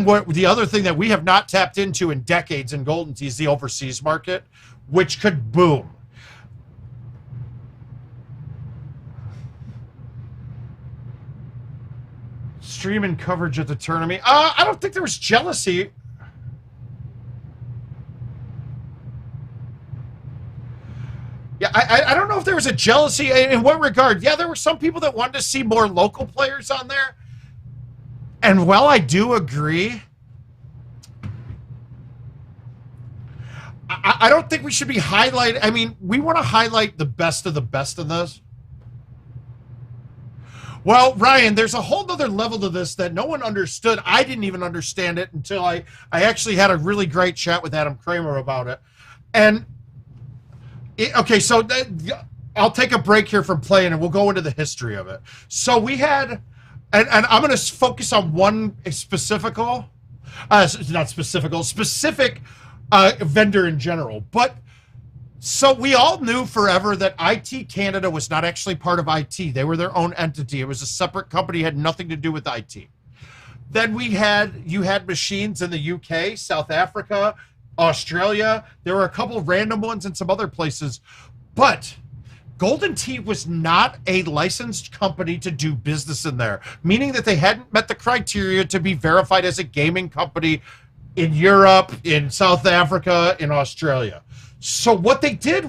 what the other thing that we have not tapped into in decades in Golden Tee is the overseas market, which could boom. Streaming coverage at the tournament. I don't think there was jealousy. Yeah, I don't know if there was a jealousy in what regard. Yeah, there were some people that wanted to see more local players on there. And while I do agree, I don't think we should be highlighting. I mean, we want to highlight the best of the best in this. Well, Ryan, there's a whole other level to this that no one understood. I didn't even understand it until I actually had a really great chat with Adam Kramer about it. And, okay, so I'll take a break here from playing and we'll go into the history of it. So we had, and I'm going to focus on one specific vendor in general. But so we all knew forever that IT Canada was not actually part of IT. They were their own entity. It was a separate company, had nothing to do with IT. Then you had machines in the UK, South Africa, Australia. There were a couple of random ones in some other places. But Golden Tee was not a licensed company to do business in there, meaning that they hadn't met the criteria to be verified as a gaming company in Europe, in South Africa, in Australia. So what they did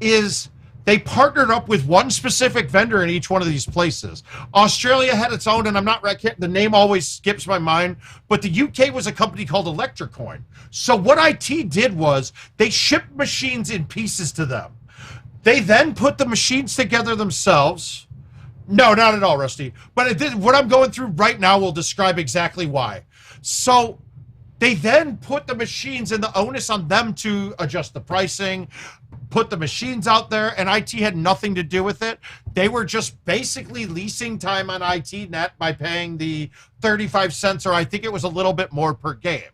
is they partnered up with one specific vendor in each one of these places. Australia had its own, and the name always skips my mind, but the UK was a company called Electrocoin. So what IT did was they shipped machines in pieces to them. They then put the machines together themselves. No, not at all, Rusty. But what I'm going through right now will describe exactly why. So they then put the machines and the onus on them to adjust the pricing, put the machines out there, and IT had nothing to do with it. They were just basically leasing time on ITnet by paying the 35 cents, or I think it was a little bit more per game.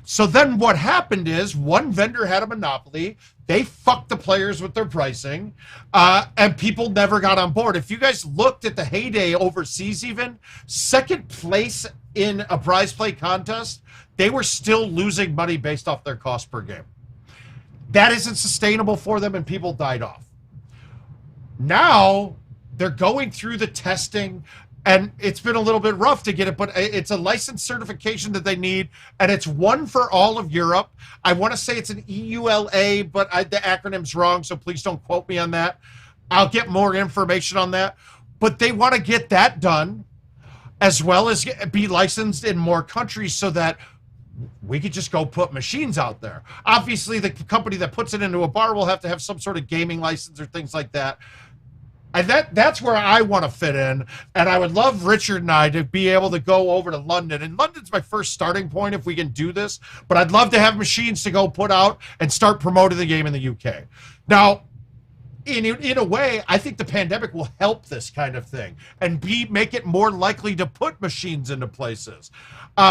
So then what happened is one vendor had a monopoly. They fucked the players with their pricing, and people never got on board. If you guys looked at the heyday overseas even, second place in a prize play contest, they were still losing money based off their cost per game. That isn't sustainable for them, and people died off. Now they're going through the testing, and it's been a little bit rough to get it, but it's a license certification that they need, and it's one for all of Europe. I want to say it's an EULA, but the acronym's wrong, so please don't quote me on that. I'll get more information on that. But they want to get that done, as well as be licensed in more countries so that we could just go put machines out there. Obviously, the company that puts it into a bar will have to have some sort of gaming license or things like that. And that's where I want to fit in. And I would love Richard and I to be able to go over to London. And London's my first starting point if we can do this. But I'd love to have machines to go put out and start promoting the game in the UK. Now, in a way, I think the pandemic will help this kind of thing and make it more likely to put machines into places.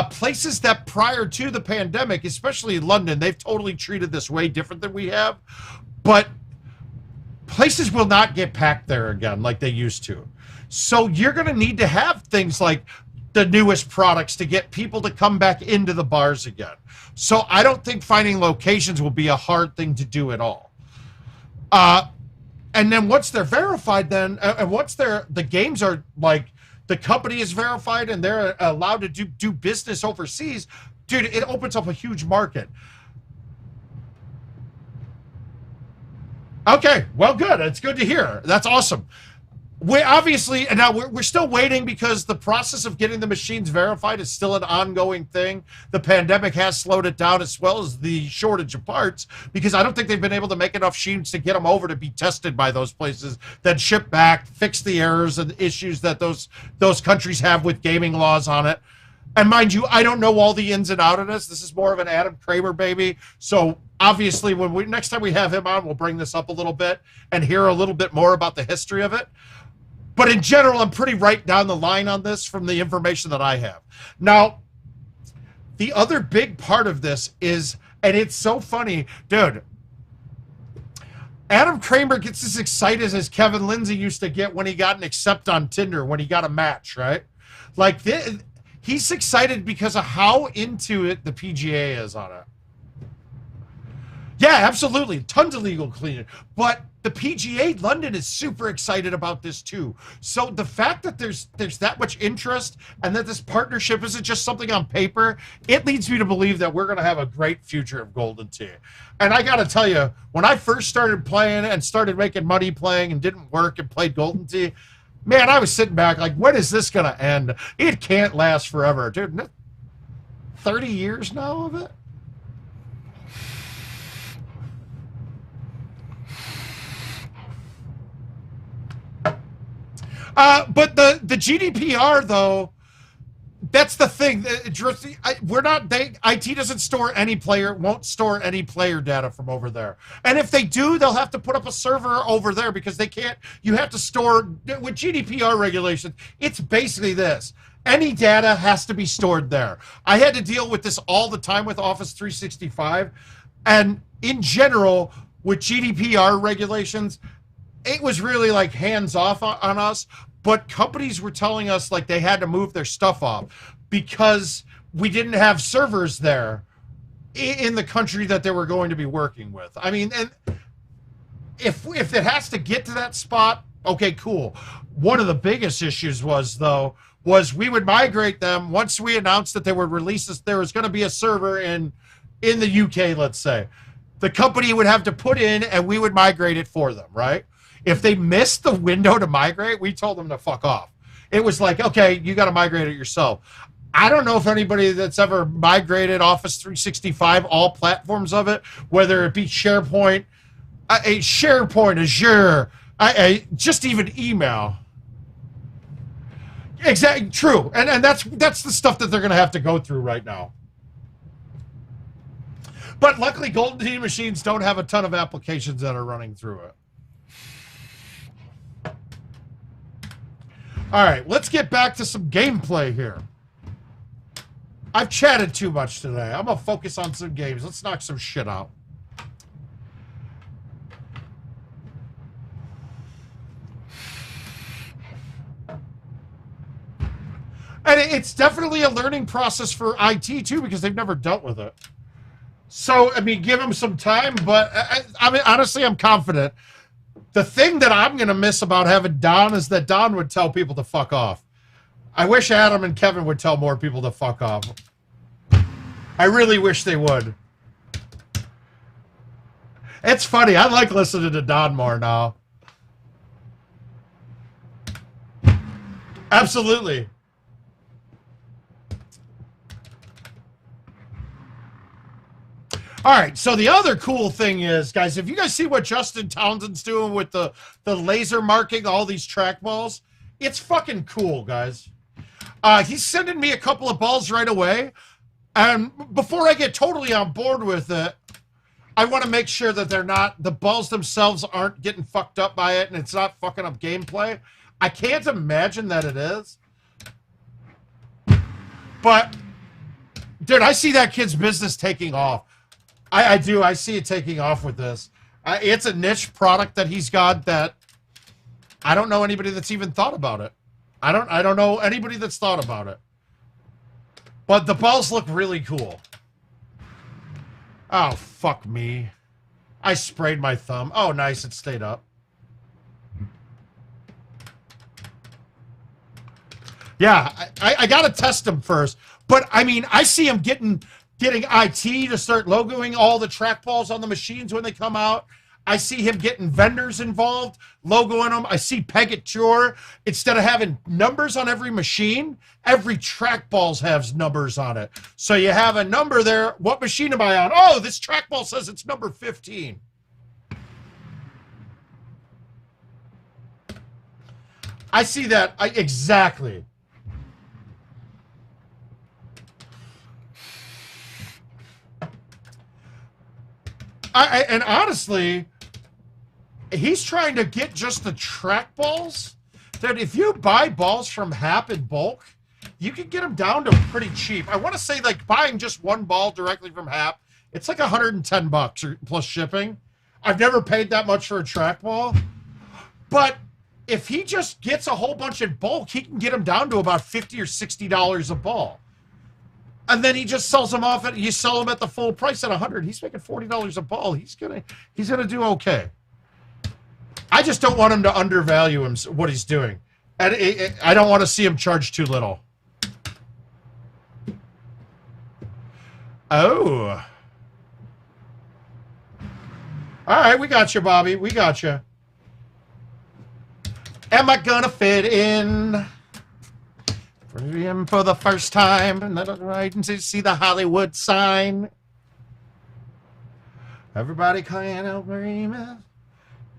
Places that prior to the pandemic, especially in London, they've totally treated this way different than we have. But places will not get packed there again like they used to. So you're going to need to have things like the newest products to get people to come back into the bars again. So I don't think finding locations will be a hard thing to do at all. And then once they're verified, and once the games are like, the company is verified and they're allowed to do business overseas, dude, it opens up a huge market. Okay, well, good. It's good to hear. That's awesome. We obviously, and now we're still waiting because the process of getting the machines verified is still an ongoing thing. The pandemic has slowed it down, as well as the shortage of parts, because I don't think they've been able to make enough machines to get them over to be tested by those places, then ship back, fix the errors and issues that those countries have with gaming laws on it. And mind you, I don't know all the ins and outs of this. This is more of an Adam Kramer baby. So obviously, next time we have him on, we'll bring this up a little bit and hear a little bit more about the history of it. But in general, I'm pretty right down the line on this from the information that I have. Now, the other big part of this is, and it's so funny, dude, Adam Kramer gets as excited as Kevin Lindsay used to get when he got an accept on Tinder, when he got a match, right? Like, he's excited because of how into it the PGA is on it. Yeah, absolutely. Tons of legal cleaning. But the PGA London is super excited about this too. So the fact that there's that much interest and that this partnership isn't just something on paper, it leads me to believe that we're going to have a great future of Golden Tee. And I got to tell you, when I first started playing and started making money playing and didn't work and played Golden Tee, man, I was sitting back like, when is this going to end? It can't last forever. Dude, 30 years now of it? But the GDPR, though, that's the thing. IT doesn't store any player, won't store any player data from over there. And if they do, they'll have to put up a server over there because they can't. You have to store, with GDPR regulations, it's basically this. Any data has to be stored there. I had to deal with this all the time with Office 365. And in general, with GDPR regulations, it was really like hands off on us. But companies were telling us like they had to move their stuff off because we didn't have servers there in the country that they were going to be working with. I mean, and if it has to get to that spot, okay, cool. One of the biggest issues was we would migrate them once we announced that they would release this. There was going to be a server in the UK, let's say. The company would have to put in and we would migrate it for them, right? If they missed the window to migrate, we told them to fuck off. It was like, okay, you got to migrate it yourself. I don't know if anybody that's ever migrated Office 365, all platforms of it, whether it be SharePoint, Azure, just even email. Exactly, true. And that's the stuff that they're going to have to go through right now. But luckily, Golden Tee machines don't have a ton of applications that are running through it. All right, let's get back to some gameplay here. I've chatted too much today. I'm going to focus on some games. Let's knock some shit out. And it's definitely a learning process for IT, too, because they've never dealt with it. So, I mean, give them some time, but I mean, honestly, I'm confident. The thing that I'm going to miss about having Don is that Don would tell people to fuck off. I wish Adam and Kevin would tell more people to fuck off. I really wish they would. It's funny. I like listening to Don more now. Absolutely. All right, so the other cool thing is, guys, if you guys see what Justin Townsend's doing with the laser marking all these trackballs, it's fucking cool, guys. He's sending me a couple of balls right away, and before I get totally on board with it, I want to make sure that they're not, the balls themselves aren't getting fucked up by it and it's not fucking up gameplay. I can't imagine that it is. But, dude, I see that kid's business taking off. I do. I see it taking off with this. It's a niche product that he's got that I don't know anybody that's even thought about it. I don't know anybody that's thought about it. But the balls look really cool. Oh, fuck me. I sprayed my thumb. Oh, nice. It stayed up. Yeah, I got to test him first. But, I mean, I see him getting IT to start logoing all the trackballs on the machines when they come out. I see him getting vendors involved, logoing them. I see Pegature. Instead of having numbers on every machine, every trackballs has numbers on it. So you have a number there. What machine am I on? Oh, this trackball says it's number 15. I see that. Exactly. And honestly, he's trying to get just the trackballs. That if you buy balls from Hap in bulk, you can get them down to pretty cheap. I want to say like buying just one ball directly from Hap, it's like $110 or plus shipping. I've never paid that much for a trackball. But if he just gets a whole bunch in bulk, he can get them down to about $50 or $60 a ball. And then he just sells them off, you sell them at the full price at $100. He's making $40 a ball. He's gonna do okay. I just don't want him to undervalue him, what he's doing. And I don't want to see him charge too little. Oh. All right, we got you, Bobby. We got you. Am I gonna fit in? For the first time, and right and see the Hollywood sign. Everybody can't help me.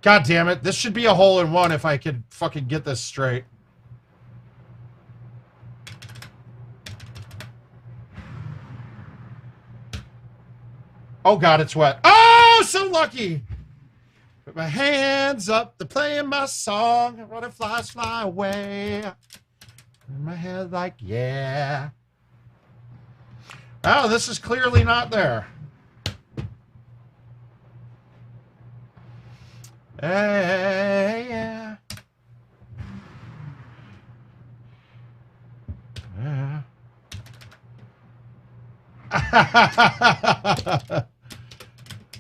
God damn it! This should be a hole in one if I could fucking get this straight. Oh God, it's wet. Oh, so lucky. Put my hands up, they're playing my song. Butterflies fly away. In my head like, yeah. Oh, this is clearly not there. Hey, yeah. Yeah.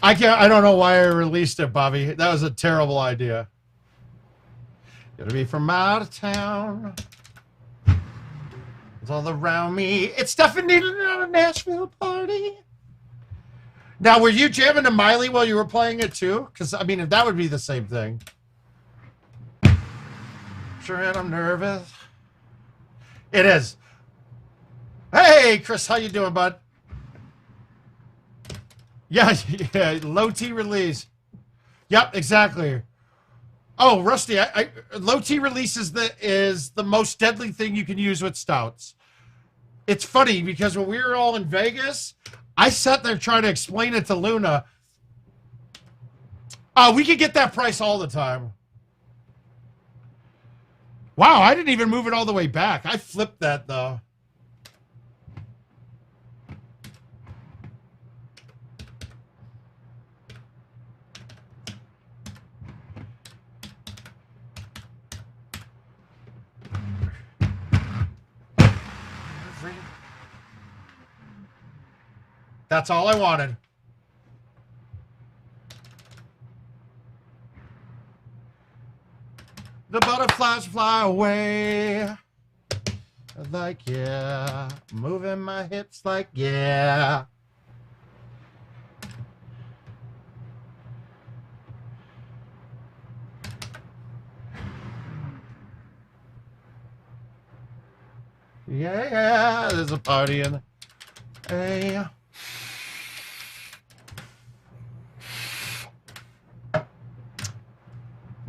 I don't know why I released it, Bobby. That was a terrible idea. Gotta be from out of town. It's all around me. It's definitely not a Nashville party. Now, were you jamming to Miley while you were playing it too? Because, I mean, that would be the same thing. Sure, and I'm nervous. It is. Hey, Chris, how you doing, bud? Yeah, yeah, low T release. Yep, exactly. Oh, Rusty, low T release is the most deadly thing you can use with stouts. It's funny because when we were all in Vegas, I sat there trying to explain it to Luna. We could get that price all the time. Wow, I didn't even move it all the way back. I flipped that though. That's all I wanted. The butterflies fly away. Like, yeah. Moving my hips like, yeah. Yeah, there's a party in hey.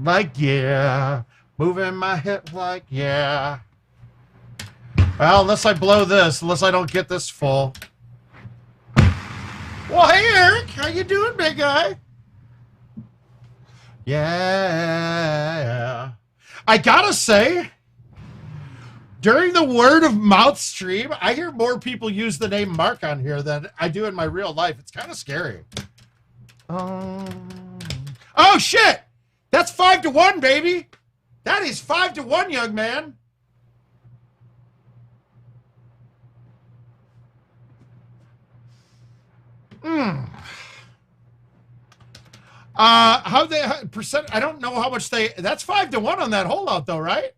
Like, yeah. Moving my hip like, yeah. Well, unless I blow this, unless I don't get this full. Well, hey, Eric. How you doing, big guy? Yeah. I gotta say, during the word of mouth stream, I hear more people use the name Marc on here than I do in my real life. It's kind of scary. Oh, shit. That's 5-1, baby. That is 5-1, young man. How they percent? I don't know how much they. That's 5-1 on that holdout, though, right?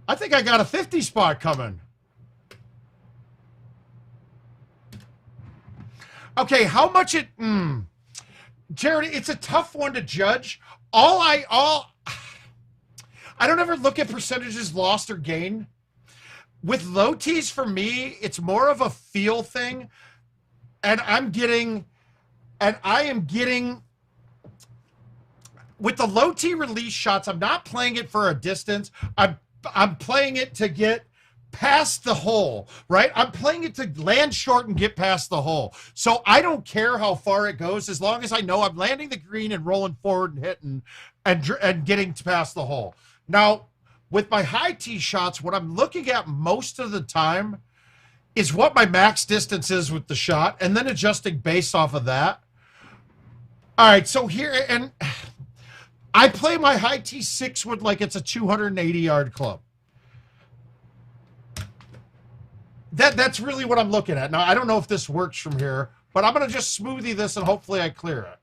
I think I got a 50 spot coming. Okay, how much it? Jared, it's a tough one to judge. I don't ever look at percentages lost or gained. With low tees, for me, it's more of a feel thing, and I am getting with the low tee release shots. I'm not playing it for a distance. I'm playing it to get past the hole, right? I'm playing it to land short and get past the hole. So I don't care how far it goes as long as I know I'm landing the green and rolling forward and hitting and getting past the hole. Now, with my high tee shots, what I'm looking at most of the time is what my max distance is with the shot and then adjusting based off of that. All right, so here, and I play my high tee 6-wood like it's a 280-yard club. That's really what I'm looking at. Now, I don't know if this works from here, but I'm going to just smoothie this and hopefully I clear it.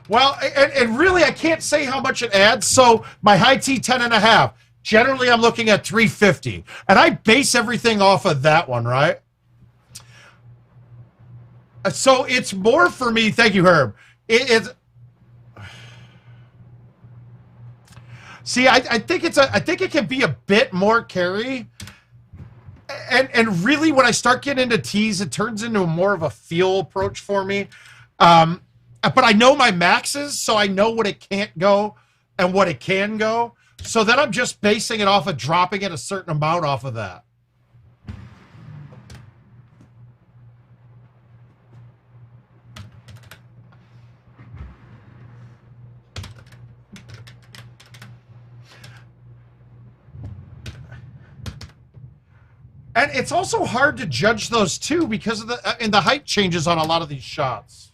Well, and really, I can't say how much it adds. So my high tee 10.5. Generally, I'm looking at 350. And I base everything off of that one, right? So it's more for me. Thank you, Herb. It's... See, I think it can be a bit more carry, and really when I start getting into tees, it turns into more of a feel approach for me. But I know my maxes, so I know what it can't go and what it can go. So then I'm just basing it off of dropping it a certain amount off of that. And it's also hard to judge those too because of the height changes on a lot of these shots.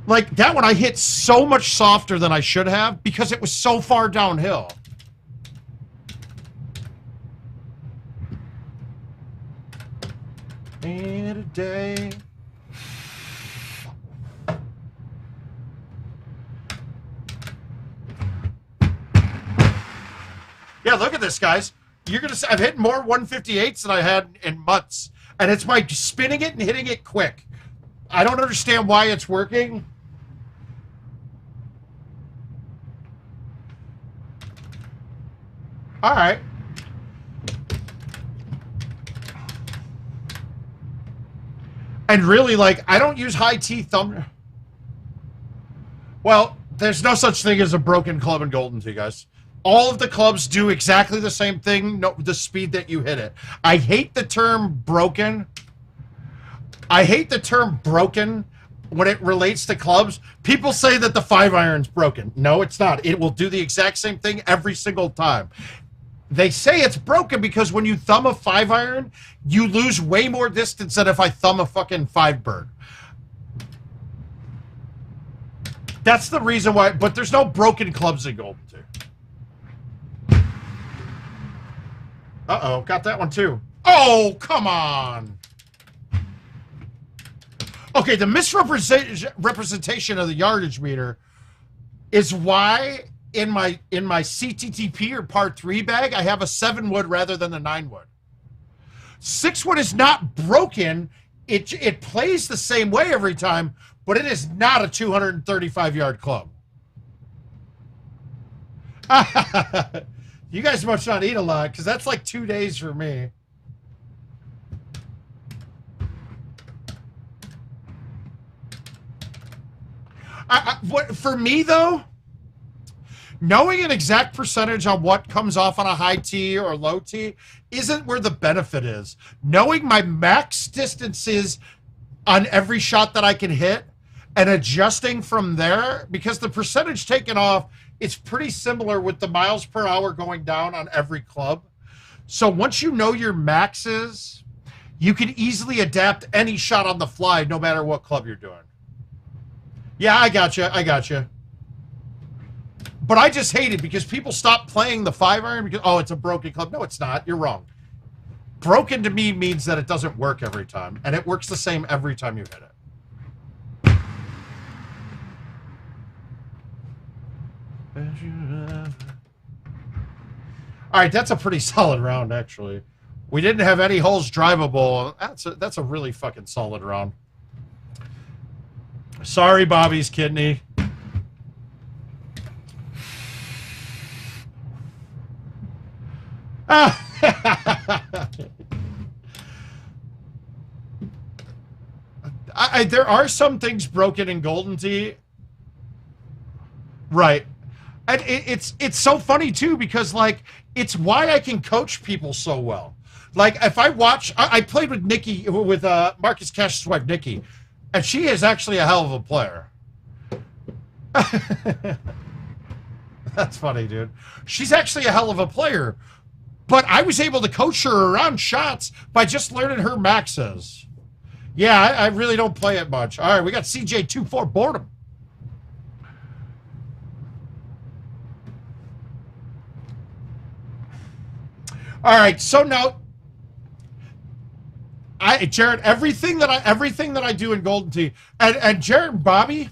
Like that one I hit so much softer than I should have because it was so far downhill. In a day. Yeah, look at this, guys. You're gonna. I've hit more 158s than I had in months, and it's by spinning it and hitting it quick. I don't understand why it's working. All right. And really, like, I don't use high T thumb. Well, there's no such thing as a broken club in Golden Tee, guys. All of the clubs do exactly the same thing, the speed that you hit it. I hate the term broken. I hate the term broken when it relates to clubs. People say that the 5-iron's broken. No, it's not. It will do the exact same thing every single time. They say it's broken because when you thumb a 5-iron, you lose way more distance than if I thumb a fucking 5-bird. That's the reason why, but there's no broken clubs in Golden Tee. Uh-oh, got that one too. Oh, come on. Okay, the misrepresentation of the yardage meter is why in my CTTP or part 3 bag, I have a 7-wood rather than a 9-wood. 6-wood is not broken. It plays the same way every time, but it is not a 235-yard club. You guys must not eat a lot, because that's like 2 days for me. What for me, though, Knowing an exact percentage on what comes off on a high tee or low tee isn't where the benefit is. Knowing my max distances on every shot that I can hit and adjusting from there, because the percentage taken off is pretty similar with the miles per hour going down on every club. So once you know your maxes, you can easily adapt any shot on the fly, no matter what club you're doing. Yeah, I got you. But I just hate it because people stop playing the 5-iron because, oh, it's a broken club. No, it's not. You're wrong. Broken to me means that it doesn't work every time, and it works the same every time you hit it. All right, that's a pretty solid round, actually. We didn't have any holes drivable. That's a really fucking solid round. Sorry, Bobby's kidney. There are some things broken in Golden Tee. Right. And it's so funny, too, because, like, it's why I can coach people so well. Like, if I watch... I played with Nikki, with Marcus Cash's wife, Nikki, and she is actually a hell of a player. That's funny, dude. She's actually a hell of a player. But I was able to coach her around shots by just learning her maxes. Yeah, I really don't play it much. All right, we got CJ24 Boredom. All right, so now, Jared, everything that I do in Golden Tee, and Jared and Bobby,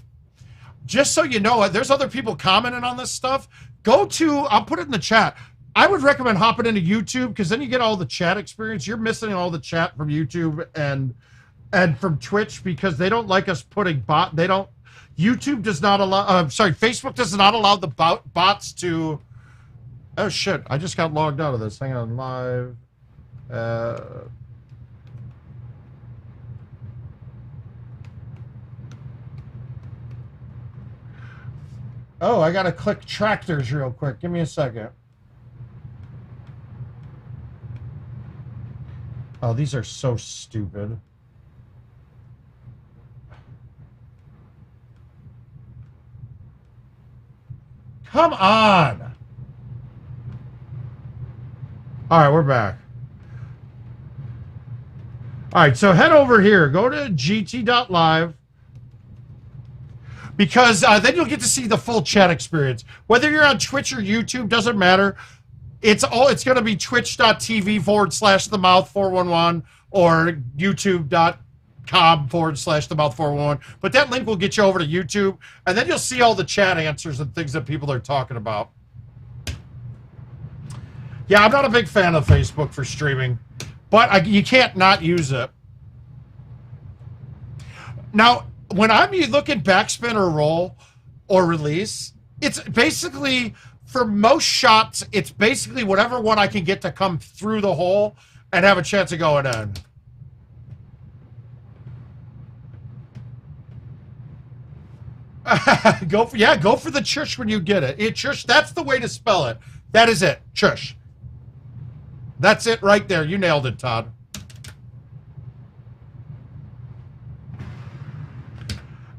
just so you know, there's other people commenting on this stuff. I'll put it in the chat. I would recommend hopping into YouTube because then you get all the chat experience. You're missing all the chat from YouTube and from Twitch because they don't like us putting YouTube does not allow. Facebook does not allow the bots to. Oh shit! I just got logged out of this. Hang on, live. Oh, I gotta click tractors real quick. Give me a second. Oh, these are so stupid. Come on. All right, we're back. All right, so head over here. Go to gt.live. Because then you'll get to see the full chat experience. Whether you're on Twitch or YouTube, doesn't matter. It's going to be twitch.tv/themouth411 or youtube.com/themouth411. But that link will get you over to YouTube, and then you'll see all the chat answers and things that people are talking about. Yeah, I'm not a big fan of Facebook for streaming, but you can't not use it. Now, when I'm looking backspin or roll or release, it's basically... For most shots, it's basically whatever one I can get to come through the hole and have a chance of going in. Go for the chush when you get it. Chush, that's the way to spell it. That is it. Chush. That's it right there. You nailed it, Todd.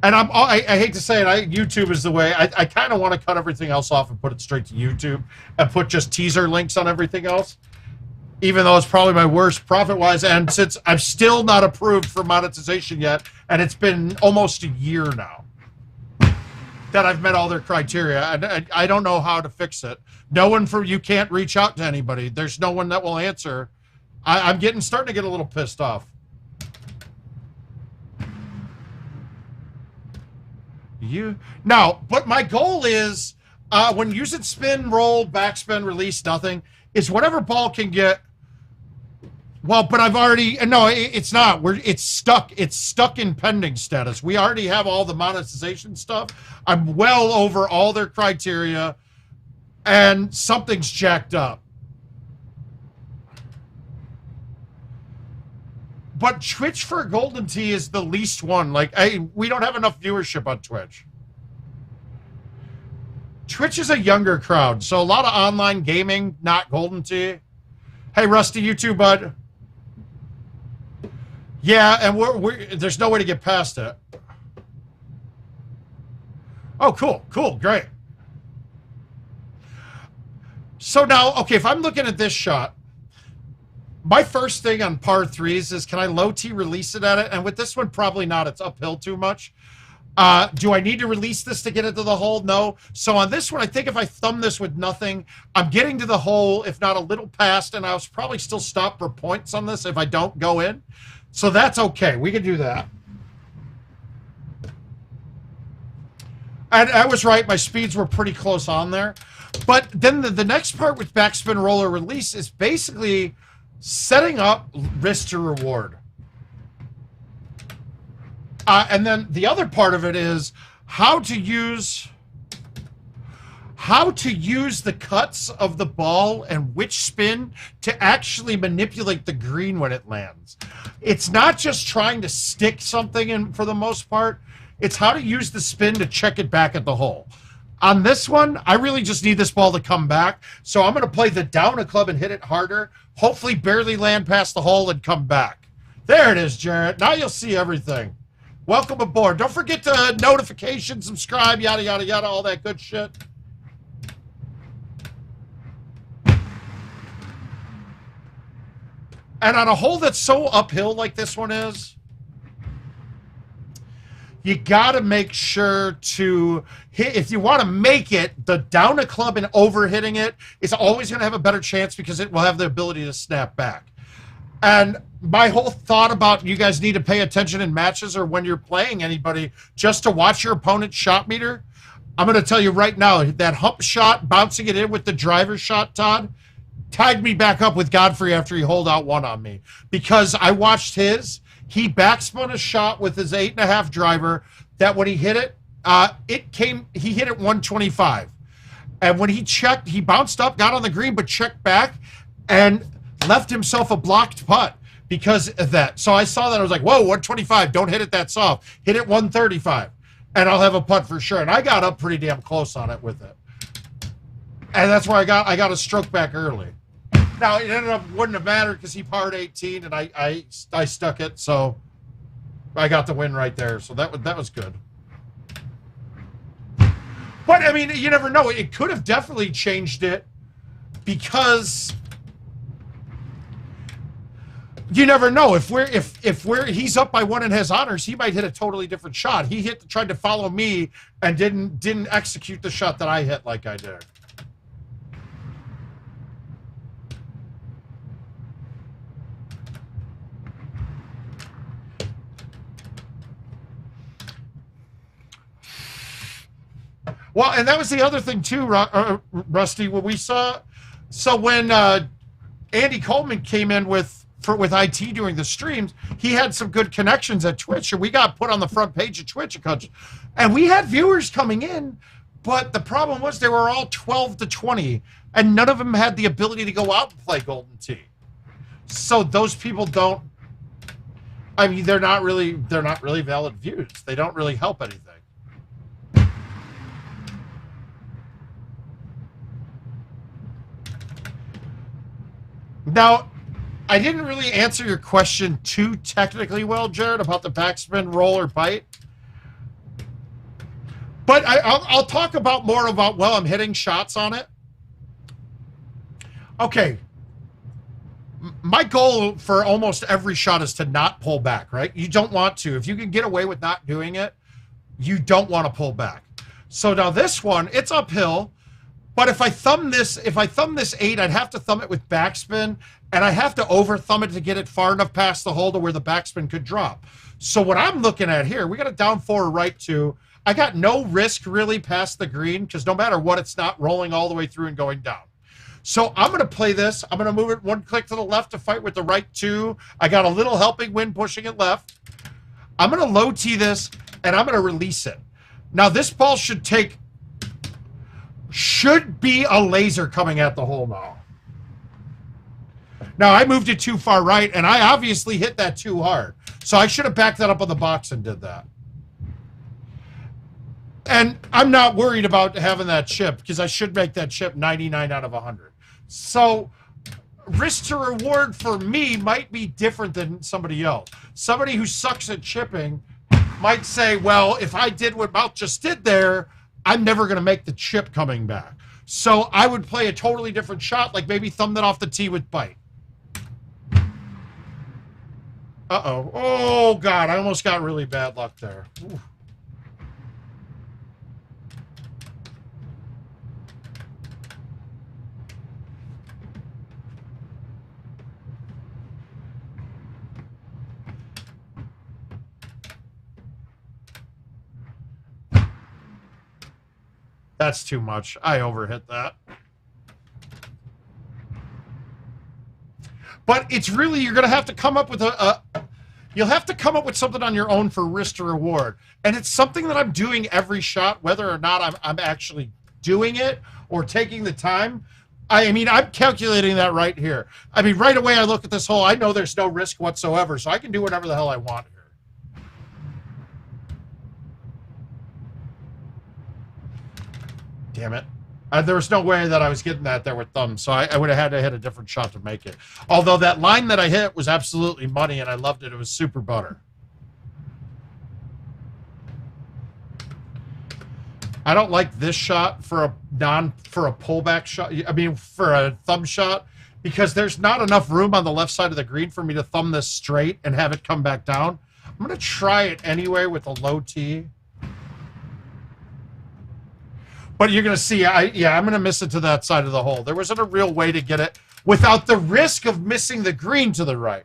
And I hate to say it, YouTube is the way. I kind of want to cut everything else off and put it straight to YouTube and put just teaser links on everything else, even though it's probably my worst profit-wise. And since I'm still not approved for monetization yet, and it's been almost a year now that I've met all their criteria, and I don't know how to fix it. No one you can't reach out to anybody. There's no one that will answer. I'm starting to get a little pissed off. But my goal is when using spin, roll, backspin, release, nothing, is whatever ball can get. Well, but I've already it's not. It's stuck in pending status. We already have all the monetization stuff. I'm well over all their criteria, and something's jacked up. But Twitch for Golden Tee is the least one. Like, we don't have enough viewership on Twitch. Twitch is a younger crowd, so a lot of online gaming, not Golden Tee. Hey, Rusty, you too, bud. Yeah, and there's no way to get past it. Oh, cool, cool, great. So now, okay, if I'm looking at this shot, my first thing on par threes is, can I low tee release it at it? And with this one, probably not. It's uphill too much. Do I need to release this to get into the hole? No. So on this one, I think if I thumb this with nothing, I'm getting to the hole, if not a little past, and I'll probably still stop for points on this if I don't go in. So that's okay. We can do that. And I was right. My speeds were pretty close on there. But then the next part with backspin roller release is basically setting up risk to reward. And then the other part of it is how to use the cuts of the ball and which spin to actually manipulate the green when it lands. It's not just trying to stick something in for the most part. It's how to use the spin to check it back at the hole. On this one, I really just need this ball to come back. So I'm going to play the down a club and hit it harder. Hopefully barely land past the hole and come back. There it is, Jarrett. Now you'll see everything. Welcome aboard. Don't forget to notification, subscribe, yada, yada, yada, all that good shit. And on a hole that's so uphill like this one is, you got to make sure to hit, if you want to make it, the down a club and over hitting it is always going to have a better chance because it will have the ability to snap back. And my whole thought about you guys need to pay attention in matches or when you're playing anybody just to watch your opponent's shot meter. I'm going to tell you right now, that hump shot, bouncing it in with the driver shot, Todd, tagged me back up with Godfrey after he holed out one on me because I watched his. He backspun a shot with his 8.5 driver that when he hit it, he hit it 125. And when he checked, he bounced up, got on the green, but checked back and left himself a blocked putt because of that. So I saw that. I was like, whoa, 125. Don't hit it that soft. Hit it 135. And I'll have a putt for sure. And I got up pretty damn close on it with it. And that's where I got a stroke back early. Now, it ended up wouldn't have mattered because he parred 18 and I stuck it, so I got the win right there. So that was good. But I mean, you never know. It could have definitely changed it because you never know. If he's up by one and has honors, he might hit a totally different shot. He tried to follow me and didn't execute the shot that I hit like I did. Well, and that was the other thing too, Rusty. What we saw, so when Andy Coleman came in with IT doing the streams, he had some good connections at Twitch, and we got put on the front page of Twitch, and we had viewers coming in, but the problem was they were all 12 to 20, and none of them had the ability to go out and play Golden Tee. So those people don't. I mean, they're not really valid views. They don't really help anything. Now, I didn't really answer your question too technically well, Jared, about the backspin roll or bite. But I'll talk about more about while I'm hitting shots on it. Okay. My goal for almost every shot is to not pull back, right? You don't want to. If you can get away with not doing it, you don't want to pull back. So now this one, it's uphill. But if I thumb this 8, I'd have to thumb it with backspin, and I have to over thumb it to get it far enough past the hole to where the backspin could drop. So what I'm looking at here, we got a down 4 right 2. I got no risk really past the green because no matter what, it's not rolling all the way through and going down. So I'm going to play this. I'm going to move it one click to the left to fight with the right 2. I got a little helping wind pushing it left. I'm going to low tee this, and I'm going to release it. Now this ball should be a laser coming at the hole now. Now, I moved it too far right, and I obviously hit that too hard. So I should have backed that up on the box and did that. And I'm not worried about having that chip because I should make that chip 99 out of 100. So risk to reward for me might be different than somebody else. Somebody who sucks at chipping might say, well, if I did what Mouth just did there, I'm never going to make the chip coming back. So I would play a totally different shot, like maybe thumb that off the tee with bite. Uh-oh. Oh, God, I almost got really bad luck there. Ooh. That's too much. I overhit that. But it's really, you're going to have to come up with you'll have to come up with something on your own for risk to reward. And it's something that I'm doing every shot, whether or not I'm actually doing it or taking the time. I mean, I'm calculating that right here. I mean, right away I look at this hole. I know there's no risk whatsoever, so I can do whatever the hell I want here. Damn it. There was no way that I was getting that there with thumbs, so I would have had to hit a different shot to make it. Although that line that I hit was absolutely money, and I loved it. It was super butter. I don't like this shot for a pullback shot. I mean, for a thumb shot, because there's not enough room on the left side of the green for me to thumb this straight and have it come back down. I'm going to try it anyway with a low tee. But you're going to see, I'm going to miss it to that side of the hole. There wasn't a real way to get it without the risk of missing the green to the right.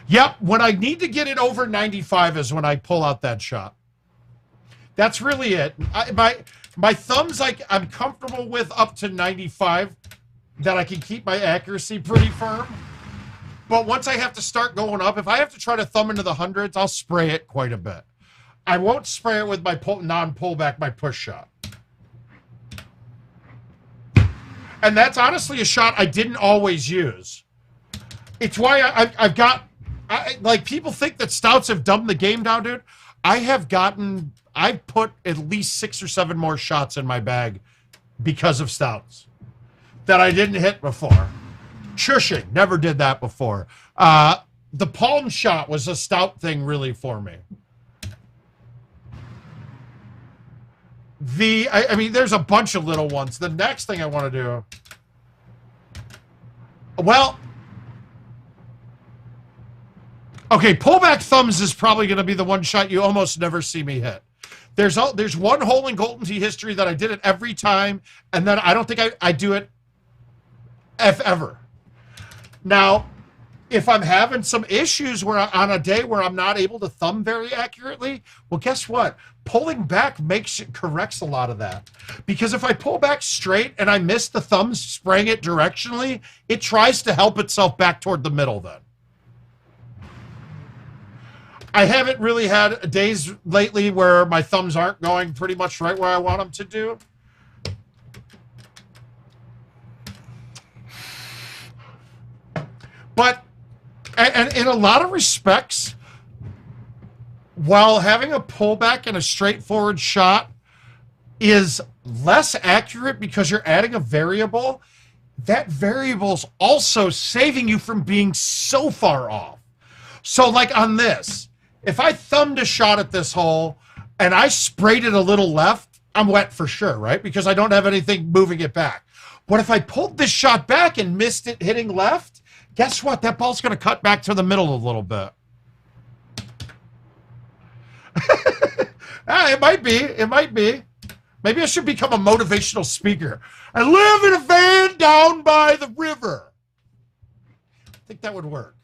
Yep, when I need to get it over 95 is when I pull out that shot. That's really it. My thumbs, I'm comfortable with up to 95, that I can keep my accuracy pretty firm. But once I have to start going up, if I have to try to thumb into the hundreds, I'll spray it quite a bit. I won't spray it with my non-pullback, my push shot. And that's honestly a shot I didn't always use. It's why I've got, like, people think that stouts have dumbed the game down, dude. I've put at least 6 or 7 more shots in my bag because of stouts that I didn't hit before. Chushing, never did that before. The palm shot was a stout thing really for me. I mean, there's a bunch of little ones. The next thing I want to do, well, okay, pullback thumbs is probably going to be the one shot you almost never see me hit. There's one hole in Golden Tee history that I did it every time, and then I don't think I do it ever. Now, if I'm having some issues on a day where I'm not able to thumb very accurately, well, guess what? Pulling back corrects a lot of that. Because if I pull back straight and I miss the thumb spraying it directionally, it tries to help itself back toward the middle then. I haven't really had days lately where my thumbs aren't going pretty much right where I want them to do. But, and in a lot of respects, while having a pullback and a straightforward shot is less accurate because you're adding a variable, that variable's also saving you from being so far off. So like on this, if I thumbed a shot at this hole and I sprayed it a little left, I'm wet for sure, right? Because I don't have anything moving it back. But if I pulled this shot back and missed it hitting left, guess what? That ball's going to cut back to the middle a little bit. It might be. It might be. Maybe I should become a motivational speaker. I live in a van down by the river. I think that would work.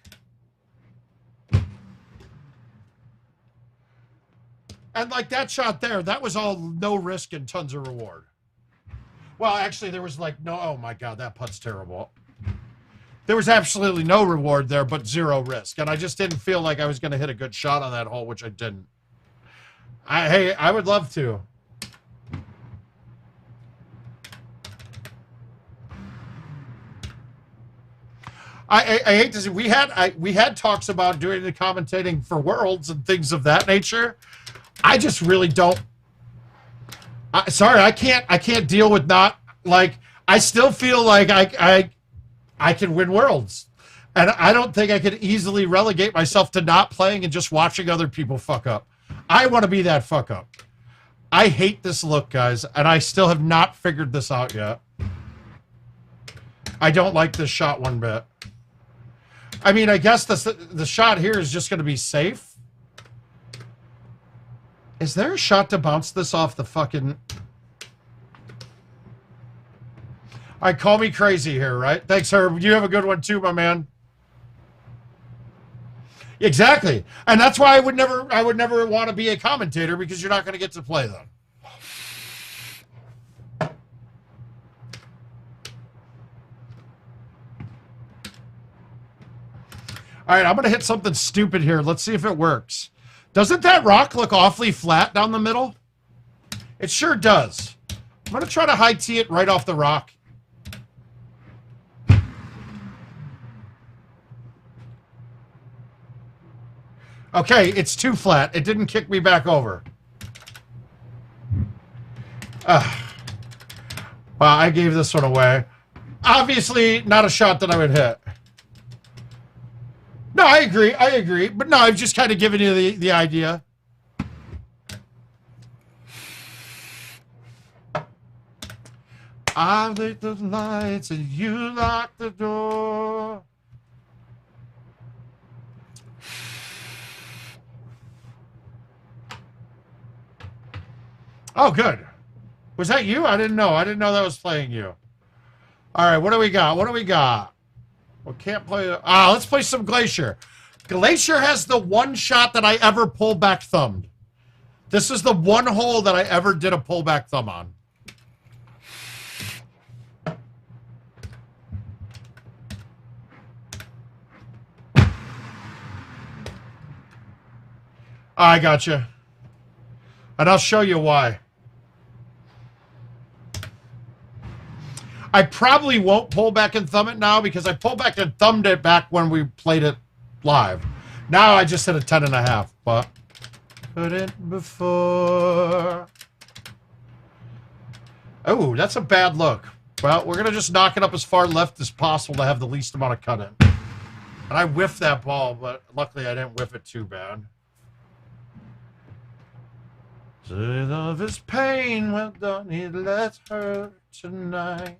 And like that shot there, that was all no risk and tons of reward. Well, actually, there was like no, oh my God, that putt's terrible. There was absolutely no reward there, but 0 risk. And I just didn't feel like I was going to hit a good shot on that hole, which I didn't. Hey, I would love to. I hate to say we had talks about doing the commentating for Worlds and things of that nature. I just really don't. Sorry, I can't deal with not like. I still feel like I can win Worlds, and I don't think I could easily relegate myself to not playing and just watching other people fuck up. I want to be that fuck up. I hate this look, guys, and I still have not figured this out yet. I don't like this shot one bit. I mean, I guess the shot here is just going to be safe. Is there a shot to bounce this off the fucking... All right, call me crazy here, right? Thanks, Herb. You have a good one too, my man. Exactly. And that's why I would never want to be a commentator, because you're not going to get to play them. All right, I'm going to hit something stupid here. Let's see if it works. Doesn't that rock look awfully flat down the middle? It sure does. I'm going to try to high tee it right off the rock. Okay, it's too flat. It didn't kick me back over. Well, I gave this one away. Obviously, not a shot that I would hit. No, I agree. But no, I've just kind of given you the idea. I lit the lights and you locked the door. Oh, good. Was that you? I didn't know. I didn't know that was playing you. All right, what do we got? What do we got? We can't play... let's play some Glacier. Glacier has the one shot that I ever pull back thumbed. This is the one hole that I ever did a pullback thumb on. I gotcha. And I'll show you why. I probably won't pull back and thumb it now, because I pulled back and thumbed it back when we played it live. Now I just hit a 10.5, but couldn't before. Oh, that's a bad look. Well, we're going to just knock it up as far left as possible to have the least amount of cut in. And I whiffed that ball, but luckily I didn't whiff it too bad. Love is pain, well done, it let hurt tonight.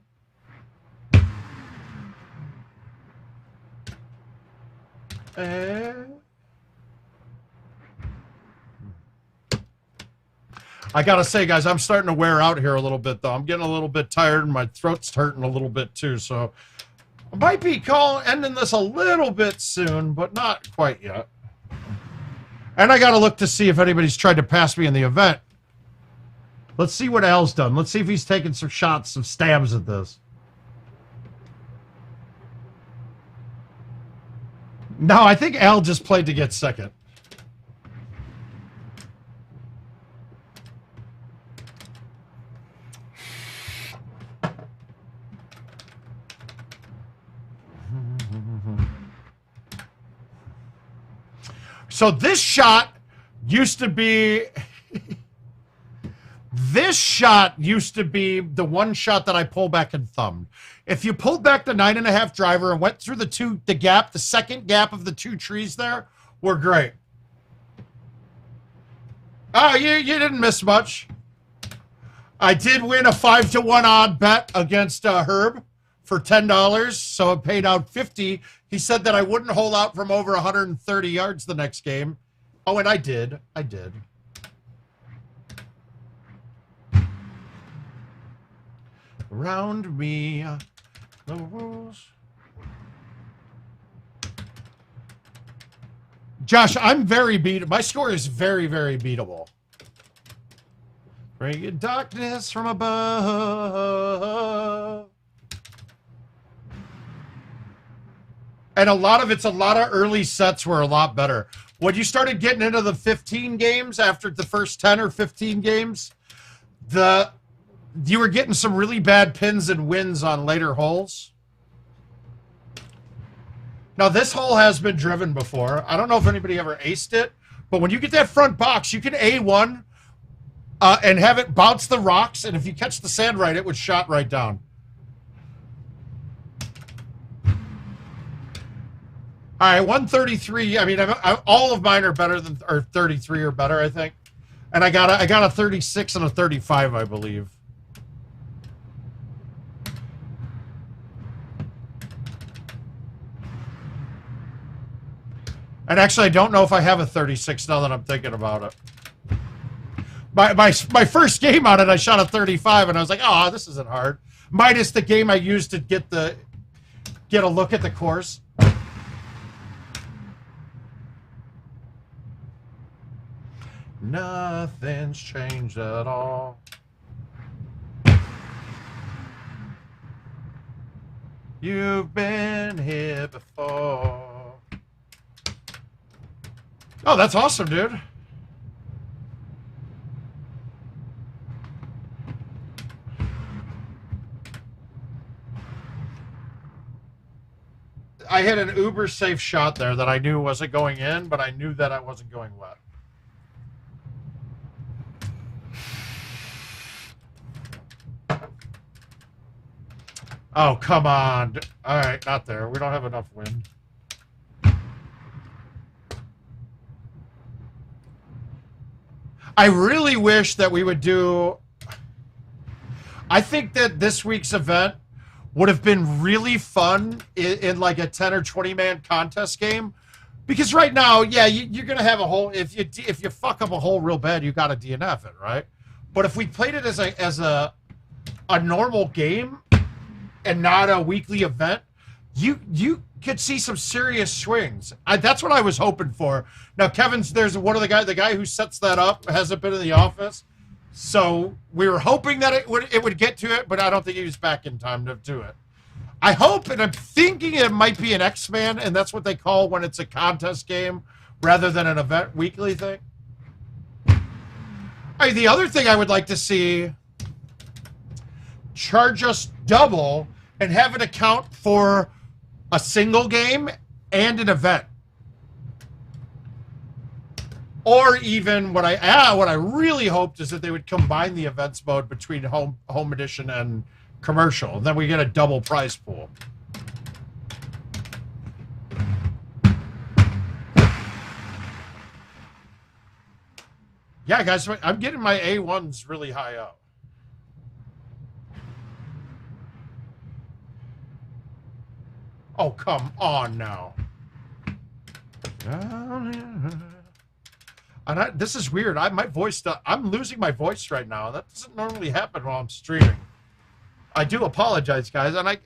I gotta say, guys, I'm starting to wear out here a little bit, though. I'm getting a little bit tired, and my throat's hurting a little bit, too, so I might be ending this a little bit soon, but not quite yet. And I gotta look to see if anybody's tried to pass me in the event. Let's see what Al's done. Let's see if he's taking some shots, some stabs at this. No, I think Al just played to get second. So this shot used to be... This shot used to be the one shot that I pull back and thumbed. If you pulled back the 9.5 driver and went through the second gap of the two trees there, were great. Oh, you didn't miss much. I did win a 5-to-1 odd bet against Herb for $10, so it paid out $50. He said that I wouldn't hold out from over 130 yards the next game. Oh, and I did. I did. Around me, the rules. Josh, I'm very beatable. My score is very, very beatable. Bring your darkness from above. And a lot of early sets were a lot better. When you started getting into the 15 games, after the first 10 or 15 games, you were getting some really bad pins and wins on later holes. Now, this hole has been driven before. I don't know if anybody ever aced it, but when you get that front box, you can A1 and have it bounce the rocks, and if you catch the sand right, it would shot right down. All right, 133. I mean, all of mine are better than, or 33 or better, I think. And I got a 36 and a 35, I believe. And actually, I don't know if I have a 36 now that I'm thinking about it. My first game on it, I shot a 35, and I was like, oh, this isn't hard. Minus the game I used to get a look at the course. Nothing's changed at all. You've been here before. Oh, that's awesome, dude. I had an uber safe shot there that I knew wasn't going in, but I knew that I wasn't going wet. Oh, come on. All right, not there. We don't have enough wind. I really wish that we would do... I think that this week's event would have been really fun in like a 10 or 20-man contest game. Because right now, yeah, you're going to have a hole... If you fuck up a hole real bad, you got to DNF it, right? But if we played it as a normal game... and not a weekly event, you could see some serious swings. That's what I was hoping for. Now, there's one of the guy who sets that up hasn't been in the office, so we were hoping that it would get to it, but I don't think he was back in time to do it. I hope, and I'm thinking it might be an X-Man, and that's what they call when it's a contest game rather than an event weekly thing. The other thing I would like to see, charge us double and have it account for a single game and an event. Or even what I really hoped is that they would combine the events mode between home edition and commercial, and then we get a double prize pool. Yeah, guys, I'm getting my A1s really high up. Oh, come on now. And this is weird. I'm losing my voice right now. That doesn't normally happen while I'm streaming. I do apologize, guys. And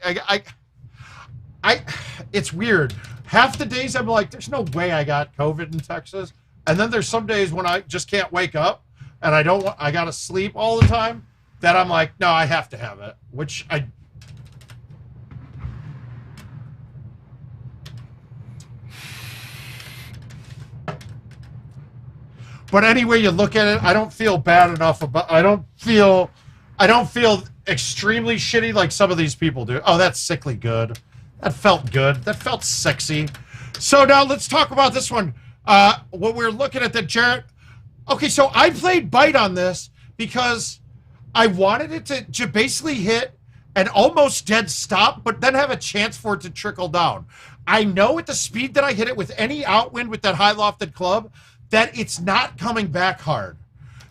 it's weird. Half the days I'm like, there's no way I got COVID in Texas. And then there's some days when I just can't wake up and I got to sleep all the time, that I'm like, no, I have to have it, which I... But anyway, you look at it, I don't feel bad enough about... I don't feel extremely shitty like some of these people do. Oh, that's sickly good. That felt good. That felt sexy. So now let's talk about this one. What we're looking at, the Jarrett... Okay, so I played Bite on this because I wanted it to basically hit an almost dead stop, but then have a chance for it to trickle down. I know at the speed that I hit it with any outwind with that high lofted club, that it's not coming back hard.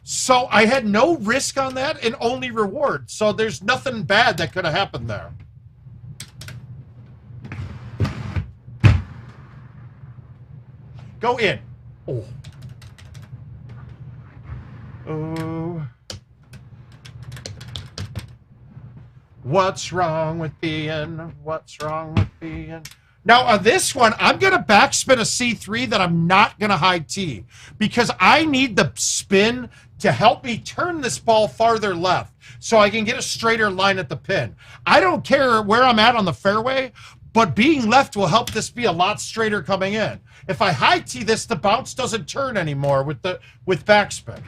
So I had no risk on that and only reward. So there's nothing bad that could have happened there. Go in. Oh. Oh. What's wrong with being? What's wrong with being? Now, on this one, I'm going to backspin a C3 that I'm not going to high tee because I need the spin to help me turn this ball farther left so I can get a straighter line at the pin. I don't care where I'm at on the fairway, but being left will help this be a lot straighter coming in. If I high tee this, the bounce doesn't turn anymore with backspin.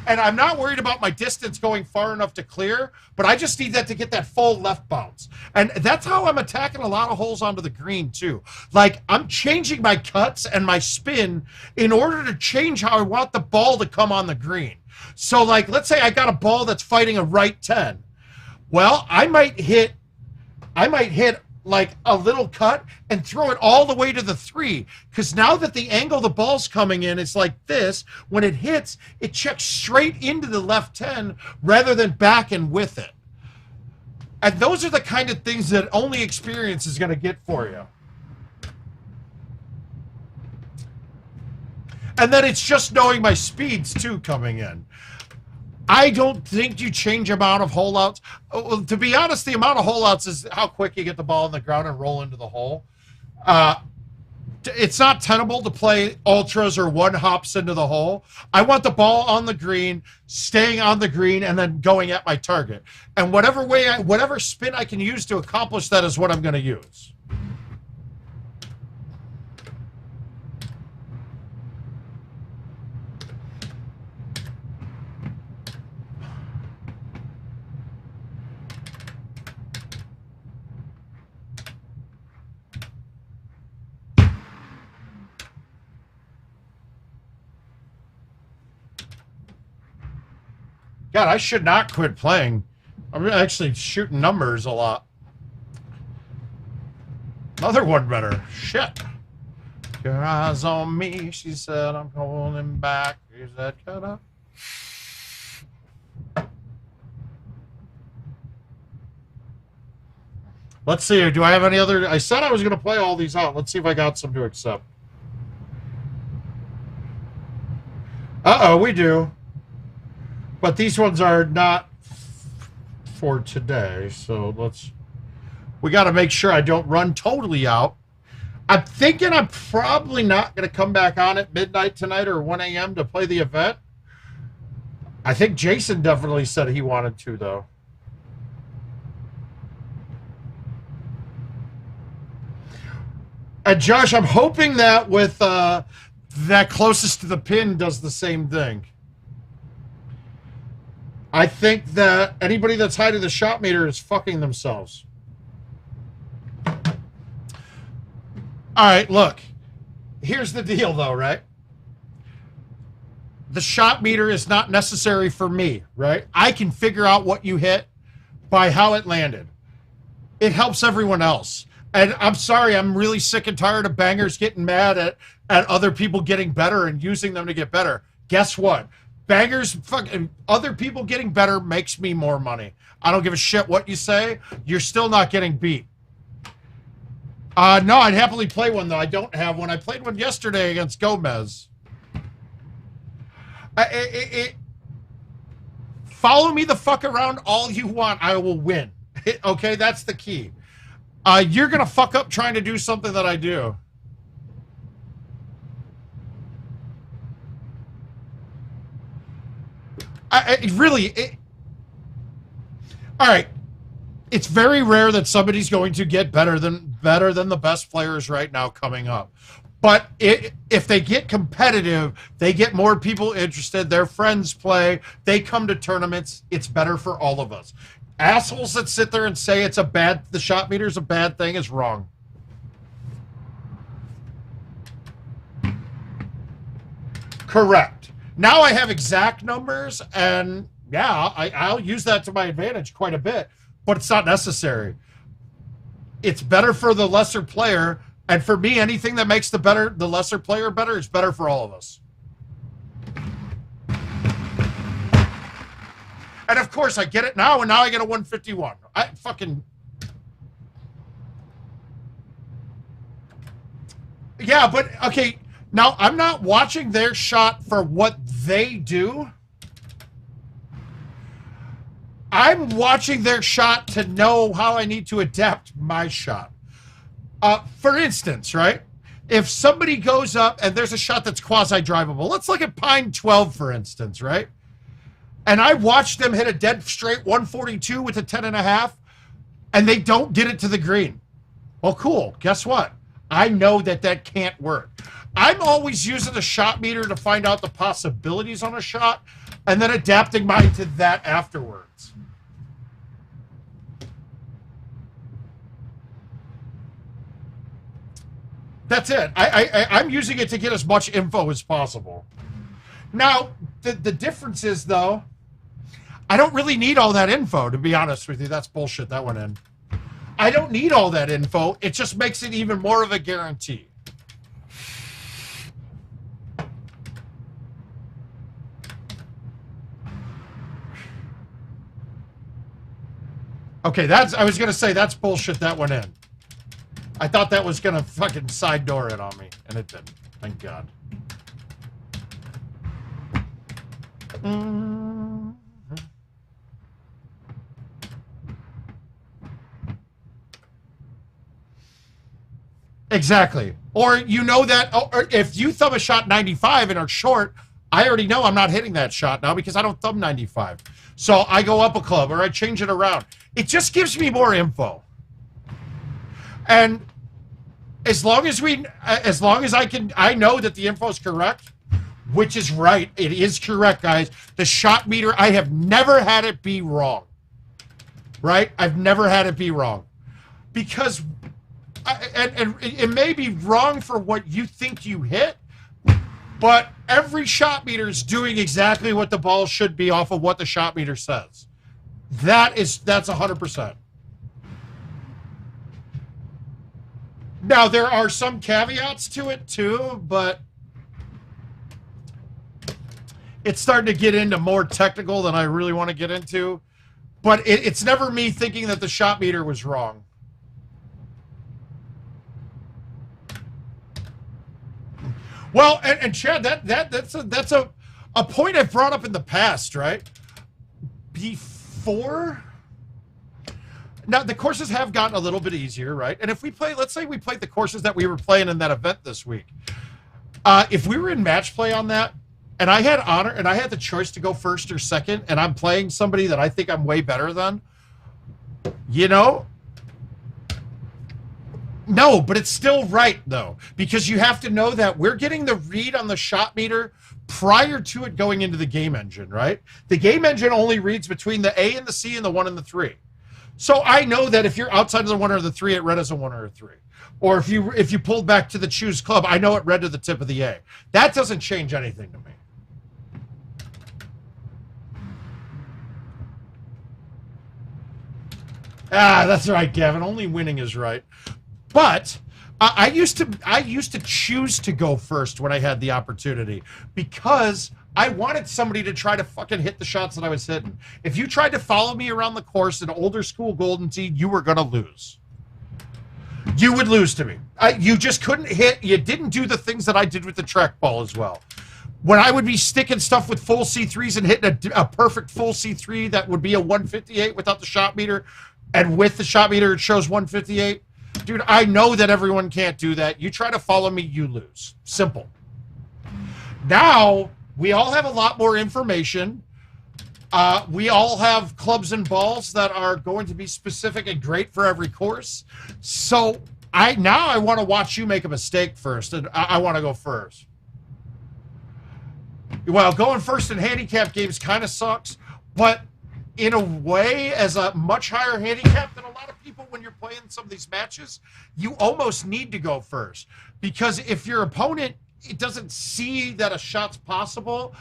And I'm not worried about my distance going far enough to clear, but I just need that to get that full left bounce. And that's how I'm attacking a lot of holes onto the green too. Like, I'm changing my cuts and my spin in order to change how I want the ball to come on the green. So like, let's say I got a ball that's fighting a right 10. Well, I might hit like a little cut and throw it all the way to the 3, because now that the angle the ball's coming in is like this, when it hits, it checks straight into the left 10 rather than back and with it. And those are the kind of things that only experience is going to get for you. And then it's just knowing my speeds too coming in. I don't think you change amount of holeouts. To be honest, the amount of holeouts is how quick you get the ball on the ground and roll into the hole. It's not tenable to play ultras or one hops into the hole. I want the ball on the green, staying on the green, and then going at my target. And whatever spin I can use to accomplish that is what I'm going to use. God, I should not quit playing. I'm actually shooting numbers a lot. Another one better. Shit. Your eyes on me, she said, I'm holding back. Is that cut up? Let's see. Do I have any other? I said I was going to play all these out. Let's see if I got some to accept. Uh-oh, we do. But these ones are not for today, so we got to make sure I don't run totally out. I'm thinking I'm probably not going to come back on at midnight tonight or 1 a.m. to play the event. I think Jason definitely said he wanted to, though. And Josh, I'm hoping that with that closest to the pin does the same thing. I think that anybody that's high to the shot meter is fucking themselves. All right, look. Here's the deal, though, right? The shot meter is not necessary for me, right? I can figure out what you hit by how it landed. It helps everyone else. And I'm sorry, I'm really sick and tired of bangers getting mad at other people getting better and using them to get better. Guess what? Bangers, fucking other people getting better makes me more money. I don't give a shit what you say. You're still not getting beat. No, I'd happily play one, though. I don't have one. I played one yesterday against Gomez. Follow me the fuck around all you want. I will win. Okay, that's the key. You're going to fuck up trying to do something that I do. All right. It's very rare that somebody's going to get better than the best players right now coming up. But if they get competitive, they get more people interested. Their friends play. They come to tournaments. It's better for all of us. Assholes that sit there and say the shot meter's a bad thing is wrong. Correct. Now I have exact numbers, and yeah, I'll use that to my advantage quite a bit, but it's not necessary. It's better for the lesser player, and for me, anything that makes the lesser player better is better for all of us. And of course, I get it now, and now I get a 151. I fucking... Yeah, but, okay, now I'm not watching their shot for what they do. I'm watching their shot to know how I need to adapt my shot. For instance, right? If somebody goes up and there's a shot that's quasi-drivable, let's look at Pine 12, for instance, right? And I watched them hit a dead straight 142 with a 10.5, and they don't get it to the green. Well, cool. Guess what? I know that can't work. I'm always using the shot meter to find out the possibilities on a shot. and then adapting mine to that afterwards. That's it. I'm using it to get as much info as possible. Now, the difference is, though, I don't really need all that info, to be honest with you. That's bullshit. That went in. I don't need all that info. It just makes it even more of a guarantee. Okay, I was going to say that's bullshit. That went in. I thought that was going to fucking side door it on me, and it didn't. Thank God. Exactly. Or you know that, or if you thumb a shot 95 and are short, I already know I'm not hitting that shot now because I don't thumb 95. So I go up a club or I change it around. It just gives me more info. And as long as I know that the info is correct, which is right. It is correct, guys. The shot meter, I have never had it be wrong. Right? I've never had it be wrong. Because, and it may be wrong for what you think you hit, but every shot meter is doing exactly what the ball should be off of what the shot meter says. That's 100%. Now, there are some caveats to it, too, but it's starting to get into more technical than I really want to get into. But it's never me thinking that the shot meter was wrong. Well, and Chad, that's a point I've brought up in the past, right? Before... Now, the courses have gotten a little bit easier, right? And if we play, let's say we played the courses that we were playing in that event this week. If we were in match play on that, and I had honor, and I had the choice to go first or second, and I'm playing somebody that I think I'm way better than, you know? No, but it's still right, though, because you have to know that we're getting the read on the shot meter prior to it going into the game engine, right? The game engine only reads between the A and the C and the 1 and the 3. So I know that if you're outside of the 1 or the 3, it read as a 1 or a 3. Or if you pulled back to the choose club, I know it read to the tip of the A. That doesn't change anything to me. Ah, that's right, Gavin. Only winning is right. But I used to choose to go first when I had the opportunity because I wanted somebody to try to fucking hit the shots that I was hitting. If you tried to follow me around the course in older school Golden Tee, you were going to lose. You would lose to me. You just couldn't hit. You didn't do the things that I did with the trackball as well. When I would be sticking stuff with full C3s and hitting a perfect full C3 that would be a 158 without the shot meter, and with the shot meter it shows 158. Dude, I know that everyone can't do that. You try to follow me, you lose. Simple. Now, we all have a lot more information. We all have clubs and balls that are going to be specific and great for every course. So I want to watch you make a mistake first, and I want to go first. Well, going first in handicap games kind of sucks, but in a way, as a much higher handicap than a lot of people when you're playing some of these matches, you almost need to go first. Because if your opponent it doesn't see that a shot's possible,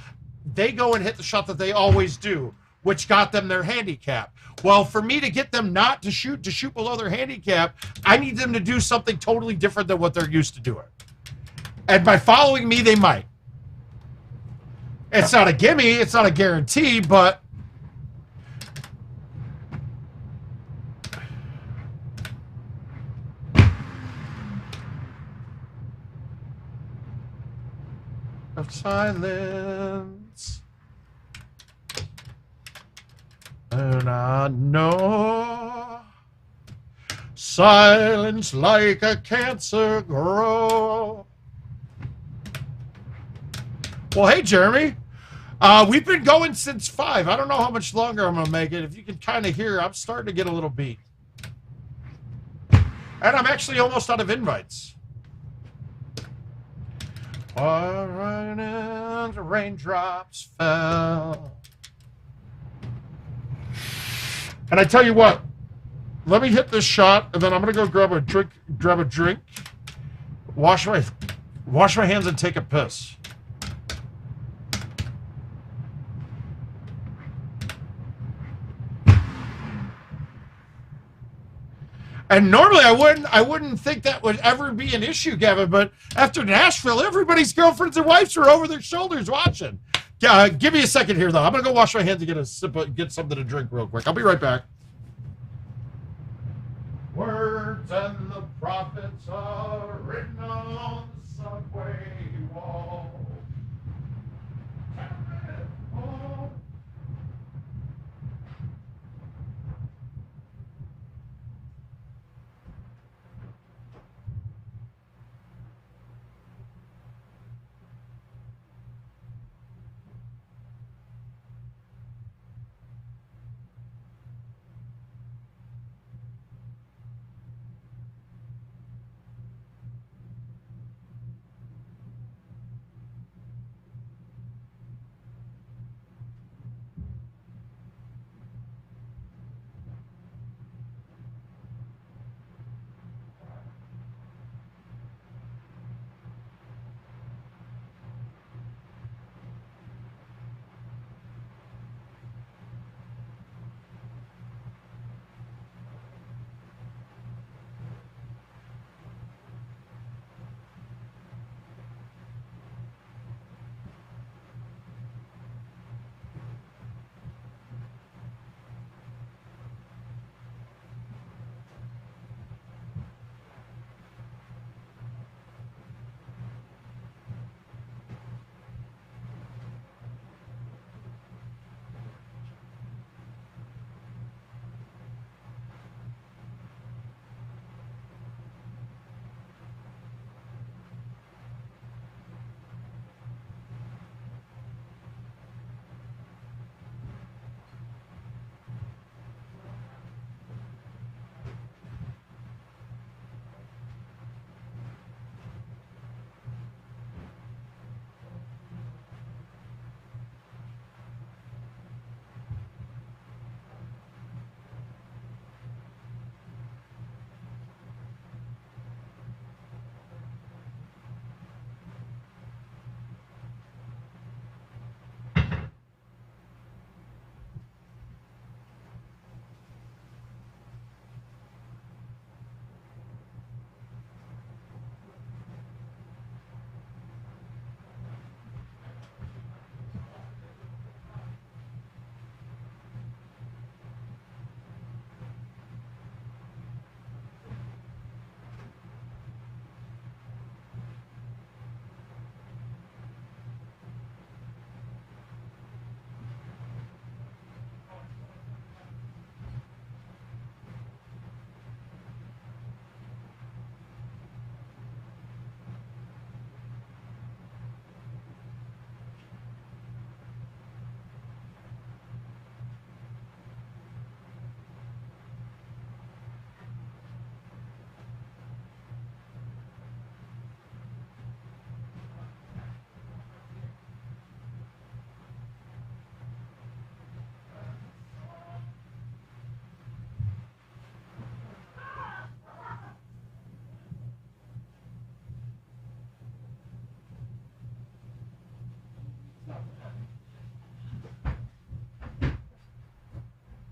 they go and hit the shot that they always do, which got them their handicap. Well, for me to get them not to shoot below their handicap, I need them to do something totally different than what they're used to doing. And by following me, they might. It's not a gimme, it's not a guarantee, but of silence, and I know silence like a cancer grow. Well, hey, Jeremy. We've been going since 5. I don't know how much longer I'm going to make it. If you can kind of hear, I'm starting to get a little beat. And I'm actually almost out of invites. And the raindrops fell. And I tell you what, let me hit this shot, and then I'm gonna go grab a drink, wash my hands, and take a piss. And normally I wouldn't think that would ever be an issue, Gavin, but after Nashville, everybody's girlfriends and wives are over their shoulders watching. Give me a second here, though. I'm going to go wash my hands and get something to drink real quick. I'll be right back. Words and the prophets are written on the subway wall.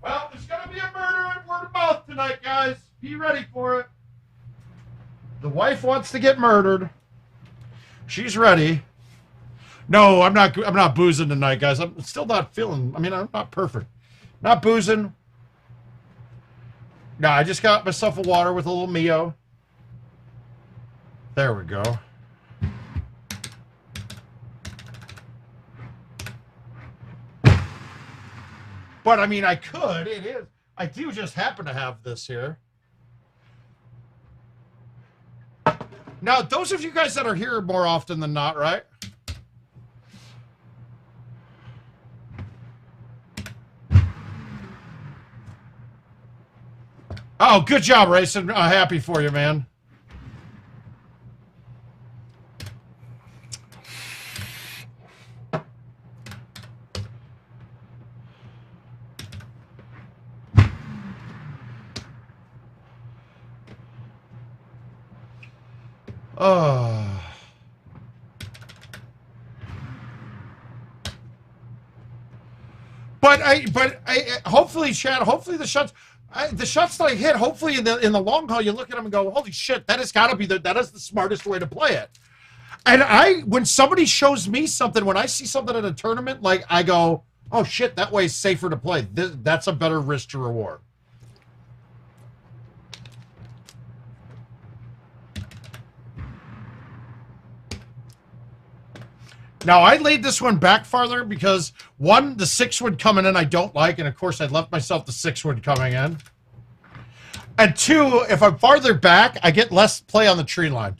Well, there's going to be a murder at word of mouth tonight, guys. Be ready for it. The wife wants to get murdered. She's ready. No, I'm not boozing tonight, guys. I'm still not feeling, I'm not perfect. Not boozing. No, I just got myself a water with a little Mio. There we go. But I could. It is. I do just happen to have this here. Now, those of you guys that are here more often than not, right? Oh, good job, Rayson. Happy for you, man. Oh. But hopefully, Chad. Hopefully, the shots that I hit. Hopefully, in the long haul, you look at them and go, "Holy shit! That has got to be that is the smartest way to play it." And when somebody shows me something, when I see something at a tournament, like I go, "Oh shit! That way is safer to play. That's a better risk to reward." Now, I laid this one back farther because, one, the 6-wood coming in I don't like, and of course I left myself the 6-wood coming in. And two, if I'm farther back, I get less play on the tree line.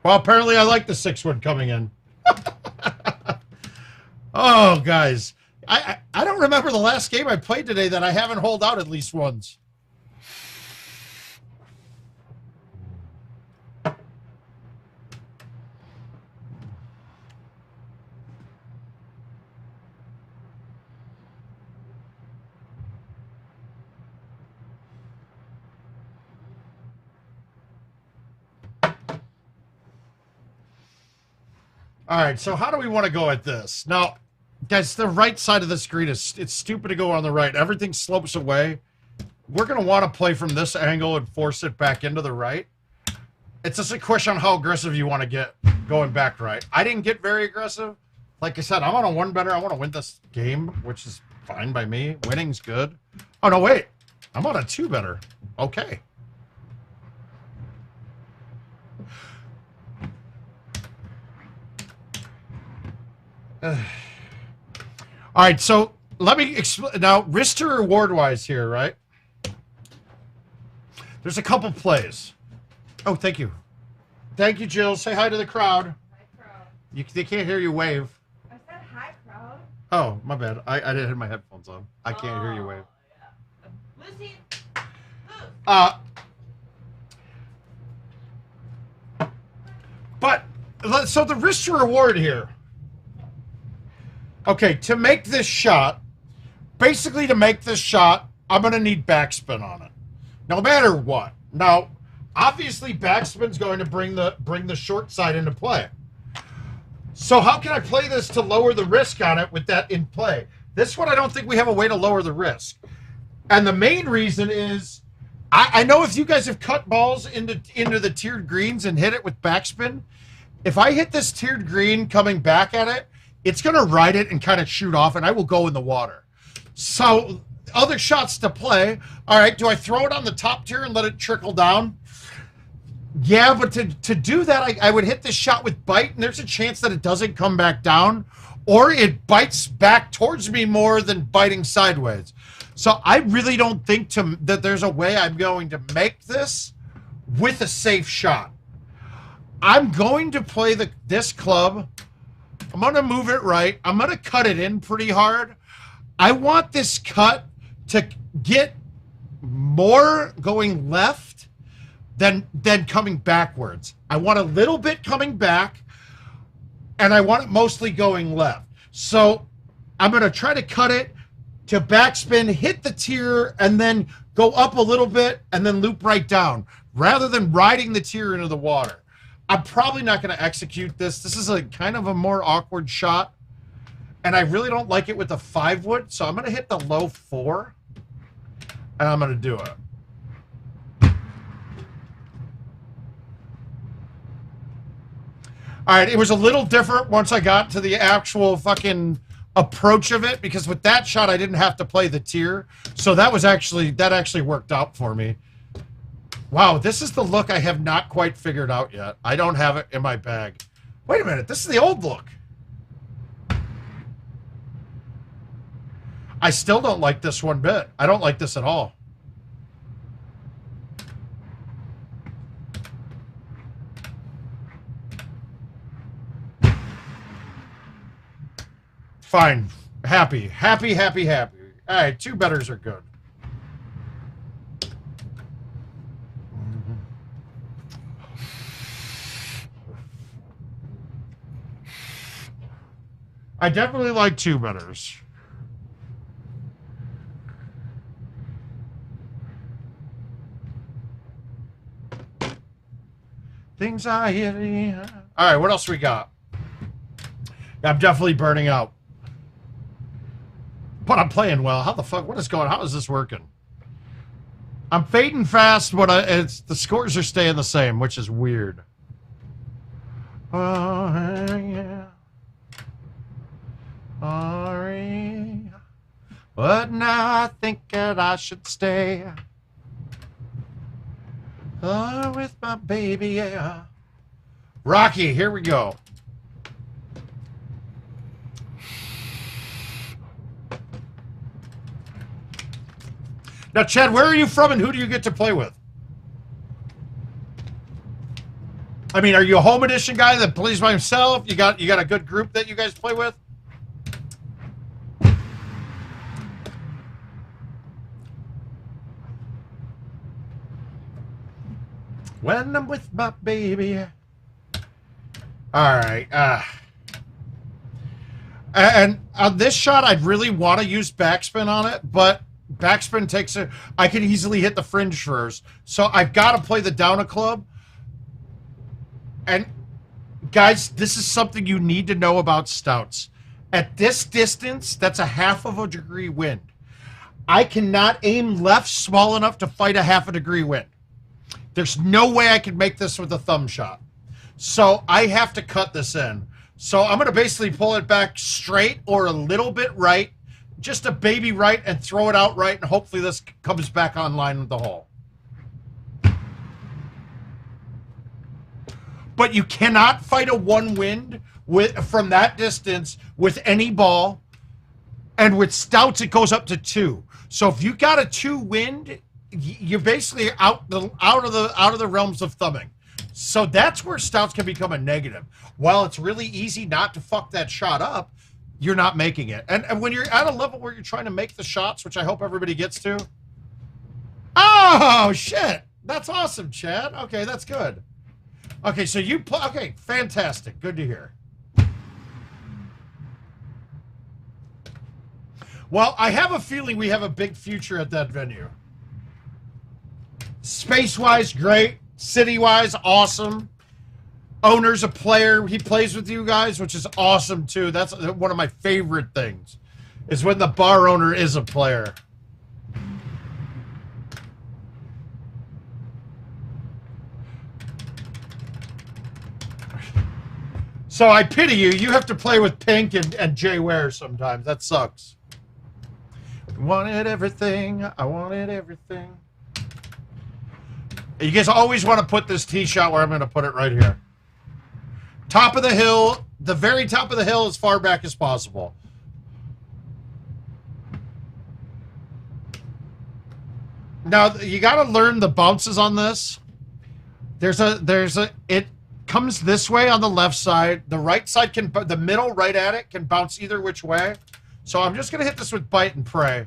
Well, apparently I like the 6-wood coming in. Oh, guys. I don't remember the last game I played today that I haven't holed out at least once. All right, so how do we want to go at this? Now, guys, the right side of the screen it's stupid to go on the right. Everything slopes away. We're going to want to play from this angle and force it back into the right. It's just a question on how aggressive you want to get going back right. I didn't get very aggressive. Like I said, I'm on a 1-better. I want to win this game, which is fine by me. Winning's good. Oh, no, wait. I'm on a 2-better. Okay. All right, so let me explain now. Risk to reward wise here, right? There's a couple plays. Oh, thank you, Jill. Say hi to the crowd. Hi, crowd. They can't hear you wave. I said hi, crowd. Oh, my bad. I didn't have my headphones on. I can't hear you wave. Yeah. Lucy. But so the risk to reward here. Okay, to make this shot, basically to make this shot, I'm going to need backspin on it. No matter what. Now, obviously backspin's going to bring the short side into play. So how can I play this to lower the risk on it with that in play? This one I don't think we have a way to lower the risk. And the main reason is I know if you guys have cut balls into the tiered greens and hit it with backspin, if I hit this tiered green coming back at it, it's going to ride it and kind of shoot off, and I will go in the water. So, other shots to play. All right, do I throw it on the top tier and let it trickle down? Yeah, but to do that, I would hit this shot with bite, and there's a chance that it doesn't come back down, or it bites back towards me more than biting sideways. So, I really don't think that there's a way I'm going to make this with a safe shot. I'm going to play this club. I'm going to move it right. I'm going to cut it in pretty hard. I want this cut to get more going left than coming backwards. I want a little bit coming back, and I want it mostly going left. So I'm going to try to cut it to backspin, hit the tier, and then go up a little bit and then loop right down, rather than riding the tier into the water. I'm probably not going to execute this. This is a kind of a more awkward shot, and I really don't like it with the 5-wood, so I'm going to hit the low 4, and I'm going to do it. All right, it was a little different once I got to the actual fucking approach of it, because with that shot I didn't have to play the tier, so that actually worked out for me. Wow, this is the look I have not quite figured out yet. I don't have it in my bag. Wait a minute, this is the old look. I still don't like this one bit. I don't like this at all. Fine. Happy. Happy, happy, happy. All right, 2-betters are good. I definitely like 2-betters. Anxiety. All right, what else we got? I'm definitely burning out. But I'm playing well. How the fuck? What is going on? How is this working? I'm fading fast, but the scores are staying the same, which is weird. Oh, yeah. Sorry. But now I think that I should stay. With my baby, yeah. Rocky, here we go. Now, Chad, where are you from and who do you get to play with? I mean, are you a home edition guy that plays by himself? You got a good group that you guys play with? When I'm with my baby. All right. And on this shot, I'd really want to use backspin on it, but backspin takes it. I could easily hit the fringe first. So I've got to play the down a club. And guys, this is something you need to know about stouts. At this distance, that's a half of a degree wind. I cannot aim left small enough to fight a half a degree wind. There's no way I can make this with a thumb shot. So I have to cut this in. So I'm going to basically pull it back straight or a little bit right, just a baby right, and throw it out right, and hopefully this comes back online with the hole. But you cannot fight a one wind from that distance with any ball. And with stouts, it goes up to 2. So if you got a 2 wind, you're basically out of the realms of thumbing. So that's where stouts can become a negative. While it's really easy not to fuck that shot up, you're not making it. And when you're at a level where you're trying to make the shots, which I hope everybody gets to. Oh, shit. That's awesome, Chad. Okay, that's good. Okay, so you play. Okay, fantastic. Good to hear. Well, I have a feeling we have a big future at that venue. Space-wise, great. City-wise, awesome. Owner's a player. He plays with you guys, which is awesome, too. That's one of my favorite things, is when the bar owner is a player. So I pity you. You have to play with Pink and Jay Ware sometimes. That sucks. Wanted everything. I wanted everything. You guys always want to put this tee shot where I'm going to put it right here. Top of the hill, the very top of the hill as far back as possible. Now, you got to learn the bounces on this. It comes this way on the left side. The right side the middle right at it can bounce either which way. So I'm just going to hit this with bite and pray.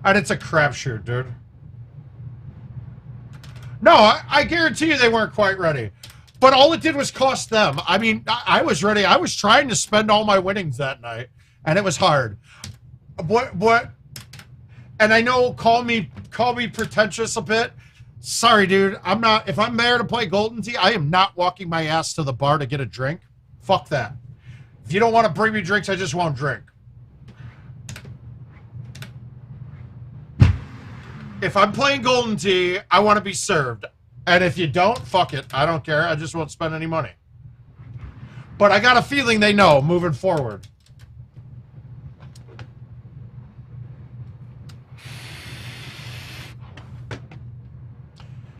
And it's a crapshoot, dude. No, I guarantee you they weren't quite ready. But all it did was cost them. I mean, I was ready. I was trying to spend all my winnings that night, and it was hard. What? And I know, call me pretentious a bit. Sorry, dude. I'm not. If I'm there to play Golden Tee, I am not walking my ass to the bar to get a drink. Fuck that. If you don't want to bring me drinks, I just won't drink. If I'm playing Golden Tee, I want to be served. And if you don't, fuck it. I don't care. I just won't spend any money. But I got a feeling they know moving forward.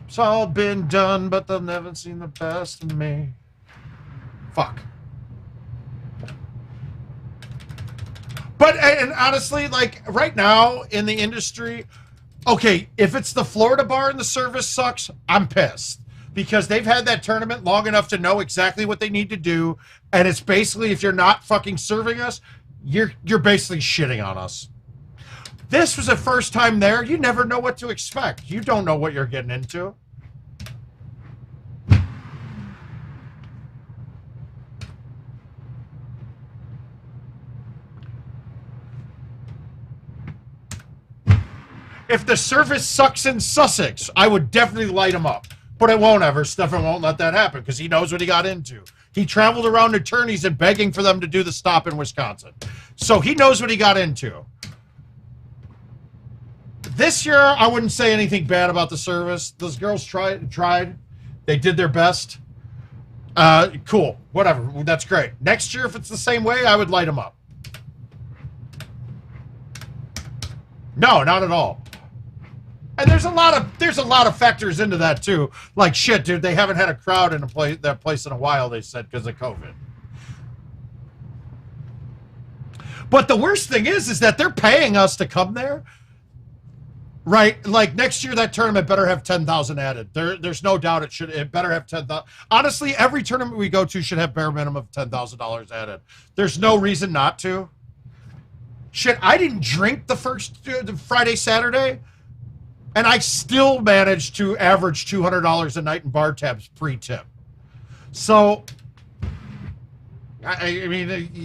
It's all been done, but they'll never seen the best of me. Fuck. But, and honestly, like, right now in the industry... Okay, if it's the Florida bar and the service sucks, I'm pissed. Because they've had that tournament long enough to know exactly what they need to do. And it's basically, if you're not fucking serving us, you're basically shitting on us. This was a first time there. You never know what to expect. You don't know what you're getting into. If the service sucks in Sussex, I would definitely light him up. But it won't ever. Stefan won't let that happen because he knows what he got into. He traveled around attorneys and begging for them to do the stop in Wisconsin. So he knows what he got into. This year, I wouldn't say anything bad about the service. Those girls tried. They did their best. Cool. Whatever. That's great. Next year, if it's the same way, I would light them up. No, not at all. And there's a lot of factors into that too. Like shit, dude, they haven't had a crowd in that place in a while, they said, because of COVID. But the worst thing is that they're paying us to come there. Right? Like next year that tournament better have 10,000 added. There's no doubt it better have 10,000. Honestly, every tournament we go to should have bare minimum of $10,000 added. There's no reason not to. Shit, I didn't drink the first Friday, Saturday. And I still managed to average $200 a night in bar tabs pre-tip. So, I mean,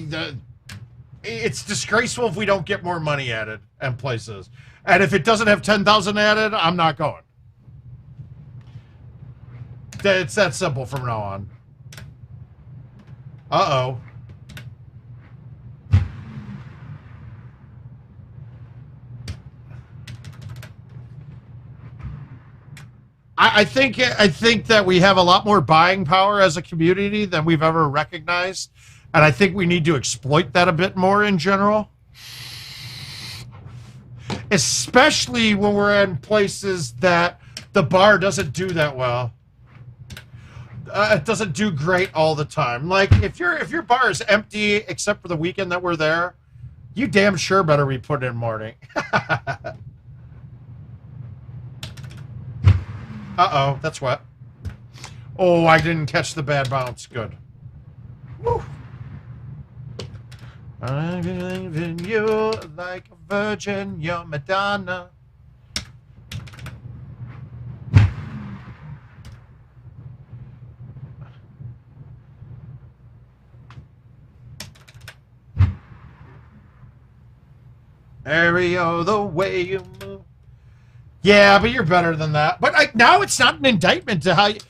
it's disgraceful if we don't get more money added and places. And if it doesn't have 10,000 added, I'm not going. It's that simple from now on. Uh-oh. I think that we have a lot more buying power as a community than we've ever recognized, and I think we need to exploit that a bit more in general, especially when we're in places that the bar doesn't do that well. It doesn't do great all the time. Like if your bar is empty except for the weekend that we're there, you damn sure better be putting in morning. Uh-oh, that's wet. Oh, I didn't catch the bad bounce. Good. Woo. I believe in you like a virgin, you're Madonna. Aereo, the way you move. Yeah, but you're better than that. But now it's not an indictment to how you...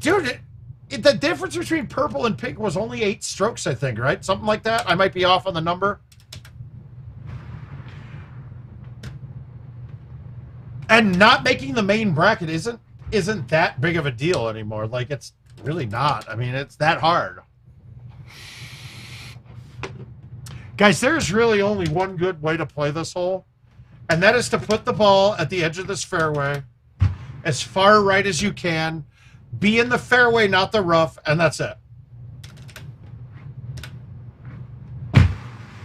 dude, the difference between purple and pink was only 8 strokes, I think, right? Something like that. I might be off on the number. And not making the main bracket isn't that big of a deal anymore. Like, it's really not. I mean, it's that hard. Guys, there's really only one good way to play this hole. And that is to put the ball at the edge of this fairway as far right as you can. Be in the fairway, not the rough, and that's it.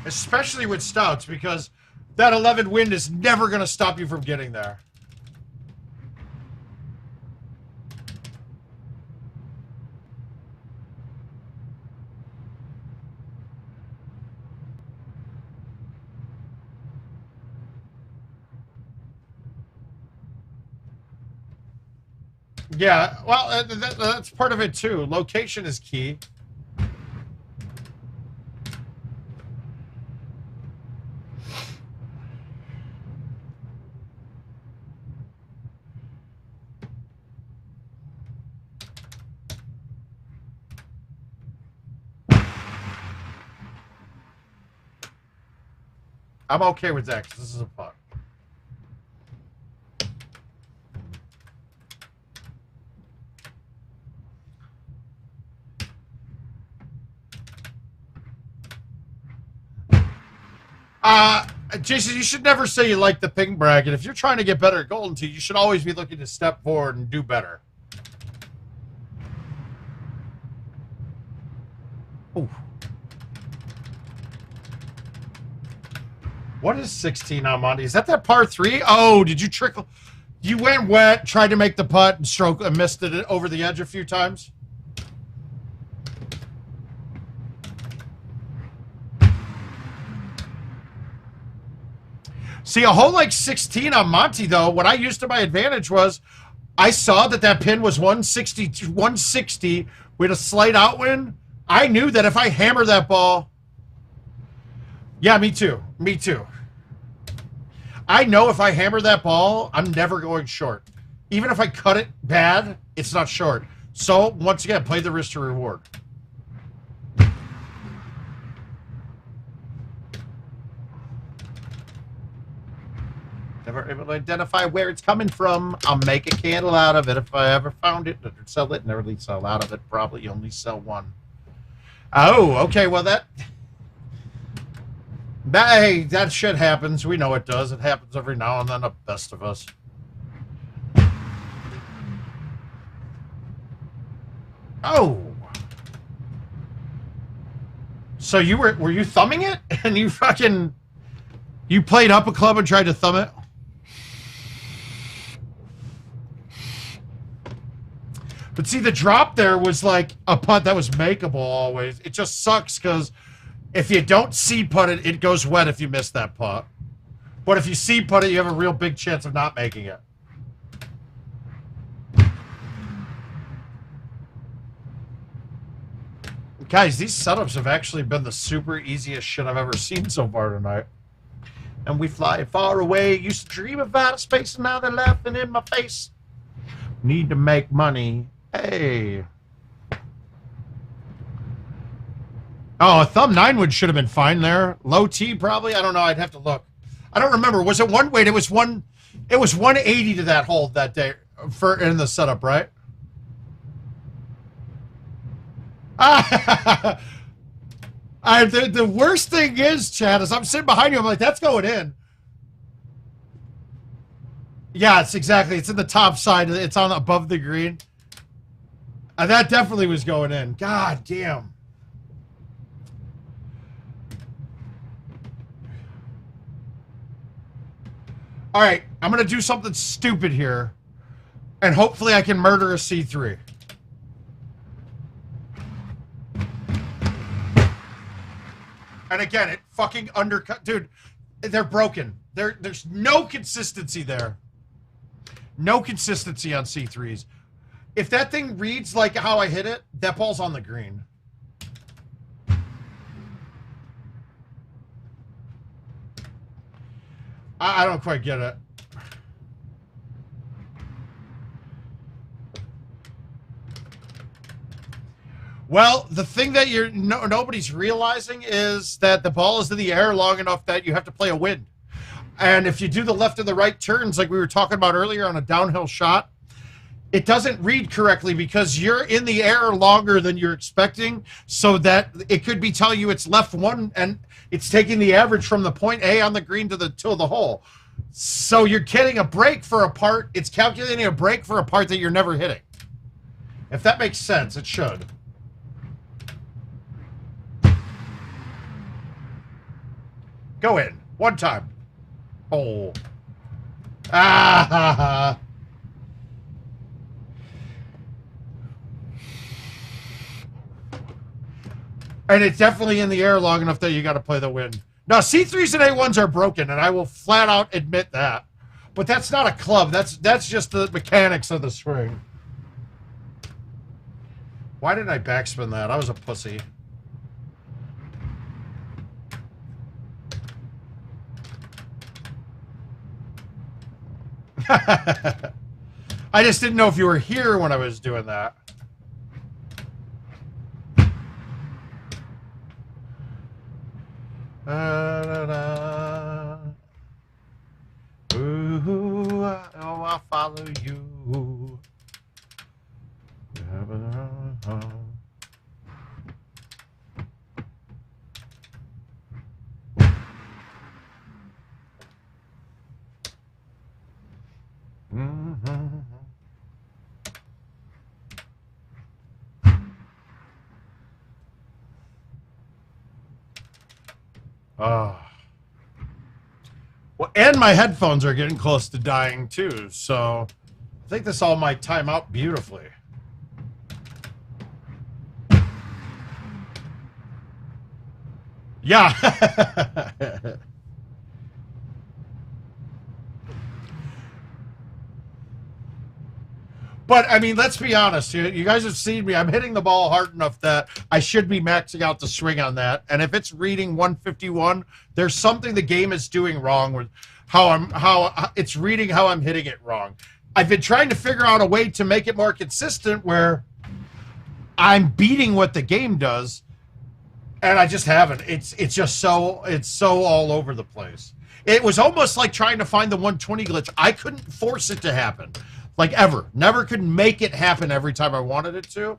Especially with stouts, because that 11 wind is never going to stop you from getting there. Yeah, well, that's part of it too. Location is key. I'm okay with that because this is a putt. Jason, you should never say you like the ping bracket. If you're trying to get better at Golden Tee, you should always be looking to step forward and do better. Ooh. What is 16 on Monty? Is that par 3? Oh, did you trickle? You went wet, tried to make the putt, and missed it over the edge a few times? See, a hole like 16 on Monty, though, what I used to my advantage was I saw that pin was 160 with a slight outwind. I knew that if I hammer that ball... Yeah, me too. Me too. I know if I hammer that ball, I'm never going short. Even if I cut it bad, it's not short. So, once again, play the risk to reward. Never able to identify where it's coming from. I'll make a candle out of it if I ever found it. Never sell it, never really sell out of it. Probably only sell one. Oh, okay, well hey, that shit happens. We know it does. It happens every now and then, the best of us. Oh. So you were you thumbing it? And you played up a club and tried to thumb it? But see, the drop there was like a putt that was makeable always. It just sucks because if you don't seed putt it, it goes wet if you miss that putt. But if you seed putt it, you have a real big chance of not making it. Guys, these setups have actually been the super easiest shit I've ever seen so far tonight. And we fly far away. Used to dream of outer space, and now they're laughing in my face. Need to make money. Hey. Oh, a thumb 9 wood should have been fine there. Low T probably. I don't know. I'd have to look. I don't remember. Was it one? Wait, it was 180 to that hole that day in the setup, right? The worst thing is, Chad, is I'm sitting behind you. I'm like, that's going in. Yeah, it's exactly. It's in the top side. It's on above the green. That definitely was going in. God damn. All right, I'm going to do something stupid here. And hopefully I can murder a C3. And again, it fucking undercut. Dude, they're broken. There's no consistency there. No consistency on C3s. If that thing reads like how I hit it, that ball's on the green. I don't quite get it. Well, the thing that nobody's realizing is that the ball is in the air long enough that you have to play a wind. And if you do the left and the right turns, like we were talking about earlier on a downhill shot, it doesn't read correctly because you're in the air longer than you're expecting, so that it could be telling you it's left one and it's taking the average from the point A on the green to the hole. So you're getting a break for a part. It's calculating a break for a part that you're never hitting. If that makes sense, it should. Go in. One time. Oh. Ah ha ha. And it's definitely in the air long enough that you got to play the wind. Now, C3s and A1s are broken, and I will flat out admit that. But that's not a club. That's just the mechanics of the swing. Why did I backspin that? I was a pussy. I just didn't know if you were here when I was doing that. Ooh, oh, I'll follow you. Oh. Well, and my headphones are getting close to dying too, so I think this all might time out beautifully. Yeah. But, I mean, let's be honest. You guys have seen me. I'm hitting the ball hard enough that I should be maxing out the swing on that. And if it's reading 151, there's something the game is doing wrong with how it's reading how I'm hitting it wrong. I've been trying to figure out a way to make it more consistent where I'm beating what the game does, and I just haven't. It's so all over the place. It was almost like trying to find the 120 glitch. I couldn't force it to happen. Like, ever. Never could make it happen every time I wanted it to.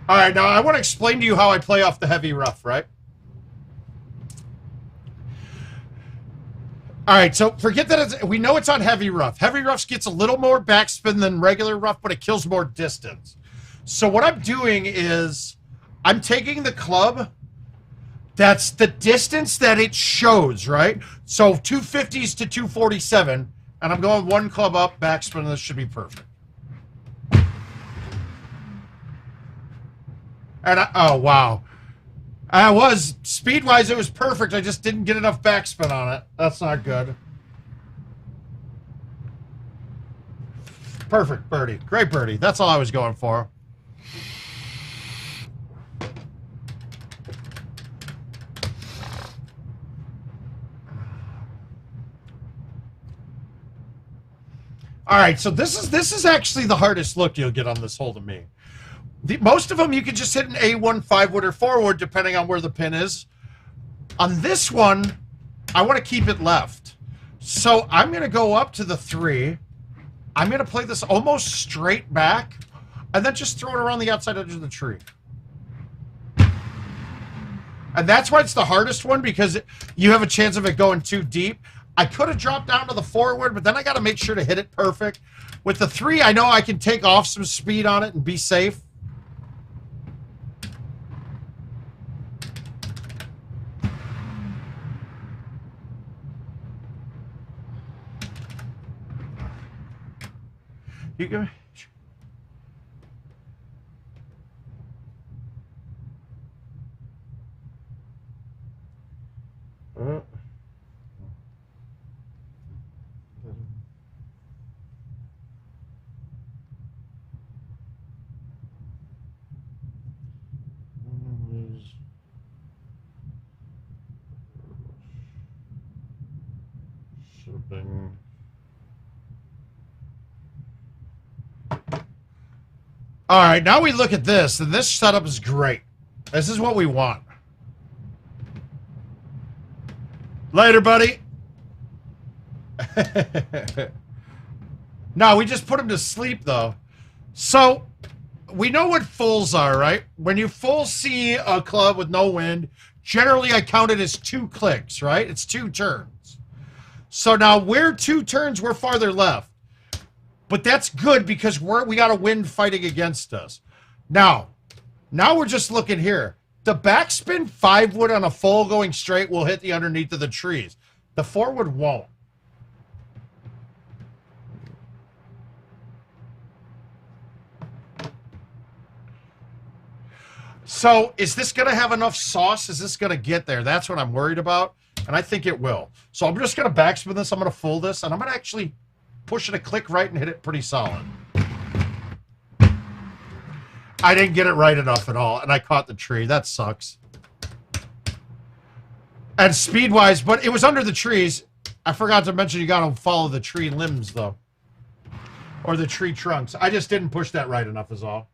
All right, now I want to explain to you how I play off the heavy rough, right? All right, so forget that we know it's on heavy rough. Heavy rough gets a little more backspin than regular rough, but it kills more distance. So what I'm doing is I'm taking the club. That's the distance that it shows, right? So 250s to 247, and I'm going one club up, backspin, and this should be perfect. And oh, wow. Speed-wise, it was perfect. I just didn't get enough backspin on it. That's not good. Perfect birdie. Great birdie. That's all I was going for. All right, so this is actually the hardest look you'll get on this hole to me. Most of them you can just hit an A1 5-wood or 4-wood depending on where the pin is. On this one, I want to keep it left. So I'm going to go up to the 3. I'm going to play this almost straight back and then just throw it around the outside edge of the tree. And that's why it's the hardest one, because you have a chance of it going too deep. I could have dropped down to the 4-wood, but then I got to make sure to hit it perfect. With the 3, I know I can take off some speed on it and be safe. You go. Shipping. All right, now we look at this, and this setup is great. This is what we want. Later, buddy. No, we just put him to sleep, though. So, we know what fulls are, right? When you full see a club with no wind, generally I count it as 2 clicks, right? It's 2 turns. So now we're 2 turns, we're farther left. But that's good because we got a wind fighting against us. Now we're just looking here. The backspin 5-wood on a full going straight will hit the underneath of the trees. The 4-wood won't. So is this going to have enough sauce? Is this going to get there? That's what I'm worried about, and I think it will. So I'm just going to backspin this. I'm going to full this, and I'm going to actually push it a click right and hit it pretty solid. I didn't get it right enough at all, and I caught the tree. That sucks. And speed-wise, but it was under the trees. I forgot to mention you got to follow the tree limbs, though. Or the tree trunks. I just didn't push that right enough is all.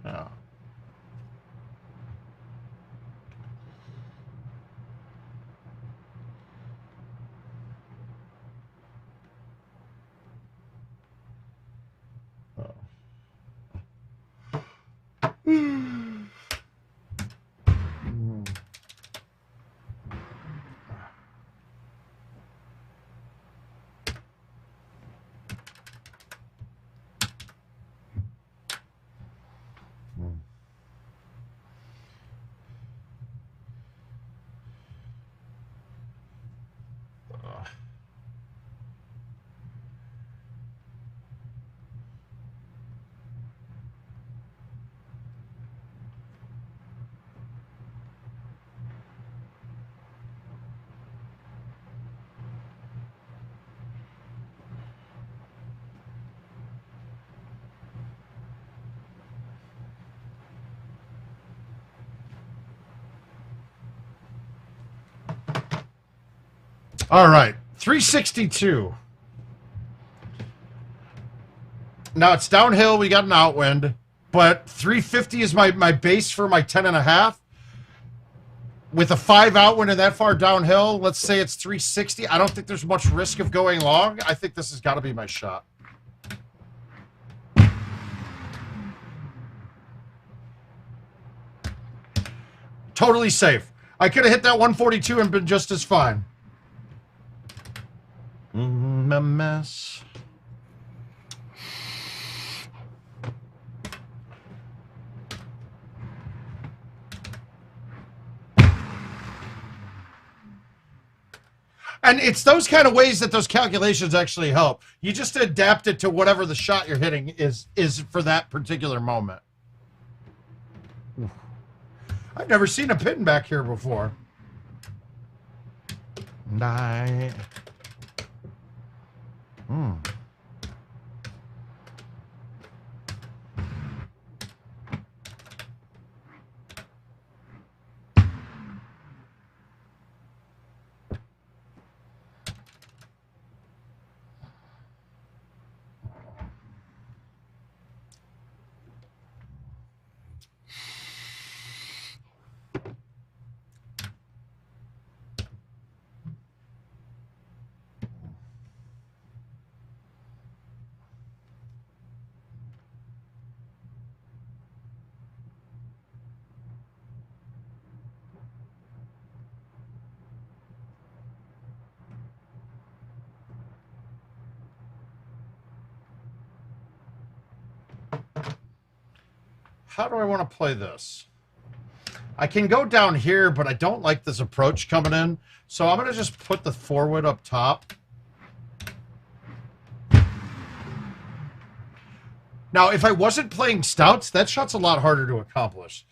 Yeah. All right, 362. Now it's downhill. We got an outwind, but 350 is my base for my 10.5. With a 5 outwind and that far downhill, let's say it's 360. I don't think there's much risk of going long. I think this has got to be my shot. Totally safe. I could have hit that 142 and been just as fine. A mess. And it's those kind of ways that those calculations actually help. You just adapt it to whatever the shot you're hitting is for that particular moment. I've never seen a pin back here before. How do I want to play this? I can go down here, but I don't like this approach coming in. So I'm going to just put the forward up top. Now, if I wasn't playing stouts, that shot's a lot harder to accomplish.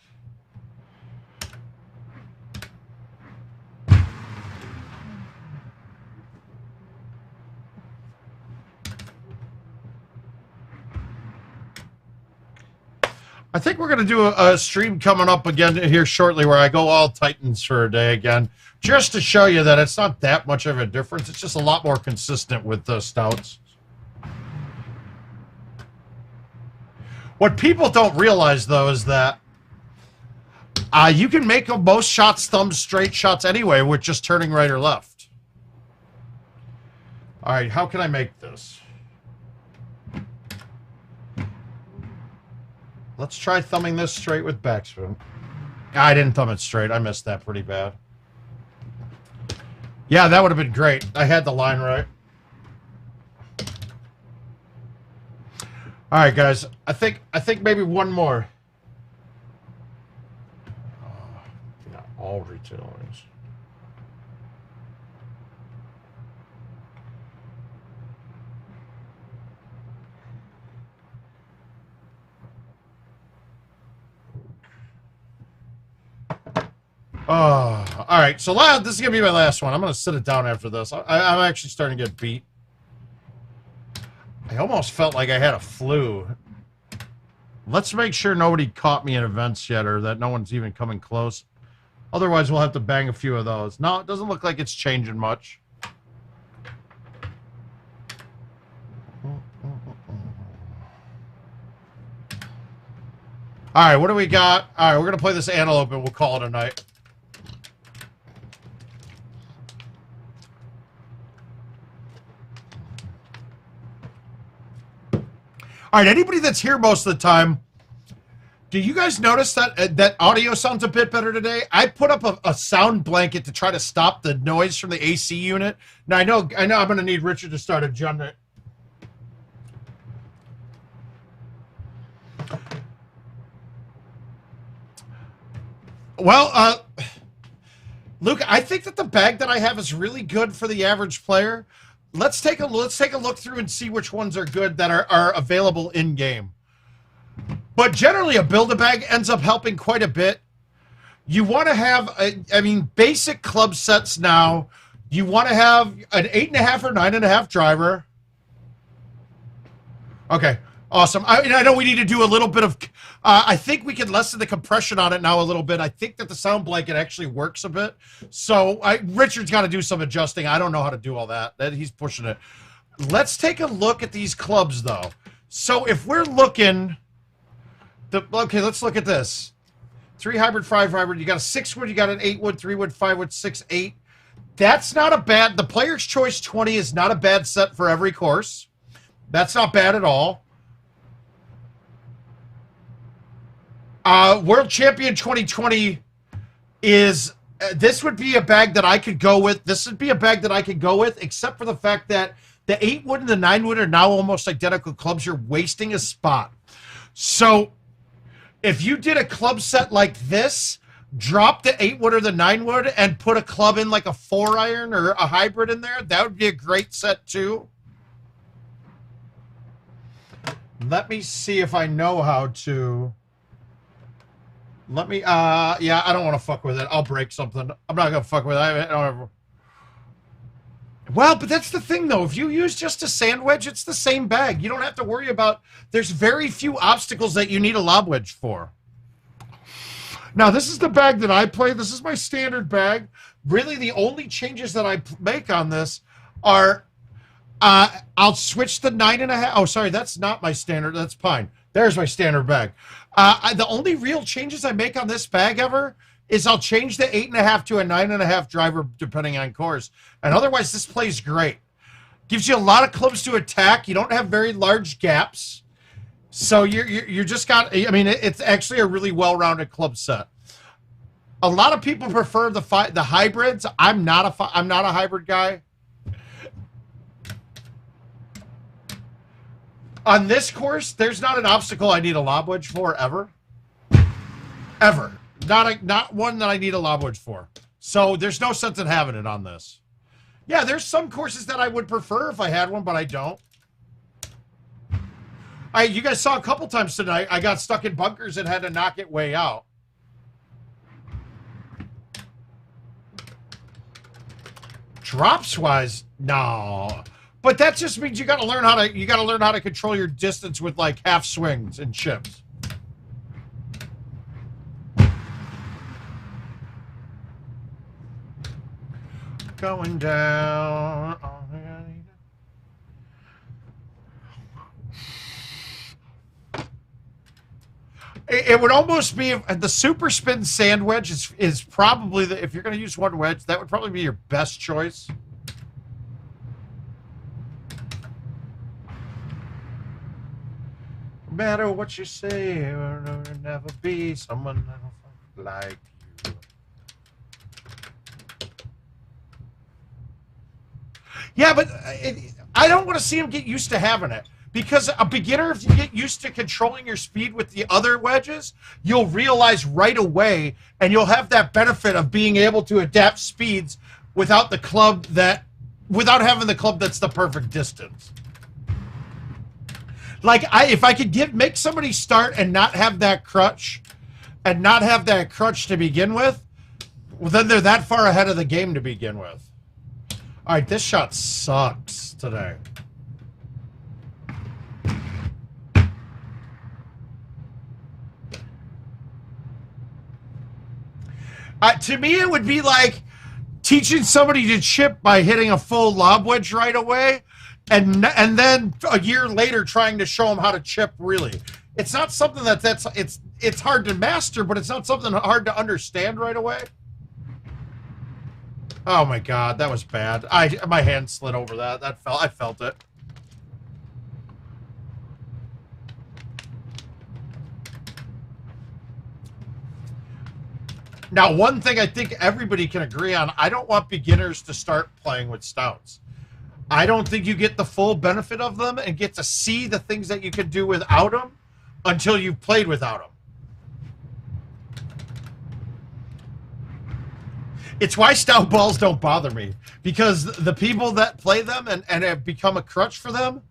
I think we're going to do a stream coming up again here shortly where I go all Titans for a day again, just to show you that it's not that much of a difference. It's just a lot more consistent with the stouts. What people don't realize, though, is that you can make most shots thumb straight shots anyway with just turning right or left. All right, how can I make this? Let's try thumbing this straight with backspin. I didn't thumb it straight. I missed that pretty bad. Yeah, that would have been great. I had the line right. All right, guys. I think maybe one more. Yeah, all retailers. Oh, all right. So this is going to be my last one. I'm going to sit it down after this. I'm actually starting to get beat. I almost felt like I had a flu. Let's make sure nobody caught me in events yet or that no one's even coming close. Otherwise, we'll have to bang a few of those. No, it doesn't look like it's changing much. All right, what do we got? All right, we're going to play this antelope and we'll call it a night. All right, anybody that's here most of the time, do you guys notice that that audio sounds a bit better today? I put up a sound blanket to try to stop the noise from the AC unit. Now, I know I'm going to need Richard to start adjusting it. Well, Luke, I think that the bag that I have is really good for the average player. Let's take a look through and see which ones are good that are available in game. But generally, a Build-A-Bag ends up helping quite a bit. You want to have, basic club sets now. You want to have an 8.5 or 9.5 driver. Okay, Awesome. I know we need to do a little bit of, I think we can lessen the compression on it now a little bit. I think that the sound blanket actually works a bit. So Richard's got to do some adjusting. I don't know how to do all that. He's pushing it. Let's take a look at these clubs, though. So if we're looking, okay, let's look at this. 3 hybrid, 5 hybrid. You got a 6 wood, you got an 8 wood, 3 wood, 5 wood, 6, 8. That's not a bad, the Player's Choice 20 is not a bad set for every course. That's not bad at all. World Champion 2020 is, this would be a bag that I could go with. This would be a bag that I could go with, except for the fact that the 8 wood and the 9 wood are now almost identical clubs. You're wasting a spot. So if you did a club set like this, drop the 8 wood or the 9 wood and put a club in like a 4 iron or a hybrid in there, that would be a great set too. Let me see if I know how to. Let me, yeah, I don't want to fuck with it. I'll break something. I'm not going to fuck with it. I don't ever. Well, but that's the thing, though. If you use just a sand wedge, it's the same bag. You don't have to worry about, there's very few obstacles that you need a lob wedge for. Now, this is the bag that I play. This is my standard bag. Really, the only changes that I make on this are, I'll switch the 9.5. Oh, sorry, that's not my standard. That's pine. There's my standard bag. The only real changes I make on this bag ever is I'll change the 8.5 to a 9.5 driver depending on course. And otherwise, this plays great. Gives you a lot of clubs to attack. You don't have very large gaps. So you're just got, I mean, it's actually a really well-rounded club set. A lot of people prefer the hybrids. I'm not a hybrid guy. On this course, there's not an obstacle I need a lob wedge for ever. Ever. Not one that I need a lob wedge for. So there's no sense in having it on this. Yeah, there's some courses that I would prefer if I had one, but I don't. You guys saw a couple times tonight, I got stuck in bunkers and had to knock it way out. Drops wise, no. But that just means you got to learn how to control your distance with like half swings and chips. Going down. It would almost be the super spin sand wedge is probably if you're going to use one wedge, that would probably be your best choice. No matter what you say, there'll never be someone like you. Yeah, but I don't want to see him get used to having it. Because a beginner, if you get used to controlling your speed with the other wedges, you'll realize right away, and you'll have that benefit of being able to adapt speeds without the club without having the club that's the perfect distance. Like if I could make somebody start and not have that crutch, to begin with, well, then they're that far ahead of the game to begin with. All right, this shot sucks today. To me, it would be like teaching somebody to chip by hitting a full lob wedge right away, and then a year later trying to show them how to chip. Really, it's not something it's hard to master, but it's not something hard to understand right away. Oh my God, that was bad. My hand slid over that. I felt it. Now, one thing I think everybody can agree on, I don't want beginners to start playing with stouts. I don't think you get the full benefit of them and get to see the things that you can do without them until you've played without them. It's why stout balls don't bother me, because the people that play them and have become a crutch for them,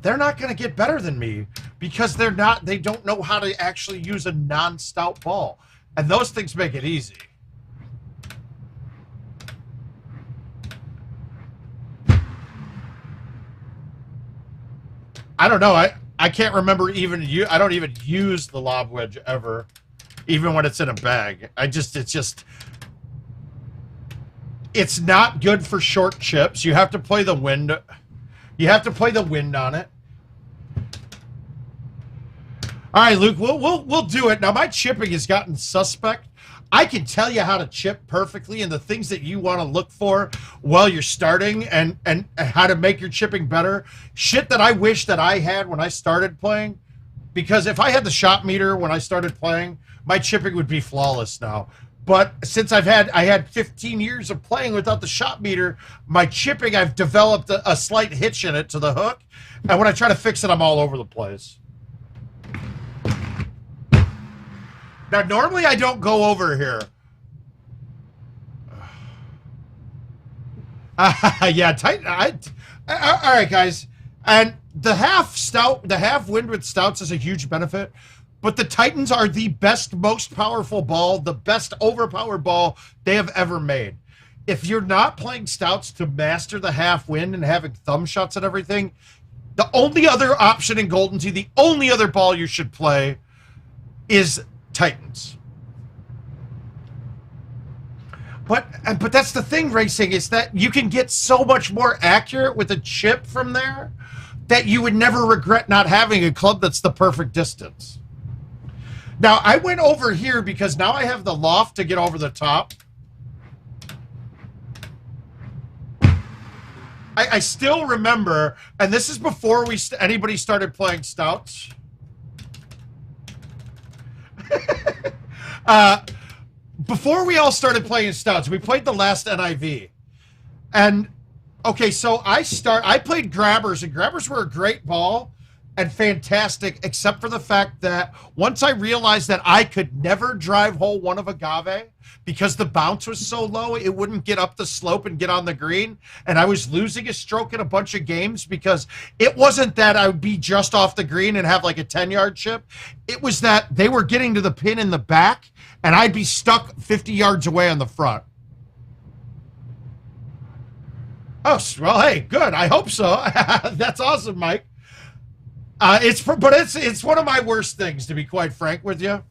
they're not going to get better than me because they don't know how to actually use a non-stout ball. And those things make it easy. I don't know. I can't remember even I don't even use the lob wedge ever, even when it's in a bag. It's not good for short chips. You have to play the wind. You have to play the wind on it. All right, Luke, we'll do it. Now, my chipping has gotten suspect. I can tell you how to chip perfectly and the things that you want to look for while you're starting and how to make your chipping better. Shit that I wish that I had when I started playing. Because if I had the shot meter when I started playing, my chipping would be flawless now. But since I had 15 years of playing without the shot meter, my chipping, I've developed a slight hitch in it to the hook. And when I try to fix it, I'm all over the place. Now, normally I don't go over here. Yeah, tight. All right, guys. And the half stout, the half windward stouts is a huge benefit. But the Titans are the best, most powerful ball, the best overpowered ball they have ever made. If you're not playing stouts to master the half wind and having thumb shots and everything, the only other option in Golden Tee, the only other ball you should play is Titans. But that's the thing, racing, is that you can get so much more accurate with a chip from there that you would never regret not having a club that's the perfect distance. Now, I went over here because now I have the loft to get over the top. I still remember, and this is before anybody started playing stouts. Before we all started playing stouts, we played the last NIV. And, okay, so I played grabbers, and grabbers were a great ball and fantastic, except for the fact that once I realized that I could never drive hole one of agave because the bounce was so low, it wouldn't get up the slope and get on the green. And I was losing a stroke in a bunch of games because it wasn't that I would be just off the green and have like a 10-yard chip. It was that they were getting to the pin in the back and I'd be stuck 50 yards away on the front. Oh, well, hey, good. I hope so. That's awesome, Mike. It's one of my worst things, to be quite frank with you.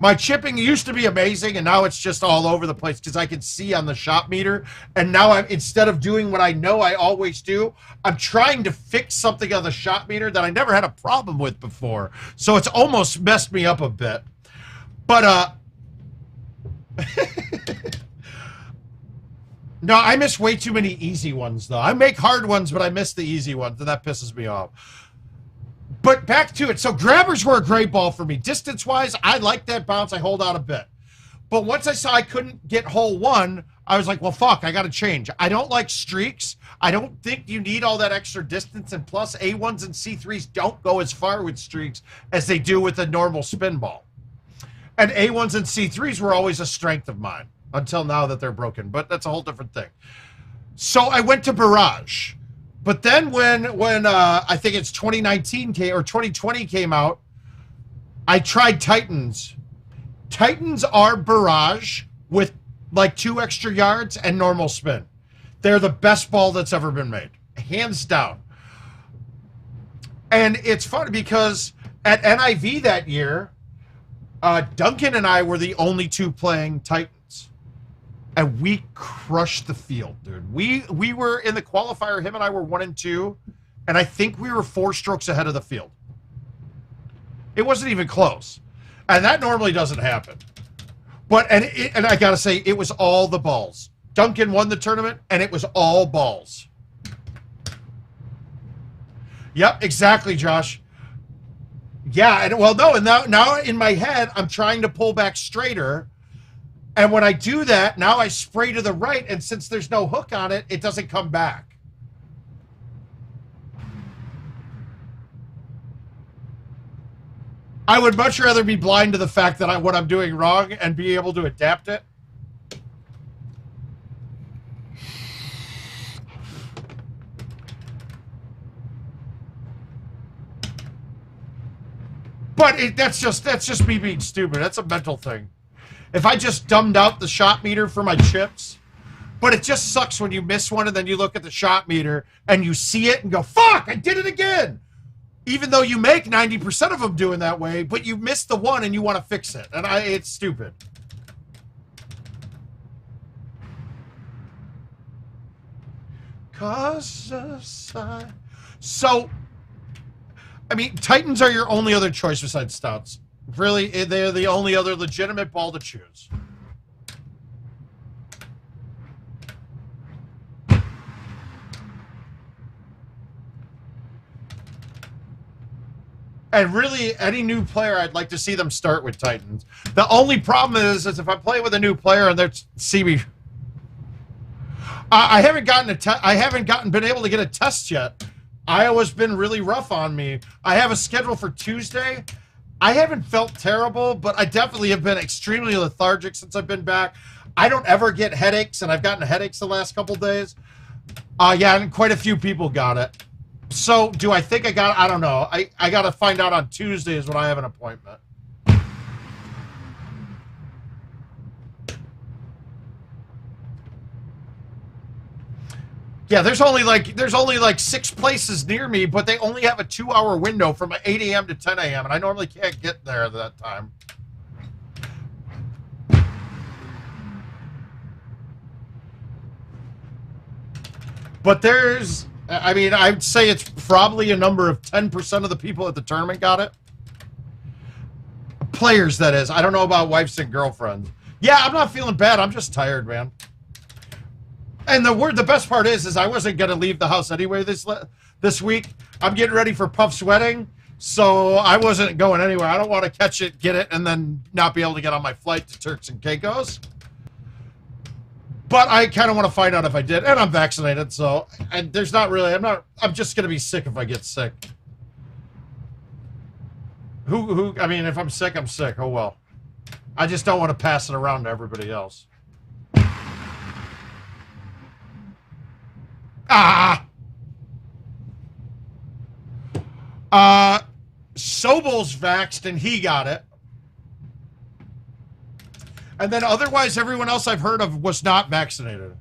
My chipping used to be amazing, and now it's just all over the place because I can see on the shot meter. And now instead of doing what I know I always do, I'm trying to fix something on the shot meter that I never had a problem with before. So it's almost messed me up a bit. But no, I miss way too many easy ones, though. I make hard ones, but I miss the easy ones, and that pisses me off. But back to it. So grabbers were a great ball for me. Distance-wise, I like that bounce. I hold out a bit. But once I saw I couldn't get hole one, I was like, well, fuck, I got to change. I don't like streaks. I don't think you need all that extra distance. And plus, A1s and C3s don't go as far with streaks as they do with a normal spin ball. And A1s and C3s were always a strength of mine until now that they're broken. But that's a whole different thing. So I went to Barrage. But then when I think it's 2019 or 2020 came out, I tried Titans. Titans are Barrage with like 2 extra yards and normal spin. They're the best ball that's ever been made, hands down. And it's funny because at NIV that year, Duncan and I were the only 2 playing Titans. And we crushed the field, dude. We were in the qualifier. Him and I were 1 and 2, and I think we were 4 strokes ahead of the field. It wasn't even close, and that normally doesn't happen. But and I gotta say, it was all the balls. Duncan won the tournament, and it was all balls. Yep, exactly, Josh. Yeah, and well, no, and now in my head, I'm trying to pull back straighter. And when I do that, now I spray to the right, and since there's no hook on it, it doesn't come back. I would much rather be blind to the fact that what I'm doing wrong and be able to adapt it. But that's just me being stupid. That's a mental thing. If I just dumbed out the shot meter for my chips, but it just sucks when you miss one and then you look at the shot meter and you see it and go, fuck, I did it again. even though you make 90% of them doing that way, but you missed the one and you want to fix it. And it's stupid. So, I mean, Titans are your only other choice besides Stouts. Really, they're the only other legitimate ball to choose. And really, any new player, I'd like to see them start with Titans. The only problem is if I play with a new player and they're CB, I haven't been able to get a test yet. Iowa's been really rough on me. I have a schedule for Tuesday. I haven't felt terrible, but I definitely have been extremely lethargic since I've been back. I don't ever get headaches, and I've gotten headaches the last couple days. Yeah, and quite a few people got it. So, do I think I got it? I don't know. I got to find out on Tuesday is when I have an appointment. Yeah, there's only like 6 places near me, but they only have a 2-hour window from 8 a.m. to 10 a.m., and I normally can't get there at that time. But there's, I mean, I'd say it's probably a number of 10% of the people at the tournament got it. Players, that is. I don't know about wives and girlfriends. Yeah, I'm not feeling bad. I'm just tired, man. And the best part is I wasn't going to leave the house anyway this week. I'm getting ready for Puff's wedding, so I wasn't going anywhere. I don't want to catch it, get it, and then not be able to get on my flight to Turks and Caicos. But I kind of want to find out if I did, and I'm vaccinated, so there's not really. I'm just going to be sick if I get sick. I mean, if I'm sick, I'm sick. Oh well. I just don't want to pass it around to everybody else. Sobel's vaxxed and he got it. And then otherwise everyone else I've heard of was not vaccinated.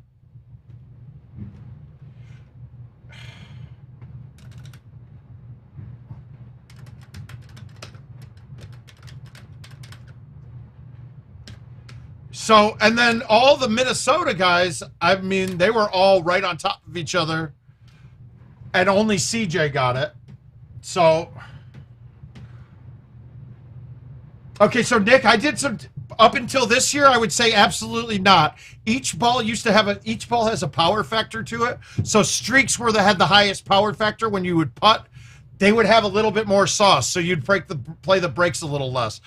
So, and then all the Minnesota guys, I mean, they were all right on top of each other. And only CJ got it. So, okay, so Nick, I did some, up until this year, I would say absolutely not. Each ball each ball has a power factor to it. So streaks had the highest power factor when you would putt, they would have a little bit more sauce. So you'd play the brakes a little less.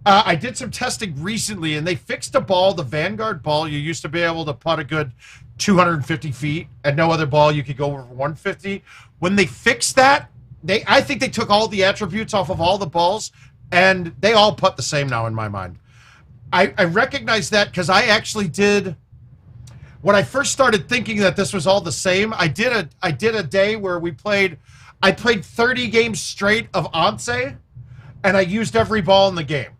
I did some testing recently, and they fixed a ball, the Vanguard ball. You used to be able to putt a good 250 feet, and no other ball you could go over 150. When they fixed that, I think they took all the attributes off of all the balls, and they all putt the same now in my mind. I recognize that because I actually did, when I first started thinking that this was all the same, I did a day where I played 30 games straight of Once, and I used every ball in the game.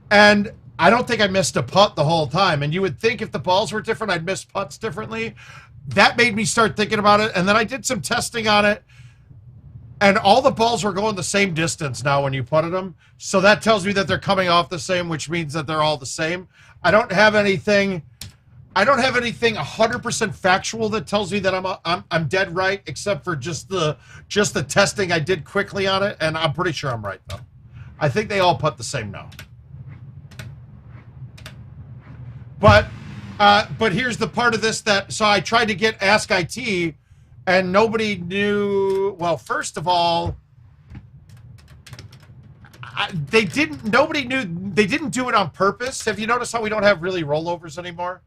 And I don't think I missed a putt the whole time. And you would think if the balls were different, I'd miss putts differently. That made me start thinking about it. And then I did some testing on it. And all the balls were going the same distance now when you putted them. So that tells me that they're coming off the same, which means that they're all the same. I don't have anything 100% factual that tells me that I'm dead right, except for just the testing I did quickly on it. And I'm pretty sure I'm right, though. I think they all putt the same now. But here's the part of this so I tried to get Ask IT, and nobody knew. Well, first of all, they didn't do it on purpose. Have you noticed how we don't have really rollovers anymore?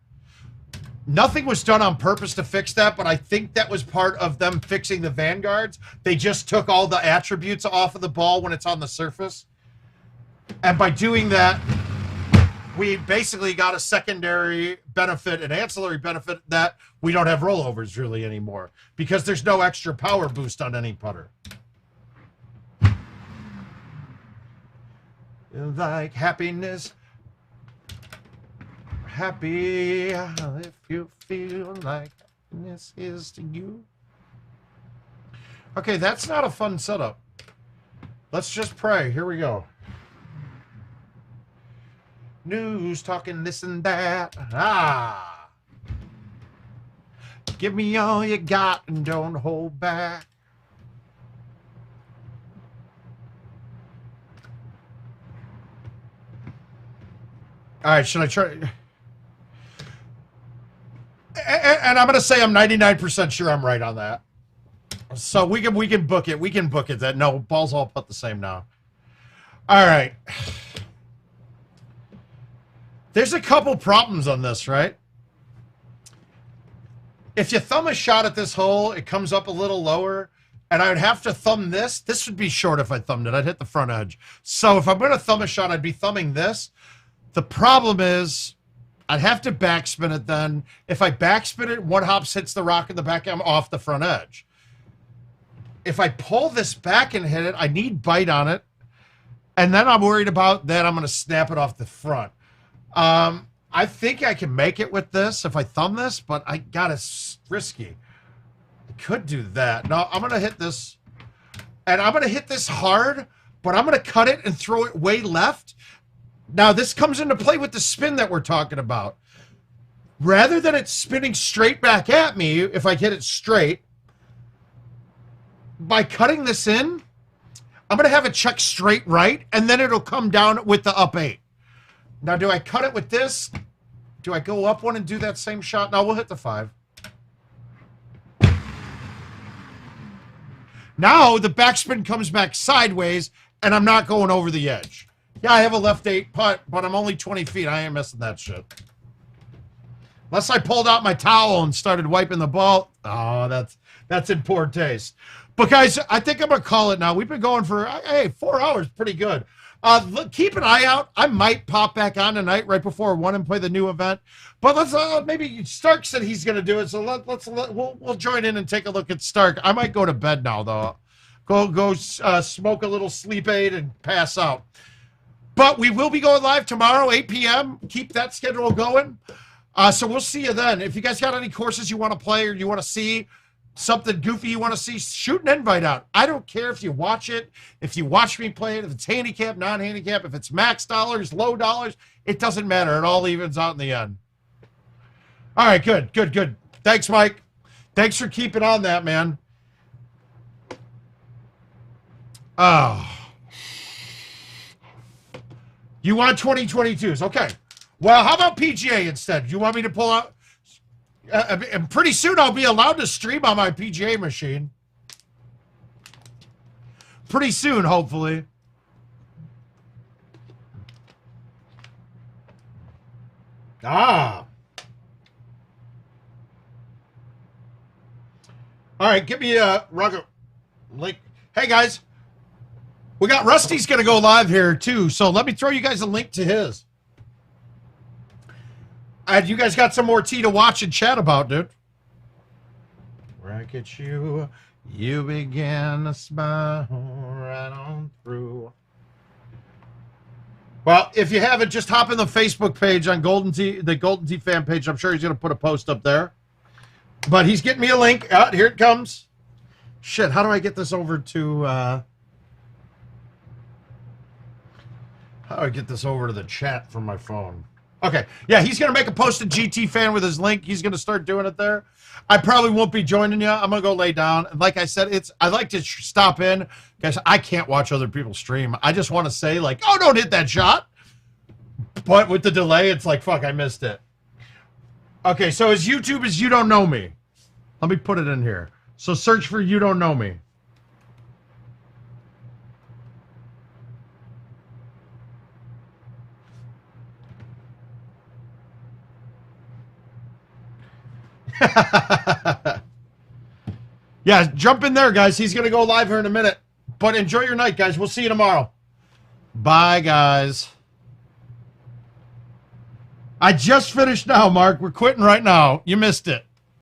Nothing was done on purpose to fix that, but I think that was part of them fixing the Vanguards. They just took all the attributes off of the ball when it's on the surface. And by doing that, we basically got a secondary benefit, an ancillary benefit, that we don't have rollovers really anymore because there's no extra power boost on any putter. Like happiness, happy if you feel like happiness is to you. Okay, that's not a fun setup. Let's just pray. Here we go. News, talking this and that. Ah. Give me all you got and don't hold back. All right, should I try? And I'm going to say I'm 99% sure I'm right on that. So we can book it. We can book it. That no, balls all put the same now. All right. There's a couple problems on this, right? If you thumb a shot at this hole, it comes up a little lower, and I would have to thumb this. This would be short if I thumbed it. I'd hit the front edge. So if I'm going to thumb a shot, I'd be thumbing this. The problem is I'd have to backspin it then. If I backspin it, one hops hits the rock in the back, I'm off the front edge. If I pull this back and hit it, I need bite on it. And then I'm worried about that I'm going to snap it off the front. I think I can make it with this if I thumb this, but I got it's risky. I could do that. No, I'm going to hit this. And I'm going to hit this hard, but I'm going to cut it and throw it way left. Now, this comes into play with the spin that we're talking about. Rather than it spinning straight back at me, if I hit it straight, by cutting this in, I'm going to have it check straight right, and then it'll come down with the up 8. Now, do I cut it with this? Do I go up one and do that same shot? No, we'll hit the 5. Now, the backspin comes back sideways, and I'm not going over the edge. Yeah, I have a left 8 putt, but I'm only 20 feet. I ain't missing that shit. Unless I pulled out my towel and started wiping the ball. Oh, that's in poor taste. But, guys, I think I'm going to call it now. We've been going for, hey, 4 hours. Pretty good. Look, keep an eye out. I might pop back on tonight right before 1 and play the new event. But let's maybe Stark said he's going to do it, so we'll join in and take a look at Stark. I might go to bed now, though. Go smoke a little sleep aid and pass out. But we will be going live tomorrow, 8 p.m. Keep that schedule going. So we'll see you then. If you guys got any courses you want to play or you want to see, something goofy you want to see, shoot an invite out. I don't care if you watch it, if you watch me play it, if it's handicap, non-handicap, if it's max dollars, low dollars, it doesn't matter. It all evens out in the end. All right, good. Thanks, Mike. Thanks for keeping on that, man. Oh. You want 2022s. Okay. Well, how about PGA instead? You want me to pull out? And pretty soon I'll be allowed to stream on my PGA machine. Pretty soon, hopefully. Ah. All right, give me a rugged link. Hey, guys. We got Rusty's going to go live here, too. So let me throw you guys a link to his. And you guys got some more tea to watch and chat about, dude. Right at you, you began to smile right on through. Well, if you haven't, just hop in the Facebook page on the Golden Tee fan page. I'm sure he's going to put a post up there. But he's getting me a link. Here it comes. Shit, how do I get this over to... how do I get this over to the chat from my phone? Okay. Yeah, he's going to make a post at GT fan with his link. He's going to start doing it there. I probably won't be joining you. I'm going to go lay down. And like I said, I like to stop in. Guys, I can't watch other people stream. I just want to say, like, oh, don't hit that shot. But with the delay, it's like, fuck, I missed it. Okay, so his YouTube is You Don't Know Me. Let me put it in here. So search for You Don't Know Me. Yeah, jump in there, guys. He's going to go live here in a minute. But enjoy your night, guys. We'll see you tomorrow. Bye, guys. I just finished now, Mark. We're quitting right now. You missed it.